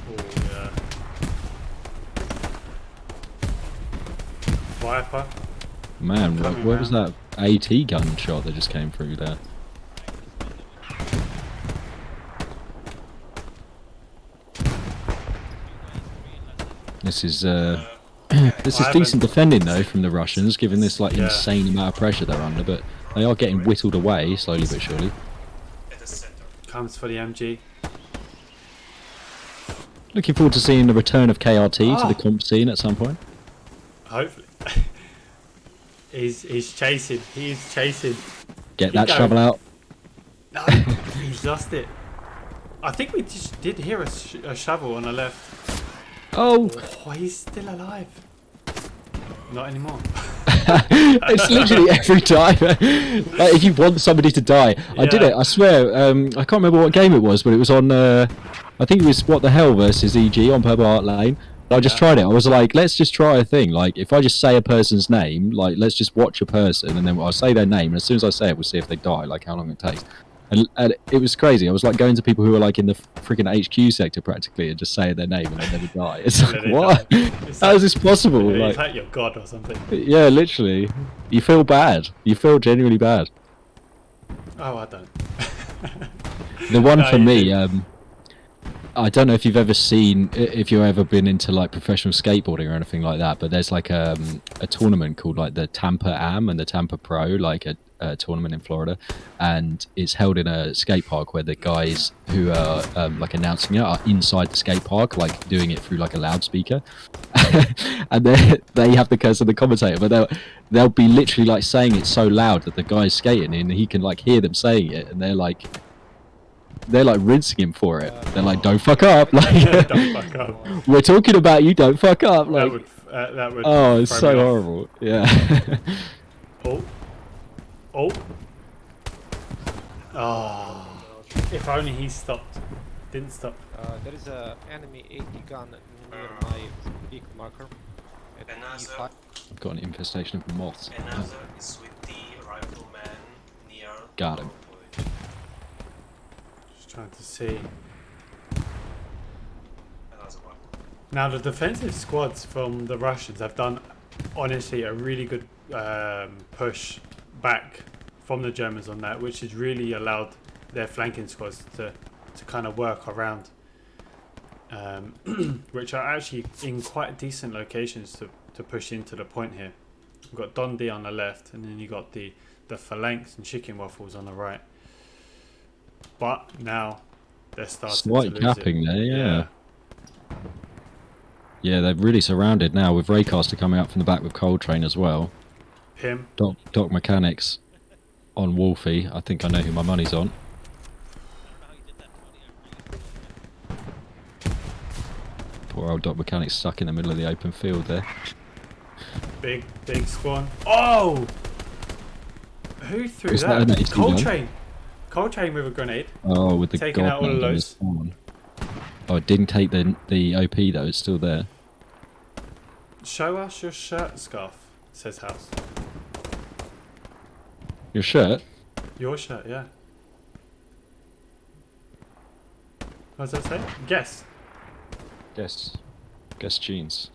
Oh, yeah. Viper. Man, Coming where was round. that AT gun shot that just came through there? This is this is I decent haven't- defending though from the Russians, given this like Yeah. insane amount of pressure they're under. But they are getting whittled away slowly but surely. Comes for the MG. Looking forward to seeing the return of KRT to the Ah. comp scene at some point. Hopefully. he's chasing. He's chasing. Get Keep that going. shovel out. No, he's lost it. I think we just did hear a shovel on the left. Oh, Oh, he's still alive. Not anymore. it's literally every time. Like, if you want somebody to die, I did Yeah. it. I swear. I can't remember what game it was, but it was on. I think it was What the Hell versus EG on Purple Heart Lane. I just tried it. I was like, let's just try a thing. Like, if I just say a person's name, like, let's just watch a person, and then I'll say their name, and as soon as I say it, we'll see if they die, like how long it takes. And it was crazy. I was like going to people who were like in the freaking HQ sector practically, and just saying their name, and they never die. It's And like, then they what? die. It's How like- is this possible? It's Like, like your god or something. yeah, literally. You feel bad. You feel genuinely bad. Oh, I don't. The one No, for you me, didn't. I don't know if you've ever seen, if you've ever been into like professional skateboarding or anything like that, but there's like a tournament called like the Tampa Am and the Tampa Pro, like a tournament in Florida, and it's held in a skate park where the guys who are like announcing it are inside the skate park, like doing it through like a loudspeaker, and they have the curse of the commentator, but they'll be literally like saying it so loud that the guy's skating and he can like hear them saying it, and they're like rinsing him for it. They're like, "Don't fuck up!" Like, Don't fuck up. we're talking about you. Don't fuck up. Like, That would. oh, it's throw me so off. horrible. Yeah. Oh. If only he stopped. Didn't stop. There is a enemy 80 gun near my vehicle marker. At E5. Got an infestation of moths. Another is with the rifleman near. Got him. Just trying to see. Another one. Now the defensive squads from the Russians have done, honestly, a really good push back from the Germans on that, which has really allowed their flanking squads to kind of work around, which are actually in quite decent locations to push into the point here. We've got Dundee on the left, and then you got the phalanx and chicken waffles on the right. But now they're starting Slight to lose gapping it. there, yeah. Yeah, they're really surrounded now with Raycaster coming up from the back with Coltrane as well. Him. Doc Mechanics on Wolfie. I think I know who my money's on. Poor old Doc Mechanics stuck in the middle of the open field there. Big spawn. Oh! Who threw Was that an that? 80 gun? Coltrane. Coltrane with a grenade. Oh, with the Taking out all of god those. Oh, it didn't take the OP though. It's still there. Show us your shirt scarf, says House. Your shirt? Your shirt, yeah. What does that say? Guess. Guess jeans.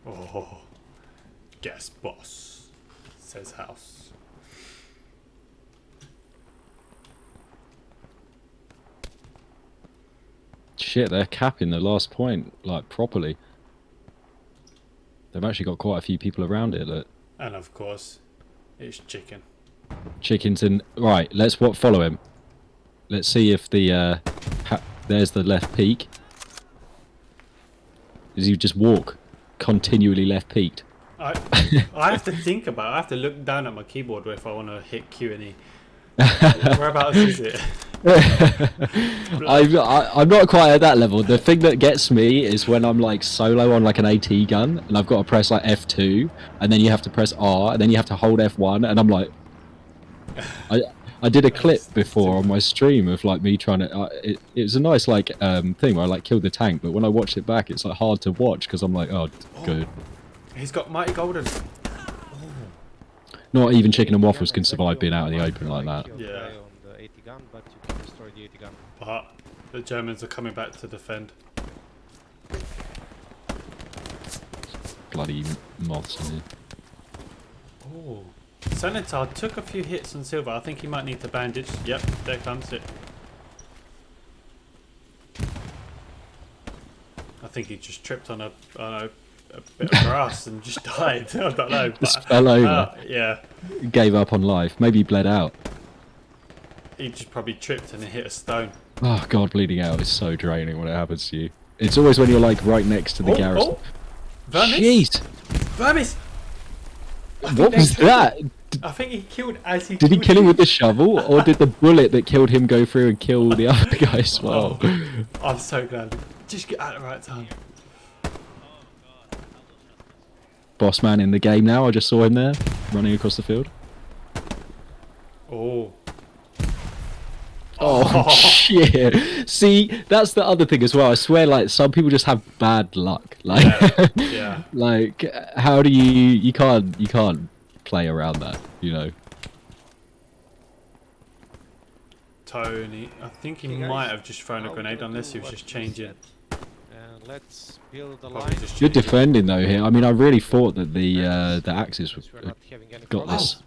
Oh, guess boss, says House. Shit, they're capping the last point like properly. They've actually got quite a few people around it. Look. And of course, it's chicken. Chickens and right. Let's follow him. Let's see if the there's the left peak. Does he just walk continually left peaked? I have to think about it. I have to look down at my keyboard if I want to hit Q and E. Whereabouts is it? I'm not quite at that level. The thing that gets me is when I'm like solo on like an AT gun and I've got to press like F2 and then you have to press R and then you have to hold F1 and I'm like, I did a clip before on my stream of like me trying to. It was a nice like thing where I like killed the tank, but when I watched it back, it's like hard to watch because I'm like, oh, good. He's got Mighty Golden. Not even chicken and waffles can survive being out in the open like that. Yeah. On the 80 gun, but you can destroy the 80 gun. But the Germans are coming back to defend. Bloody moths in here. Oh. Senator took a few hits on Silver. I think he might need to bandage. Yep, there comes it. I think he just tripped on a bit of grass and just died. I don't know. Just fell over. Yeah. Gave up on life. Maybe he bled out. He just probably tripped and hit a stone. Oh god, bleeding out is so draining when it happens to you. It's always when you're like right next to the garrison. Oh. Vermis? Jeez! Vermis! What was that? I think he killed as he Did he killed kill him you. with the shovel, or did the bullet that killed him go through and kill the other guy as well? Oh, I'm so glad. Just get at the right time. Boss man in the game now. I just saw him there, running across the field. Oh. Oh shit! See, that's the other thing as well. I swear, like some people just have bad luck. Like, Yeah. like how do you can't play around that, you know? Tony, I think he might have just thrown a grenade unless he was just changing. Let's build a Probably line. just Good cheating. defending though here. I mean, I really thought that the Axis Since we're would not having any got problems,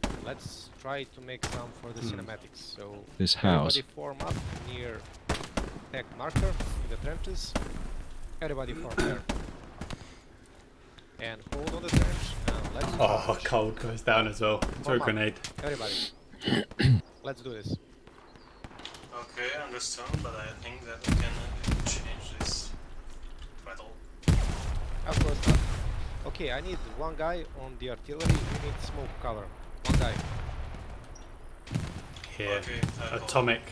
this let's try to make some for the cinematics. So this house. everybody form up near tag marker in the trenches. Everybody form there. And hold on the trench. And let's Oh, cold goes down as well. Throw a Form up. grenade. Everybody. Let's do this. Okay, understand, but I think that we can change this battle. Of course not. Okay, I need one guy on the artillery. We need smoke cover. One guy. Here. Okay, I call. Atomic.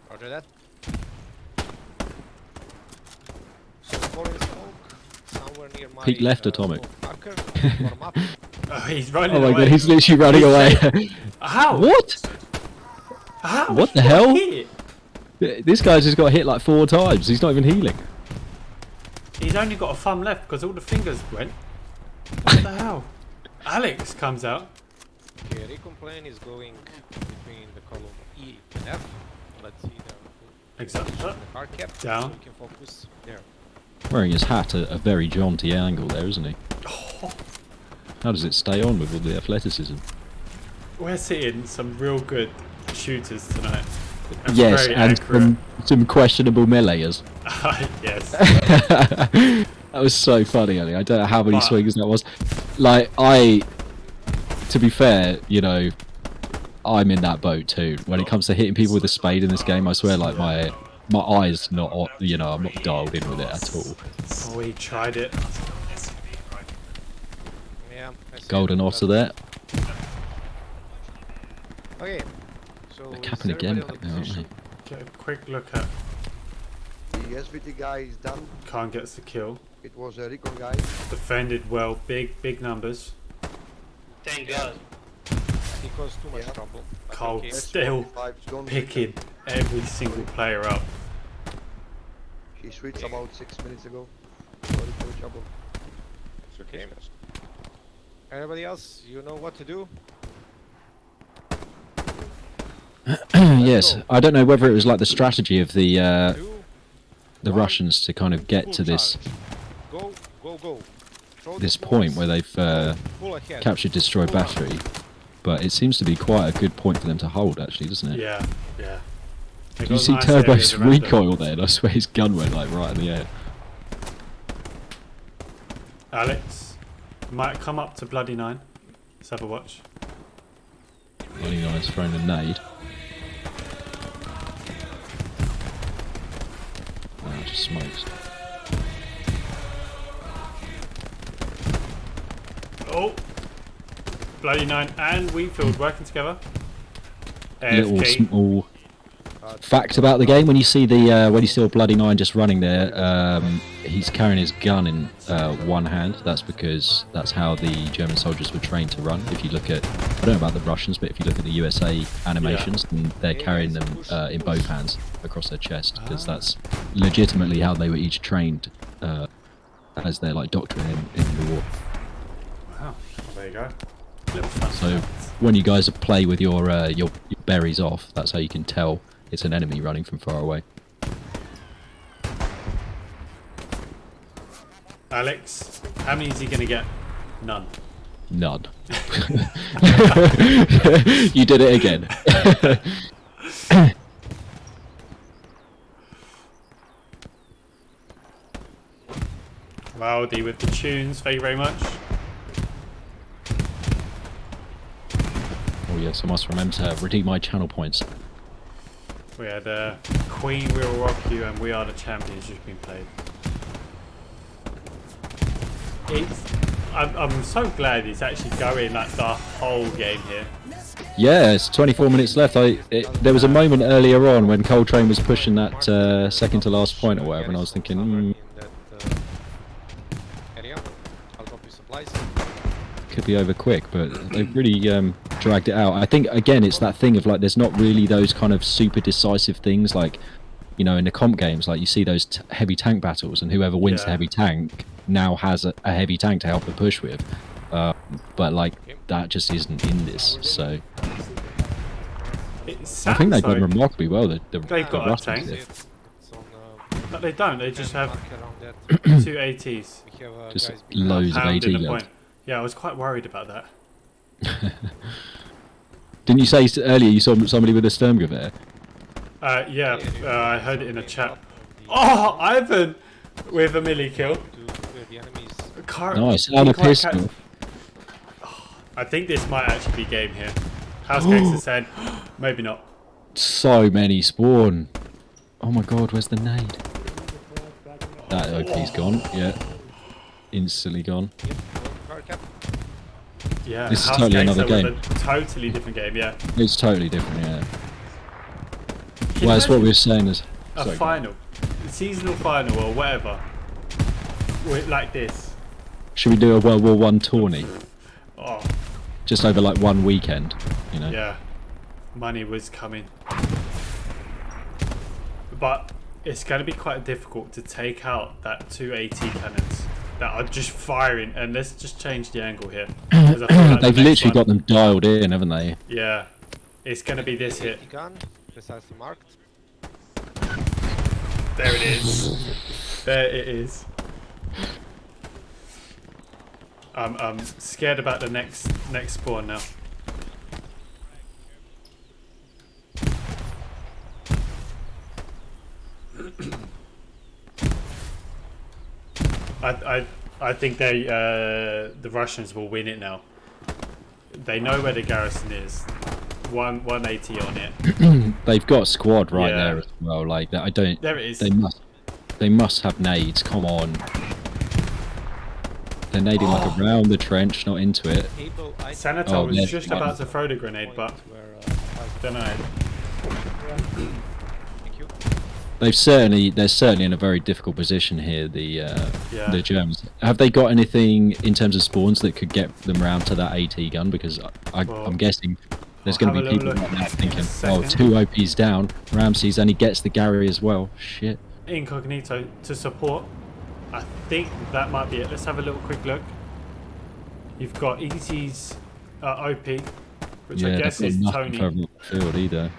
Roger that. So for in smoke, somewhere near my Peek left, atomic. smoke marker. Form up. Oh, he's running Oh my away. god, he's literally running away. How? What? How? What He the got hell? hit. This guy's just got hit like 4 times. He's not even healing. He's only got a thumb left because all the fingers went. What the hell? Alex comes out. Okay, recon plane is going between the column E and F. Let's see the Exactly. the car cap. Down. So we can focus there. Wearing his hat at a very jaunty angle there, isn't he? How does it stay on with all the athleticism? We're seeing some real good shooters tonight. And Yes, very and accurate. some questionable meleeers. Yes. That was so funny, Ellie. I don't know how many But- swings that was. Like, to be fair, you know, I'm in that boat too. When it comes to hitting people with a spade in this game, I swear, like, my eyes not, you know, I'm not dialed in with it at all. Oh, he tried it. Yeah. I see Golden that. otter there. Okay. So They're is capping again everybody on back the there, aren't position? they? Get a quick look at. The SVT guy is done. Khan gets the kill. It was a recon guy. Defended well. Big numbers. Thank God. He caused too much Yeah. trouble. But Cold okay. still S45 's gone. picking every single player up. He switched about 6 minutes ago. Sorry for the trouble. It's okay. Everybody else, you know what to do? Yes, go. I don't know whether it was like the strategy of the One, Russians to kind of get full to this charge. Go, go, go. Throw this the point bullets. where they've Full ahead. captured destroy Full on. battery, but it seems to be quite a good point for them to hold, actually, doesn't it? Yeah. They Did got you see nice Turbo's areas around them. recoil there? And I swear his gun went like right in the air. Alex might come up to Bloody Nine. Let's have a watch. Really nice, throwing a nade. Wow, just smokes. Oh, Bloody Nine and Wheatfield working together. Little AFK. small fact about the game: when you see a Bloody Nine just running there, he's carrying his gun in one hand. That's because that's how the German soldiers were trained to run. If you look at, I don't know about the Russians, but if you look at the USA animations, then they're carrying them in both hands across their chest, because that's legitimately how they were each trained as their like doctrine in the war. Wow, there you go. Little fun So fact. when you guys play with your berries off, that's how you can tell it's an enemy running from far away. Alex, how many is he gonna get? None. None. You did it again. Rowdy with the tunes, thank you very much. Oh yes, I must remember to redeem my channel points. We had Queen We Will Rock You and We Are the Champions just been played. I'm so glad it's actually going like the whole game here. Yeah, it's 24 minutes left. There was a moment earlier on when Coltrane was pushing that second to last point or whatever, and I was thinking, In that area. I'll drop you supplies. could be over quick, but they've really dragged it out. I think again it's that thing of like there's not really those kind of super decisive things like, you know, in the comp games, like you see those heavy tank battles, and whoever wins the Yeah. heavy tank now has a heavy tank to help the push with. But like that just isn't in this, so It I sounds think they've done like remarkably well. The They've got a Russians tank. here. It's on But they don't. They just have Mark around that. 2 ATs. We have Just guys behind. loads of AT Pounding the guns. point. Yeah, I was quite worried about that. Didn't you say earlier you saw somebody with a Sturmgewehr? Yeah, I heard it in a chat. Oh, Ivan with a melee kill. Where the enemies. Nice, and a pistol. I think this might actually be game here. House Gangster said, maybe not. So many spawn. Oh my god, where's the nade? That OP's gone, yeah. Instantly gone. Yep, car cap. Yeah, This is House totally Gangster another was a totally different game, yeah. It's totally different, yeah. Can you Well, that's what we imagine were saying is... a Sorry, final, seasonal final or whatever, like this. should we do a World War I tourney? Oh, Just over like one weekend, you know? yeah. Money was coming. But it's going to be quite difficult to take out that 2 AT cannons that are just firing. And let's just change the angle here. 'cause I feel like the They've next literally one- got them dialed in, haven't they? Yeah. It's going to be this hit. 80 gun, precisely marked. There it is. There it is. I'm scared about the next spawn now. I think the Russians will win it now. They know where the garrison is. 180 on it. They've got a squad right Yeah. there as well. Like that, I don't. There it is. They must have nades. Come on. They're nading like around the trench, not into it. Able, I Senator Oh, was yeah. just about to throw the grenade, but where, don't know. thank you. They're certainly in a very difficult position here. The Germans. Have they got anything in terms of spawns that could get them round to that AT gun? Because I'm guessing there's I'll going to have be a little people look right now thinking, in a "Oh, second. 2 OPs down. Ramses only gets the Gary as well. Shit." Incognito to support. I think that might be it. Let's have a little quick look. You've got Easy's OP, which I guess they've is got nothing Tony. further field either.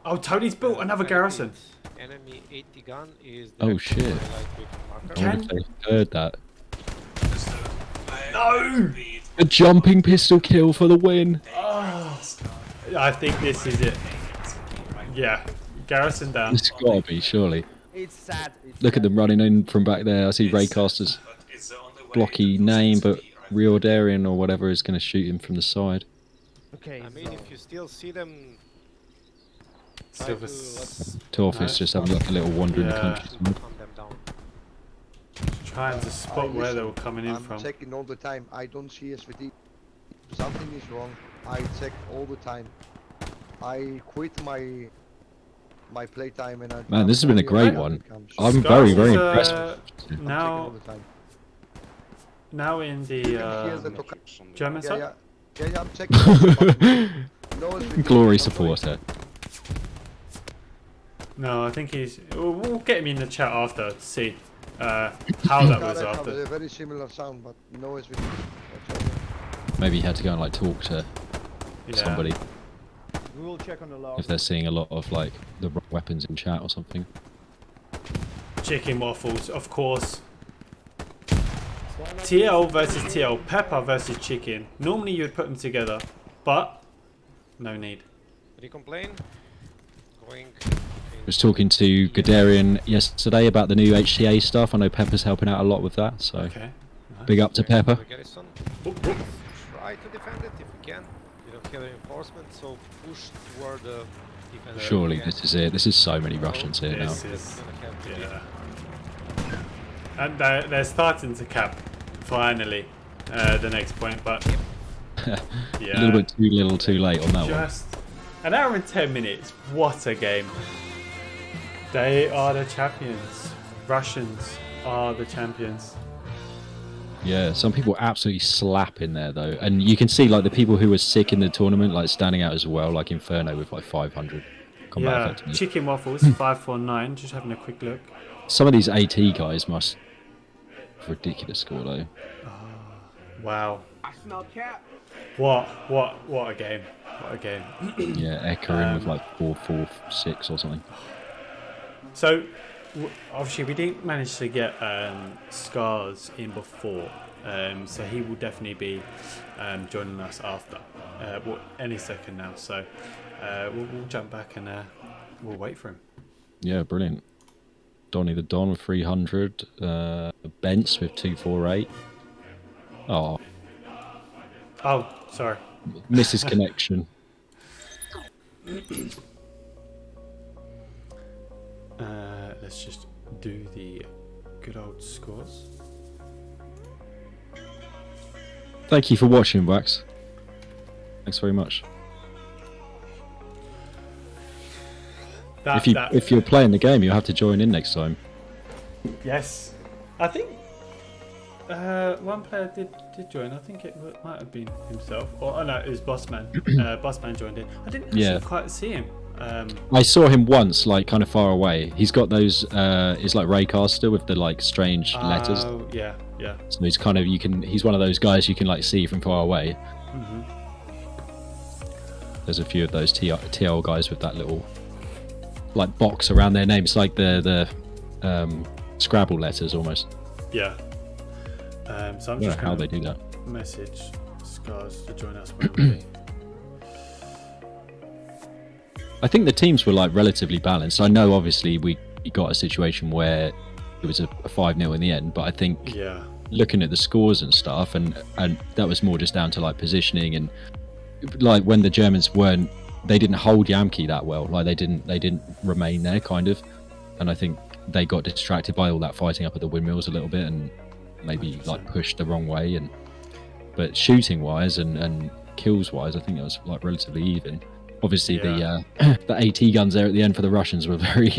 Oh, Tony's built another garrison. Enemy 80 gun is. Oh, shit. Light with marker. I wonder if they heard that. No! A jumping pistol kill for the win. I think this is it. Yeah, garrison down. It's gotta be, surely. It's sad. Look at them running in from back there. I see Raycaster's blocky name, but Re-Enachment or whatever is going to shoot him from the side. Okay. I mean, if you still see them, try Still to was Torf's just having like a little wander in the Yeah. countryside. calm them down. trying to spot where they listen, were coming in I'm from. checking all the time. I don't see SVT. Something is wrong. I check all the time. I quit my playtime and I. Man, this has been a great one. I'm Scars very, is, very impressed. Now, now in the German Yeah, side. yeah, I'm checking. all the buttons. No SVT, Glory no supporter. No, I think he's. We'll get him in the chat after to see how that was Have after. a very similar sound, but no SVT. Maybe he had to go and like talk to Yeah. somebody We will check on the log. if they're seeing a lot of like the wrong weapons in chat or something. Chicken waffles, of course. TL versus TL, pepper versus chicken. Normally you would put them together, but no need. Recomplain. Going. I was talking to Guderian yesterday about the new HTA stuff. I know Pepper's helping out a lot with that, so Okay. big up to Pepper. The garrison. Try to defend it if we can. We don't have reinforcements, so push toward the defense. Surely again. this is it. This is so many Russians here now. This is, Gonna have to be- yeah. And they're starting to cap, finally, the next point, but A yeah. little bit too little, too late on that one. Just an hour and 10 minutes. What a game. They are the champions. Russians are the champions. Yeah, some people absolutely slap in there though, and you can see like the people who were sick in the tournament like standing out as well, like Inferno with like 500 combat Yeah, effectiveness. Chicken Waffles 549. Just having a quick look. Some of these AT guys must have ridiculous score though. Wow. I smell cat. What a game. What a game. Yeah, Echo with like 4-4-6 or something. So, obviously, we didn't manage to get Scars in before, so he will definitely be joining us after, any second now. So, we'll jump back and we'll wait for him. Yeah, brilliant. Donny the Don with 300, Bence with 248. Oh, sorry. Misses connection. Let's just do the good old scores. Thank you for watching, Wax. Thanks very much. If you're playing the game, you'll have to join in next time. Yes, I think one player did join. I think it might have been himself, or no, it was Bossman. Bossman joined in. I didn't actually quite see him. I saw him once, like kind of far away. He's got those. It's like Raycaster with the like strange letters. Oh yeah. So he's kind of he's one of those guys you can like see from far away. Mm-hmm. There's a few of those TL guys with that little like box around their name. It's like the Scrabble letters almost. Yeah. So I'm I just don't know how they do that. Message Scars to join us when we're ready. I think the teams were like relatively balanced. I know obviously we got a situation where it was a 5-0 in the end, but I think looking at the scores and stuff, and that was more just down to like positioning and like when the Germans they didn't hold Yamki that well. Like they didn't remain there kind of, and I think they got distracted by all that fighting up at the windmills a little bit and maybe 100%. Like pushed the wrong way. But shooting wise and kills wise, I think it was like relatively even. Obviously the AT guns there at the end for the Russians were very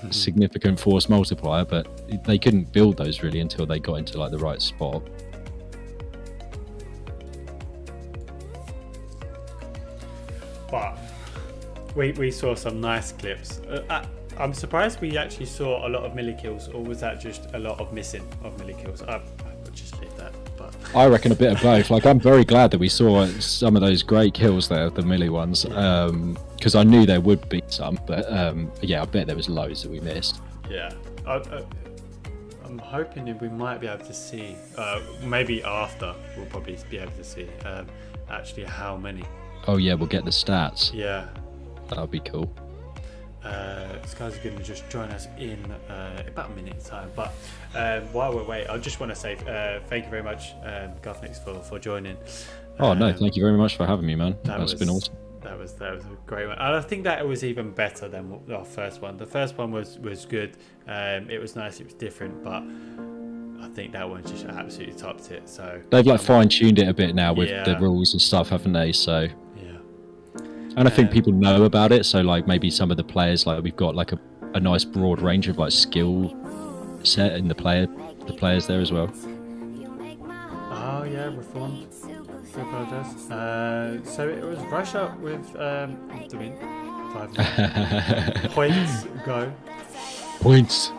significant force multiplier, but they couldn't build those really until they got into like the right spot. But we saw some nice clips. I'm surprised we actually saw a lot of milli kills, or was that just a lot of missing of milli kills? I would just leave that. But I reckon a bit of both. Like I'm very glad that we saw some of those great kills there, the milli ones, because I knew there would be some. But I bet there was loads that we missed. Yeah, I'm hoping that we might be able to see. Maybe after we'll probably be able to see actually how many. Oh yeah, we'll get the stats. Yeah, that would be cool. This guy's going to just join us in about a minute's time. But while we're waiting, I just want to say thank you very much, Govnix, for joining. Oh no, thank you very much for having me, man. That's been awesome. That was a great one. And I think that it was even better than our first one. The first one was good. It was nice. It was different, but I think that one just absolutely topped it. So they've like fine-tuned it a bit now with the rules and stuff, haven't they? So and I think people know about it, so like maybe some of the players, like we've got like a nice broad range of like skill set in the players there as well. Oh yeah, reformed. I apologize. So it was Russia with doing 5 points go. Points.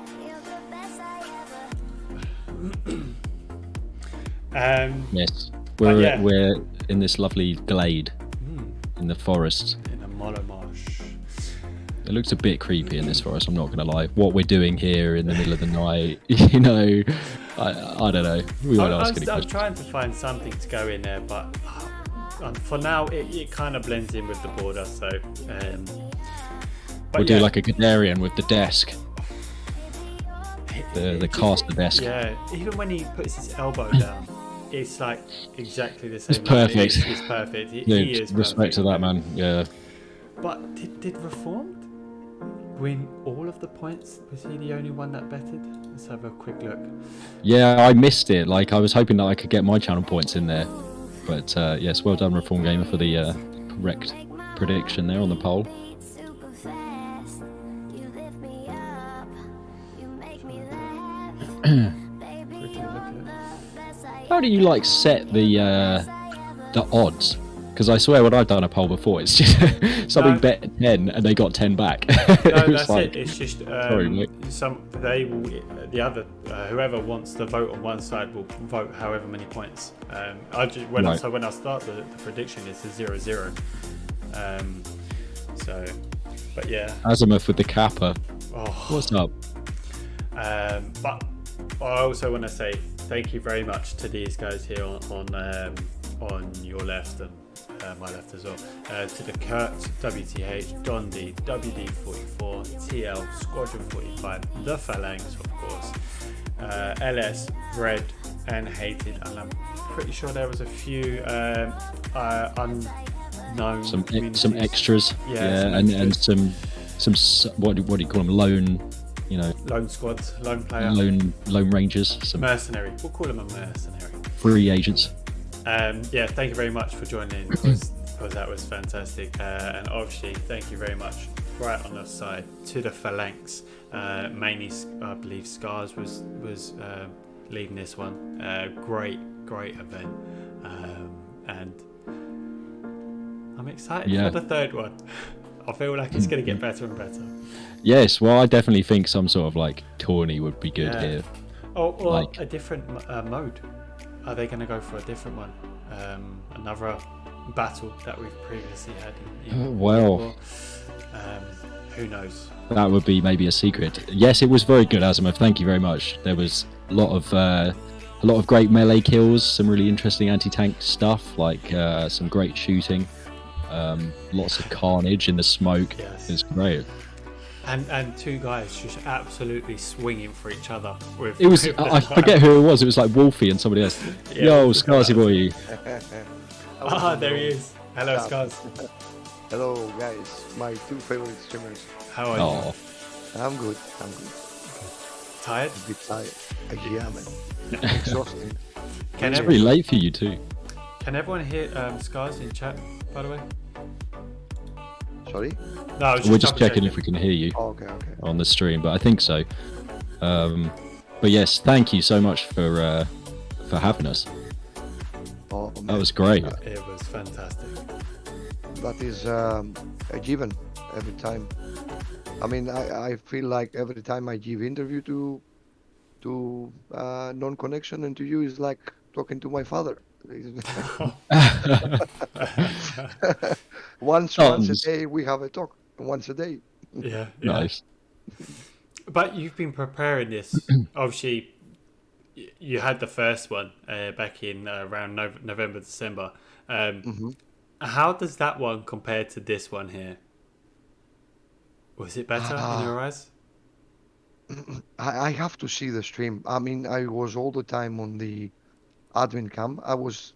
Yes, we're in this lovely glade. In the forest. In a Molomarsh. It looks a bit creepy in this forest, I'm not going to lie. What we're doing here in the middle of the night, you know, I don't know. We won't ask any questions. I was trying to find something to go in there, but for now, it kind of blends in with the border, so... we'll do like a Canarian with the desk. The caster desk. Yeah, even when he puts his elbow down, it's like exactly the same. It's perfect. It's perfect. He is respect perfect. to that, man. Yeah. But did Reformed win all of the points? Was he the only one that betted? Let's have a quick look. Yeah, I missed it. Like I was hoping that I could get my channel points in there. But yes, well done, Reform Gamer, for the correct prediction there on the poll. How do you like set the odds Because I swear when I've done a poll before, it's just something No. bet 10 and they got 10 back. No, It was that's like, it. It's just sorry, mate. they will the other whoever wants to vote on one side will vote however many points. When I start the prediction, it's a 0-0. So, but yeah. Azimuth with the kappa. Oh. What's up? But I also want to say thank you very much to these guys here on your left and my left as well. To the Kurt, WTH, Don D, WD44, TL, Squadron 45, the Phalanx, of course, LS, Red, and Hated. And I'm pretty sure there was a few unknown Some extras. Yeah, and some what do you call them? lone squads, lone player, lone rangers, some mercenary. We'll call them a mercenary. free agents. Yeah, thank you very much for joining because that was fantastic. And obviously, thank you very much right on the side to the Phalanx. Mainly, I believe Scars was leading this one. Great event. And I'm excited for the third one. I feel like it's going to get better and better. Yes, well, I definitely think some sort of like tourney would be good here. Or like a different mode. Are they going to go for a different one? Another battle that we've previously had in well, who knows? That would be maybe a secret. Yes, it was very good, Azimuth. Thank you very much. There was a lot of great melee kills, some really interesting anti-tank stuff, like some great shooting, lots of carnage in the smoke. Yes. It's great. And two guys just absolutely swinging for each other. It was I forget who it was. It was like Wolfie and somebody else. Yo, Scarsy boy. There he is. Hello, Scars. Hello, guys. My two favorite streamers. How are you? I'm good. Tired? A bit tired. Yeah, man. Exhausting. It's really late for you too. Can everyone hear Scars in chat, by the way? Sorry? No, I was We're just checking if we can hear you Okay. on the stream, but I think so. But yes, thank you so much for having us. Oh, That was great. It was fantastic. That is a given every time. I mean, I feel like every time I give interview to non-connection and to you is like talking to my father. once a day we have a talk. Once a day. Yeah. Nice. But you've been preparing this. Obviously, you had the first one back in around November, December. How does that one compare to this one here? Was it better in your eyes? I have to see the stream. I mean, I was all the time on the admin cam. I was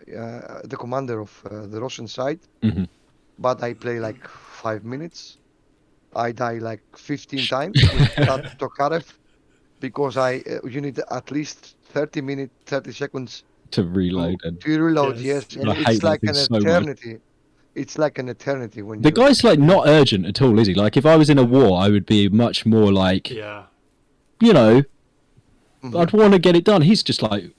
the commander of the Russian side, but I play like 5 minutes. I die like 15 times with that Tokarev because you need at least 30 seconds to reload. To reload, yes. And it's like an eternity. It's like an eternity when the guy's like not urgent at all, is he? Like if I was in a war, I would be much more like, you know, I'd want to get it done. He's just like,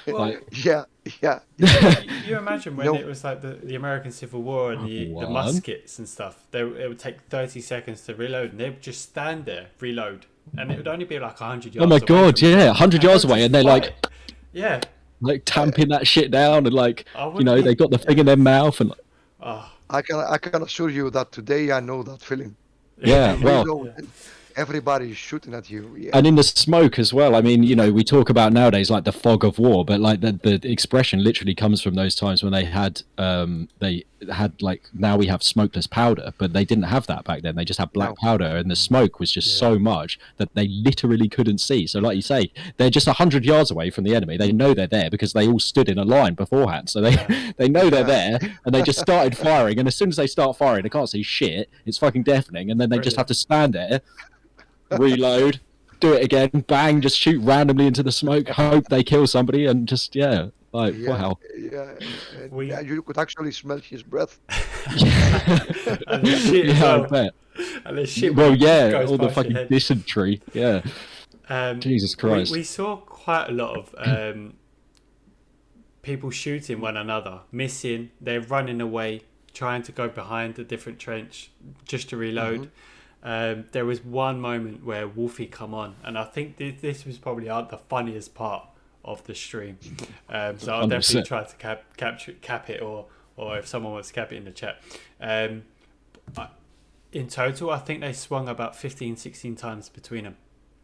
yeah. You imagine when it was like the American Civil War and the muskets and stuff. It would take 30 seconds to reload, and they would just stand there, reload, and it would only be like 100 yards. Oh my god, yeah, 100 yards away, and they're like, like tamping that shit down, and like, you know, they got the thing in their mouth, and I can assure you that today I know that feeling. Yeah, well. Everybody's shooting at you. Yeah. And in the smoke as well. I mean, you know, we talk about nowadays like the fog of war, but like the expression literally comes from those times when they had like, now we have smokeless powder, but they didn't have that back then. They just had black powder, and the smoke was just so much that they literally couldn't see. So like you say, they're just 100 yards away from the enemy. They know they're there because they all stood in a line beforehand. So they know they're there, and they just started firing. And as soon as they start firing, they can't see shit. It's fucking deafening. And then they just have to stand there, reload, do it again, bang, just shoot randomly into the smoke, hope they kill somebody, and just wow. Yeah, you could actually smell his breath. And the shit I bet. And the shit all the past fucking your head. dysentery. Jesus Christ. We saw quite a lot of people shooting one another, missing. They're running away, trying to go behind a different trench just to reload. There was one moment where Wolfie come on, and I think this was probably the funniest part of the stream. So I'll definitely 100%. try to cap it, or if someone wants to cap it in the chat. In total, I think they swung about 15, 16 times between them.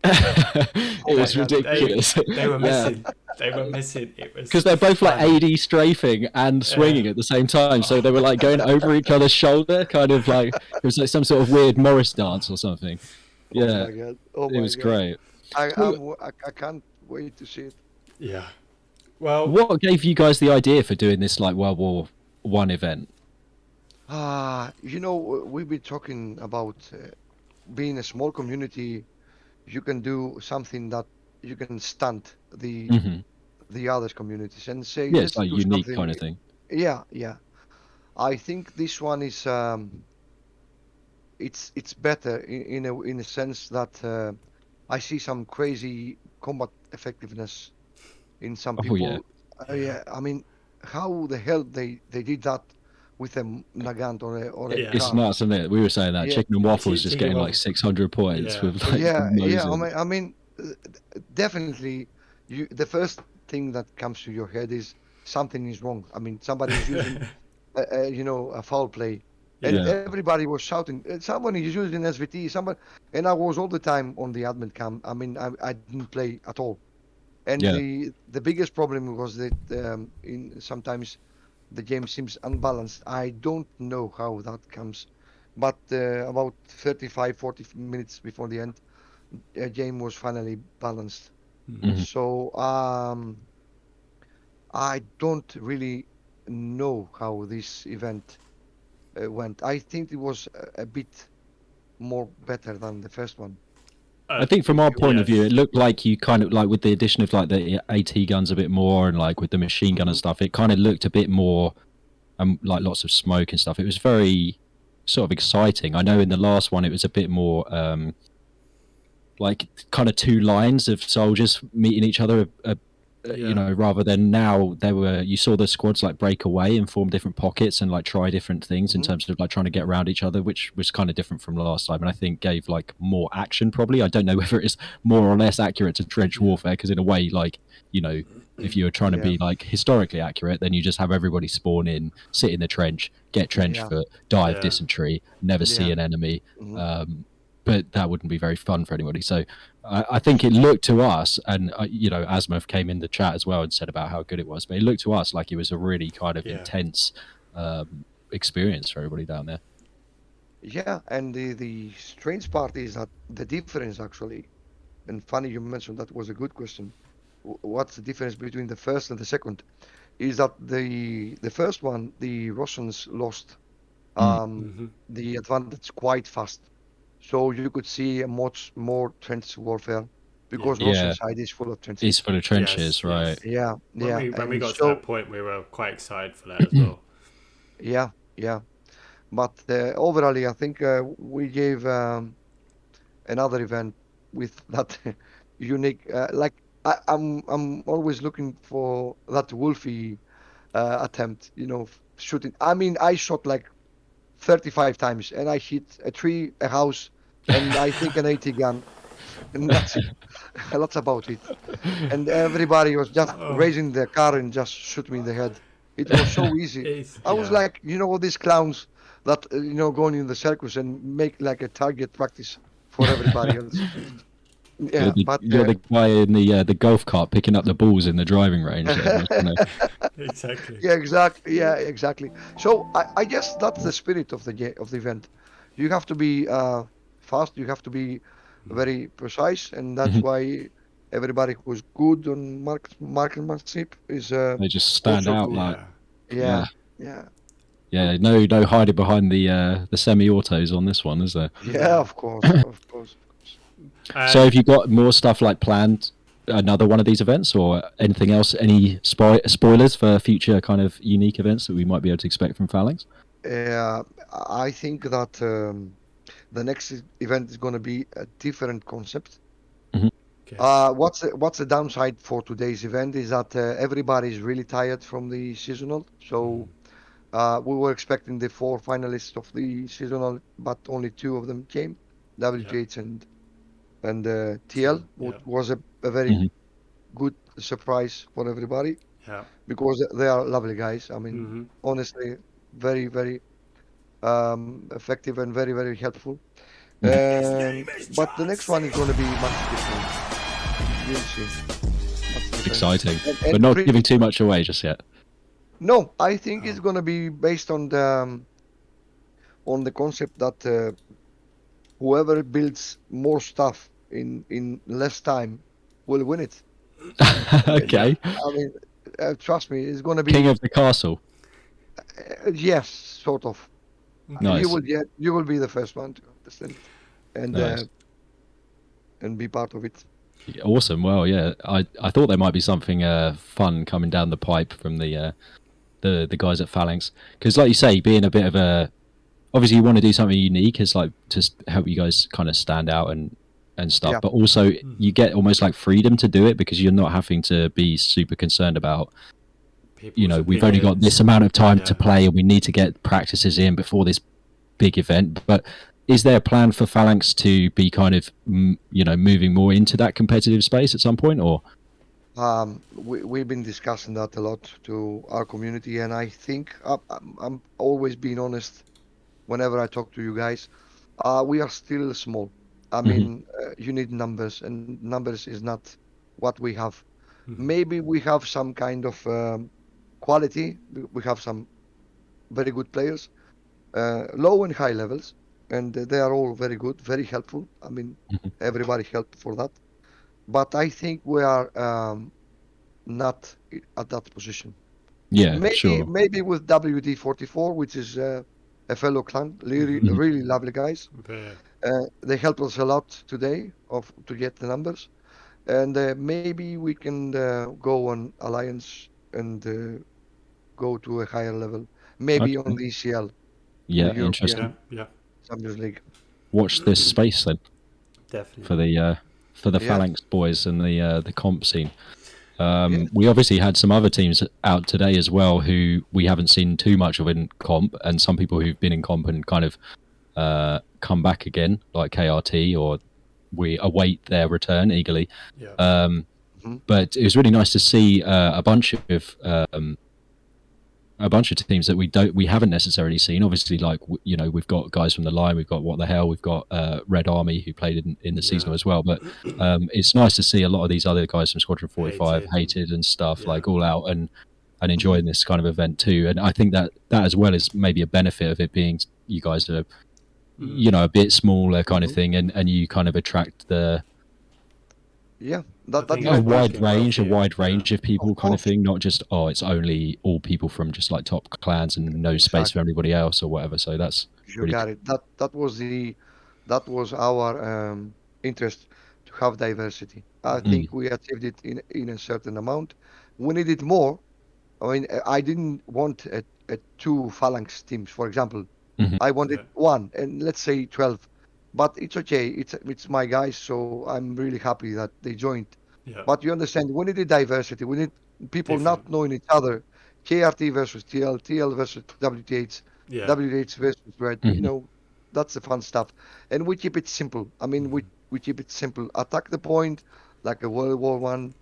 It was ridiculous. They were missing. They were missing. It was because they're both like funny. AD strafing and swinging at the same time, so they were like going over each other's shoulder, kind of like it was like some sort of weird Morris dance or something. Yeah, Oh my God. Oh it my was God. great. I can't wait to see it. Yeah. Well, What gave you guys the idea for doing this like World War One event? You know, we've been talking about being a small community. You can do something that you can stunt the other communities and say, Yeah, let's it's like do unique something. kind of thing. Yeah, yeah. I think this one is it's better in a sense that I see some crazy combat effectiveness in some Oh yeah, people. Yeah, I mean, how the hell they did that with a Nagant or a Yeah. it's car? nuts, isn't it? We were saying that Yeah. Chicken and Waffles just Chicken getting like Waffles. 600 points Yeah. with like Yeah, yeah. Moses. I mean, definitely, the first thing that comes to your head is something is wrong. I mean, somebody is using, a foul play, and Yeah. everybody was shouting, "Someone is using SVT." Someone, and I was all the time on the admin cam. I mean, I didn't play at all, and Yeah. the biggest problem was that in sometimes the game seems unbalanced. I don't know how that comes, but about 35, 40 minutes before the end, game was finally balanced. So I don't really know how this event went. I think it was a bit more better than the first one. I think from our point of view, Yes. it looked like you kind of like with the addition of like the AT guns a bit more and like with the machine gun and stuff, it kind of looked a bit more like lots of smoke and stuff. It was very sort of exciting. I know in the last one it was a bit more like kind of two lines of soldiers meeting each other, you know, rather than now you saw the squads like break away and form different pockets and like try different things in terms of like trying to get around each other, which was kind of different from last time, and I think gave like more action probably. I don't know whether it's more or less accurate to trench warfare, because in a way, like, you know, if you're trying to be like historically accurate, then you just have everybody spawn in, sit in the trench, get trench foot, die of dysentery, never see an enemy. But that wouldn't be very fun for anybody. So I think it looked to us, and you know, Asmuth came in the chat as well and said about how good it was, but it looked to us like it was a really kind of intense experience for everybody down there. Yeah, and the strange part is that the difference actually, and funny you mentioned that was a good question. What's the difference between the first and the second? Is that the first one, the Russians lost the advantage quite fast. So you could see a much more trench warfare because Russian side is full of trenches. It's full of trenches, right? Yeah, yeah. When we And got to so, that point, we were quite excited for that as well. yeah, yeah. But overall, I think we gave another event with that unique. Like I'm always looking for that Wolfie attempt. You know, shooting. I mean, I shot like 35 times, and I hit a tree, a house, and I think an AT gun, and that's it. That's about it. And everybody was just raising their car and just shoot me in the head. It was so easy. I was like, you know, all these clowns that going in the circus and make like a target practice for everybody else. Yeah, you're the guy in the golf cart picking up the balls in the driving range. Exactly. Yeah, exactly. Yeah, exactly. So I guess that's the spirit of the event. You have to be fast. You have to be very precise, and that's why everybody who's good on marksmanship is they just stand also out good. like Yeah. No hiding behind the semi-autos on this one, is there? Yeah, of course, of course. So have you got more stuff like planned, another one of these events, or anything else? Any spoilers for future kind of unique events that we might be able to expect from Phalanx? I think that the next event is going to be a different concept. Yes. What's the downside for today's event is that everybody is really tired from the seasonal. So we were expecting the 4 finalists of the seasonal, but only 2 of them came, WTH and TL, which was a very Mhm. good surprise for everybody Yeah. because they are lovely guys. I mean, Mm-hmm. honestly, very, very effective and very, very helpful. But the next one is going to be much different. You'll see. Much different. Exciting, And but not giving too much away just yet. No, I think it's going to be based on the concept that whoever builds more stuff in less time will win it. Okay. I mean, trust me, it's going to be King of the castle. yes, sort of. Nice. You will be the first one to understand it Nice. and be part of it. Awesome. Well, yeah, I thought there might be something fun coming down the pipe from the guys at Phalanx, because like you say, being a bit of a, obviously you want to do something unique, is like to help you guys kind of stand out and stuff, Yeah. but also you get almost like freedom to do it because you're not having to be super concerned about, you know, we've only got this amount of time to play and we need to get practices in before this big event. But is there a plan for Phalanx to be kind of, you know, moving more into that competitive space at some point, or? We've been discussing that a lot to our community, and I think I'm always being honest whenever I talk to you guys. We are still small. I mean, you need numbers, and numbers is not what we have. Maybe we have some kind of quality. We have some very good players, low and high levels, and they are all very good, very helpful. I mean, everybody helped for that. But I think we are not at that position. Yeah, sure. Maybe with WD44, which is a fellow clan, really lovely guys. They helped us a lot today to get the numbers, and maybe we can go on alliance and go to a higher level. Maybe on the ECL, Yeah, the European interesting. Champions League. Watch this space then. Definitely. For the Phalanx boys and the comp scene. We obviously had some other teams out today as well who we haven't seen too much of in comp, and some people who've been in comp and kind of come back again, like KRT, or we await their return eagerly. But it was really nice to see a bunch of teams that we haven't necessarily seen. Obviously, like, you know, we've got guys from the line, we've got What the Hell, we've got Red Army who played in the season as well. But it's nice to see a lot of these other guys from Squadron 45, Hated and stuff, like all out and enjoying this kind of event too. And I think that as well is maybe a benefit of it being you guys are, you know, a bit smaller kind of thing, and you kind of attract the a wide range of people kind of thing, not just it's only all people from just like top clans and no space for everybody else or whatever. So that's you got it. That was our interest, to have diversity. I think we achieved it in a certain amount. We needed more. I mean, I didn't want a 2 Phalanx teams, for example. I wanted 1, and let's say 12. But it's okay. It's my guys, so I'm really happy that they joined. But you understand, we need diversity. We need people not knowing each other. KRT versus TL, TL versus WTH, WTH versus Red. You know, that's the fun stuff. And we keep it simple. I mean, we keep it simple. Attack the point like a World War One.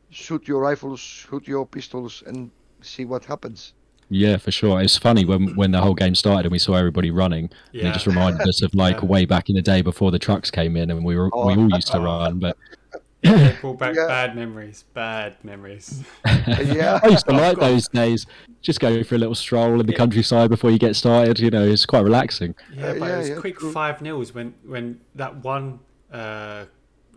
Shoot your rifles, shoot your pistols, and see what happens. Yeah, for sure. It's funny when the whole game started and we saw everybody running. And it just reminded us of like way back in the day before the trucks came in, and we all used to run. But it brought back bad memories. I used to like those days. Just go for a little stroll in the countryside before you get started. You know, it's quite relaxing. Yeah, but it was quick 5-0s when that one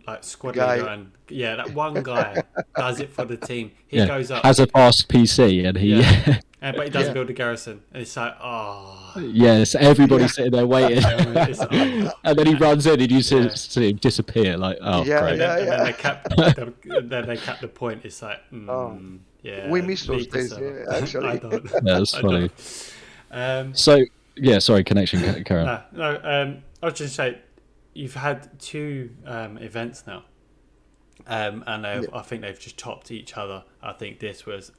like squad leader and that one guy does it for the team. He goes up, has a fast PC, and he but he doesn't build a garrison, and it's like yes, everybody's sitting there waiting, and then he runs in and you see him disappear like great. And then they cap the point. It's like we miss those days actually. I don't. That's funny. So sorry, connection, Karen. No, I was just saying, you've had 2 events now And I think they've just topped each other. I think this was,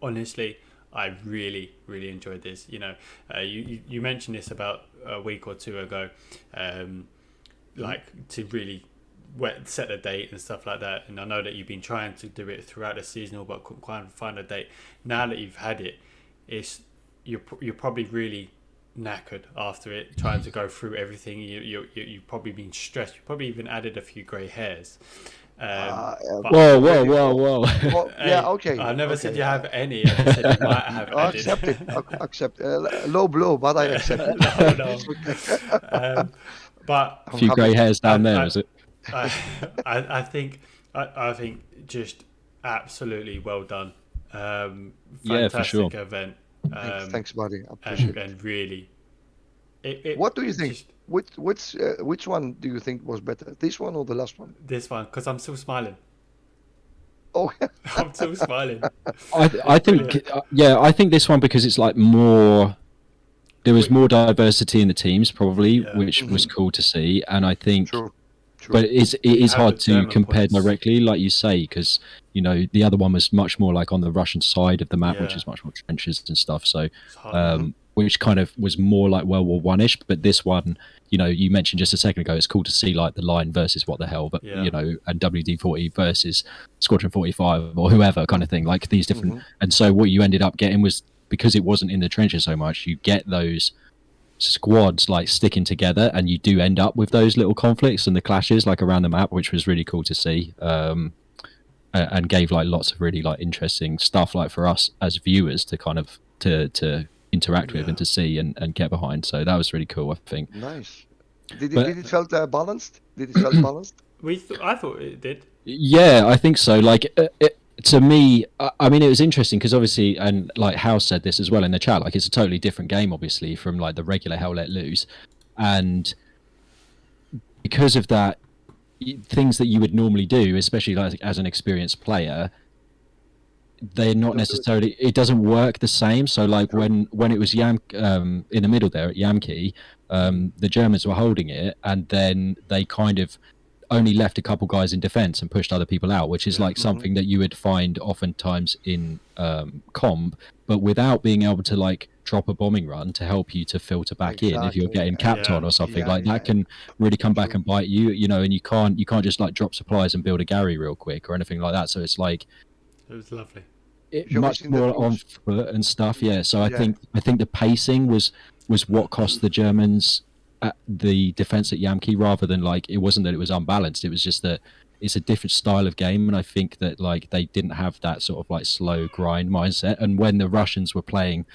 honestly, I really, really enjoyed this. You know, you mentioned this about a week or two ago, like to really set a date and stuff like that. And I know that you've been trying to do it throughout the season, but couldn't quite find a date. Now that you've had it, you're probably really knackered after it, trying to go through everything. You've probably been stressed. You probably even added a few grey hairs. Whoa! Well, yeah, okay. I never said you okay. have any. I just said you might have I added. accept it. Accept. Low blow, but I accept it. No. It's okay. But A few grey hairs down there, is it? I think just absolutely well done. Yeah, for sure. Fantastic event. Thanks, buddy. I appreciate it. And really, What do you think? Which one do you think was better? This one or the last one? This one, because I'm still smiling. Oh, I'm still smiling. I think, I think this one, because it's like more. There was more diversity in the teams, probably, which was cool to see, and I think. True. But it is hard to German compare points. directly, like you say, because the other one was much more like on the Russian side of the map, which is much more trenches and stuff. So, which kind of was more like World War One-ish. But this one, you mentioned just a second ago, it's cool to see like the line versus what the hell, but and WD-40 versus Squadron 45 or whoever kind of thing, like these different. And so what you ended up getting was, because it wasn't in the trenches so much, you get those squads like sticking together, and you do end up with those little conflicts and the clashes like around the map, which was really cool to see, and gave like lots of really like interesting stuff like for us as viewers to kind of to interact with and to see and get behind. So that was really cool, I think. Nice. Did it felt balanced? Did it felt balanced? I thought it did. Yeah, I think so. Like to me, I mean, it was interesting because obviously, and like House said this as well in the chat, like it's a totally different game, obviously, from like the regular Hell Let Loose, and because of that, things that you would normally do, especially like as an experienced player, they're not necessarily. It doesn't work the same. So like when it was in the middle there at Yamki, the Germans were holding it, and then they kind of only left a couple guys in defense and pushed other people out, which is like something that you would find oftentimes in comb, but without being able to like drop a bombing run to help you to filter back in if you're getting capped on or something that can really come back and bite you, and you can't just like drop supplies and build a Gary real quick or anything like that. So it's like It was lovely. Much more on foot and stuff. Yeah. So I think the pacing was what cost the Germans the defense at Yamki, rather than like it wasn't that it was unbalanced. It was just that it's a different style of game, and I think that like they didn't have that sort of like slow grind mindset. And when the Russians were playing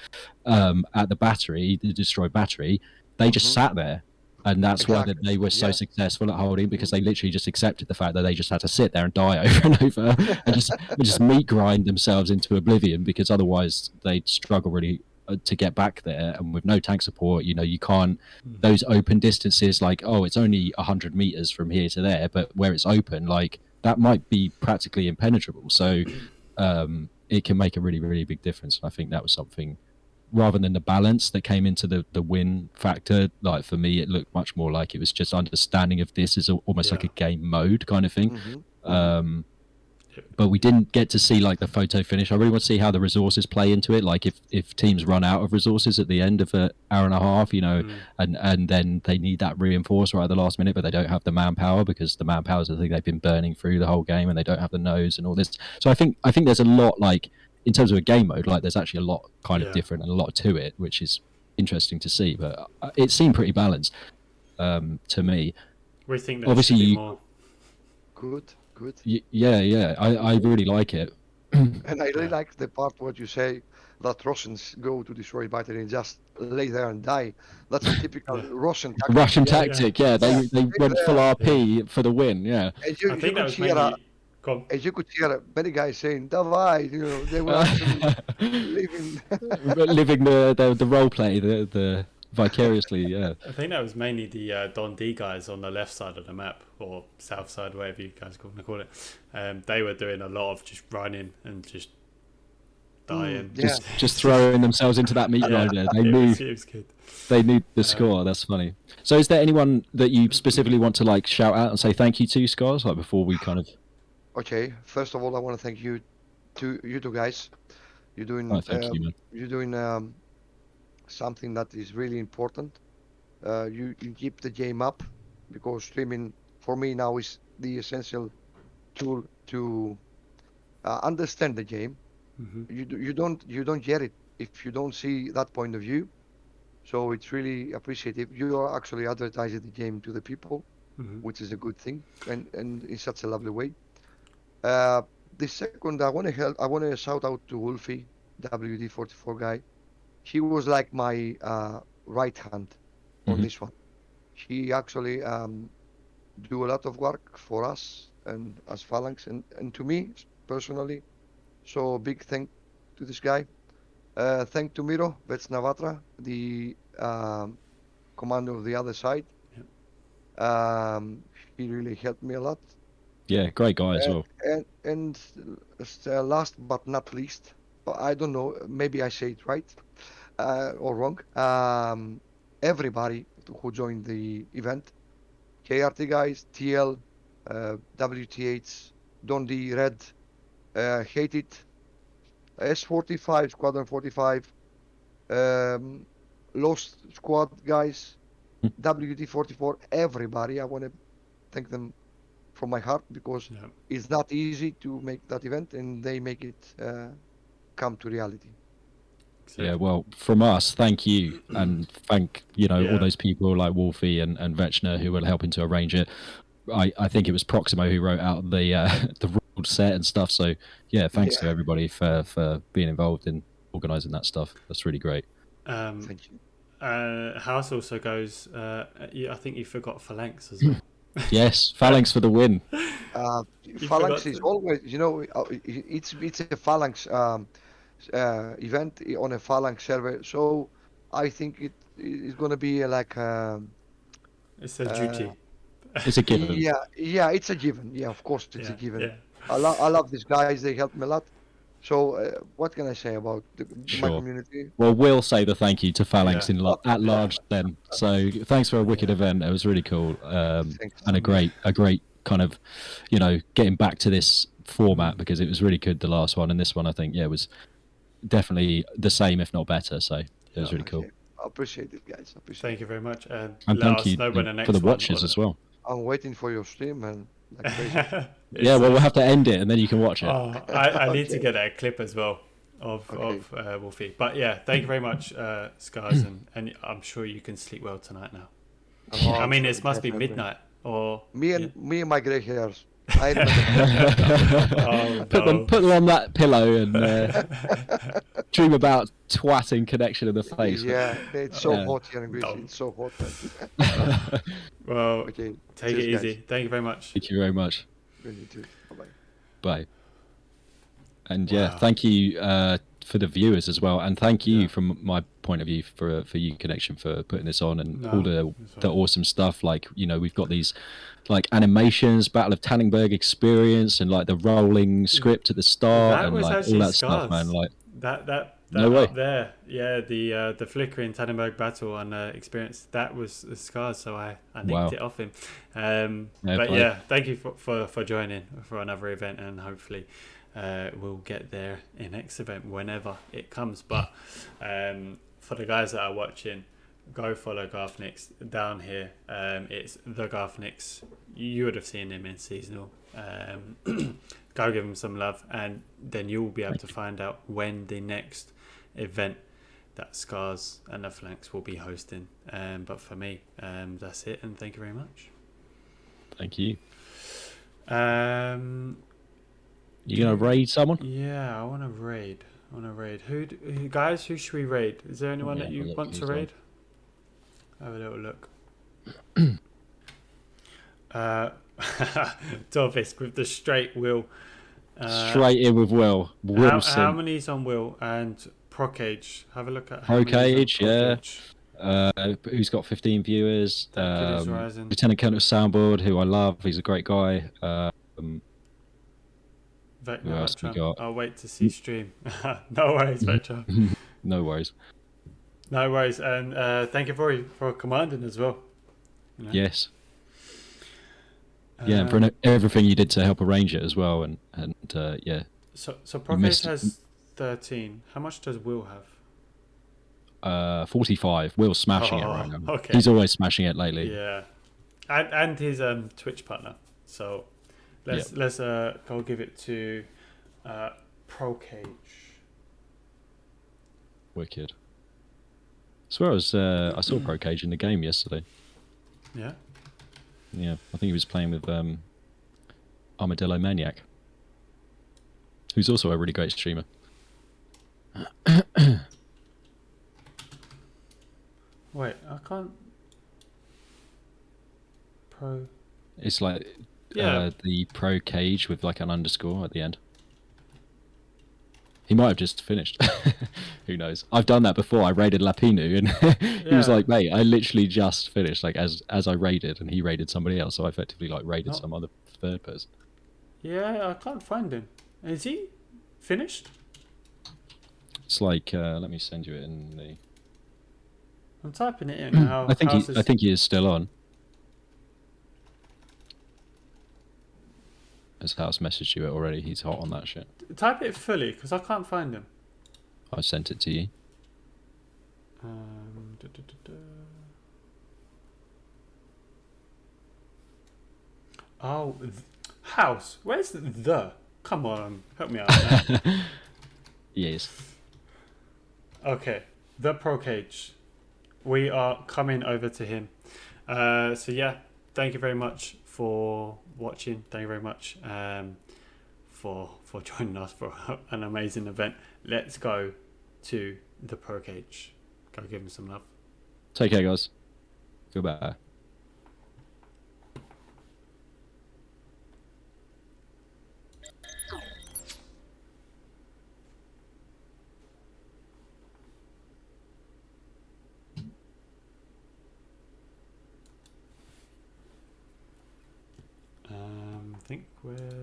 at the battery, the destroyed battery, they just sat there. And that's why that they were so successful at holding, because they literally just accepted the fact that they just had to sit there and die over and over and just meat grind themselves into oblivion, because otherwise they'd struggle really to get back there. And with no tank support, you can't, those open distances, like, oh, it's only 100 meters from here to there, but where it's open, like that might be practically impenetrable. So it can make a really, really big difference. I think that was something, rather than the balance that came into the win factor, like for me, it looked much more like it was just understanding of this as almost like a game mode kind of thing. But we didn't get to see like the photo finish. I really want to see how the resources play into it. Like if teams run out of resources at the end of an hour and a half, and then they need that reinforce right at the last minute, but they don't have the manpower, because the manpower is the thing they've been burning through the whole game, and they don't have the nose and all this. So I think there's a lot, like in terms of a game mode, like there's actually a lot kind of different and a lot to it, which is interesting to see. But it seemed pretty balanced to me. We think that obviously should be more. Good. Yeah. I really like it. And I really like the part what you say, that Russians go to destroy battery and just lay there and die. That's a typical Russian tactic. They went full RP for the win. Yeah. And you could hear as you could hear many guys saying "Davai," they were actually living the role play, the vicariously. Yeah. I think that was mainly the Don D guys on the left side of the map, or south side, whatever you guys want to call it. They were doing a lot of just running and just dying, just throwing themselves into that meat grinder. They knew it was good. They knew the score. That's funny. So, is there anyone that you specifically want to like shout out and say thank you to, Scars? Like before we kind of Okay, first of all, I want to thank you two guys. You're Oh, doing thank you, man. you're doing something that is really important. You keep the game up because streaming for me now is the essential tool to understand the game. Hmm. You don't get it if you don't see that point of view. So it's really appreciative. You are actually advertising the game to the people, Hmm. which is a good thing, and in such a lovely way. Uh, the second, I want to shout out to Wolfie, WD44 guy. He was like my right hand on Hmm. this one. He actually do a lot of work for us and as Phalanx and to me personally. So big thank to this guy. Thank to Miro Vetsnavatra, the commander of the other side. Yep. Um, he really helped me a lot. Yeah, great guy as Uh, well. and last but not least, I don't know, maybe I say it right or wrong. Everybody who joined the event, KRT guys, TL, WTH, Don D, Red, Hate It, S45, Squadron 45, um, Lost Squad guys, WD44, everybody. I want to thank them from my heart because Yep. it's not easy to make that event and they make it come to reality. Yeah, Exactly. well, from us, thank you, and thank all Yeah. those people like Wolfie and Vechner who were helping to arrange it. I think it was Proximo who wrote out the the ruled set and stuff. So yeah, thanks to Yeah, everybody for being involved in organising that stuff. That's really great. Um, thank you. House also goes. I think you forgot Phalanx as well. Yes, Phalanx for the win. You Phalanx forgot is to. always, it's a Phalanx event on a Phalanx server, so I think it is gonna be like It's a uh, duty. It's a given. yeah, it's a given. Yeah, of course it's a Yeah, given. yeah. I love these guys. They helped me a lot. So what can I say about my Sure. community? Well, we'll say the thank you to Phalanx Yeah. at large then. So thanks for a wicked event. It was really cool, Thanks. and a great kind of, getting back to this format Mm. because it was really good the last one, and this one I think was definitely the same if not better. So it Yeah. was really cool. Okay, I appreciate it, guys. Appreciate Thank you it. very much, and And let thank us you know when the for the next one. watches as well. I'm waiting for your stream and like crazy. Yeah, It's, well, we'll have to end it and then you can watch it. oh, I need to Okay, get a clip as well of okay. Wolfie. But yeah, thank you very much, Scars, and I'm sure you can sleep well tonight now. Oh, I I'm mean, sure, it must be definitely. midnight or Me yeah. and me and my gray hairs. I remember that. Oh Put them on that pillow and dream about twatting connection in the face. Yeah, it's so Yeah. hot here in Greece. No. It's so hot, man. Well, Okay, take cheers, it guys. easy. Thank you very much. Thank you very much. Really too. Bye bye. Bye. And yeah, Wow. thank you for the viewers as well, and thank you Yeah. from my point of view for you connection for putting this on and all No, the awesome stuff. Like we've got these like animations, Battle of Tannenburg experience, and like the rolling script at the start, that and was like all actually that stuff, man. Scars. Like That no way. up there, yeah, the flickering Tannenberg battle and experience. That was Scars. So I nicked Wow. it off him. Fair But play. yeah, thank you for joining for another event, and hopefully we'll get there in next event whenever it comes. But for the guys that are watching, go follow Garthnix down here. It's the Garthnix. You would have seen him in seasonal. Go give him some love, and then you'll be able to find out when the next event that Scars and the Phalanx will be hosting. But for me, that's it, and thank you very much. Thank you. Um, You gonna raid someone? yeah, I want to raid. Who guys? Who should we raid? Is there anyone Yeah, that have a you look want to who's on. raid? Have a little look. Torvis with the straight Will. Straight in with Will How Wilson. many's on Will and Procage? Have a look at how Procage, yeah. Procage. Who's got 15 viewers? That kid is rising. Lieutenant Colonel Soundboard, who I love. He's a great guy. Who else we got? I'll wait to see stream. No worries, Vector. No worries. No worries, and thank you for commanding as well. You know? Yes. Yeah, and for everything you did to help arrange it as well, and yeah. So Procage has 13. How much does Will have? 45. Will's smashing it right now. Okay. He's always smashing it lately. Yeah, and his Twitch partner. So let's go give it to Procage. Wicked. I swear I saw Procage in the game yesterday. Yeah. Yeah, I think he was playing with Armadillo Maniac, who's also a really great streamer. Wait, I can't. It's like the Procage with like an underscore at the end. He might have just finished. Who knows? I've done that before. I raided Lapinu, and he was like, "Mate, I literally just finished." Like as I raided, and he raided somebody else, so I effectively like raided some other third person. Yeah, I can't find him. Is he finished? It's like let me send you it in the. I'm typing it in now. I think he is still on. As House messaged you it already. He's hot on that shit. Type it fully, because I can't find him. I sent it to you. Oh, House. Where's the? Come on, help me out. Yes. Okay, the Procage. We are coming over to him. So yeah, thank you very much for watching. Thank you very much for joining us for an amazing event. Let's go to the Procage. Go give him some love. Take care, guys. Goodbye. I think we're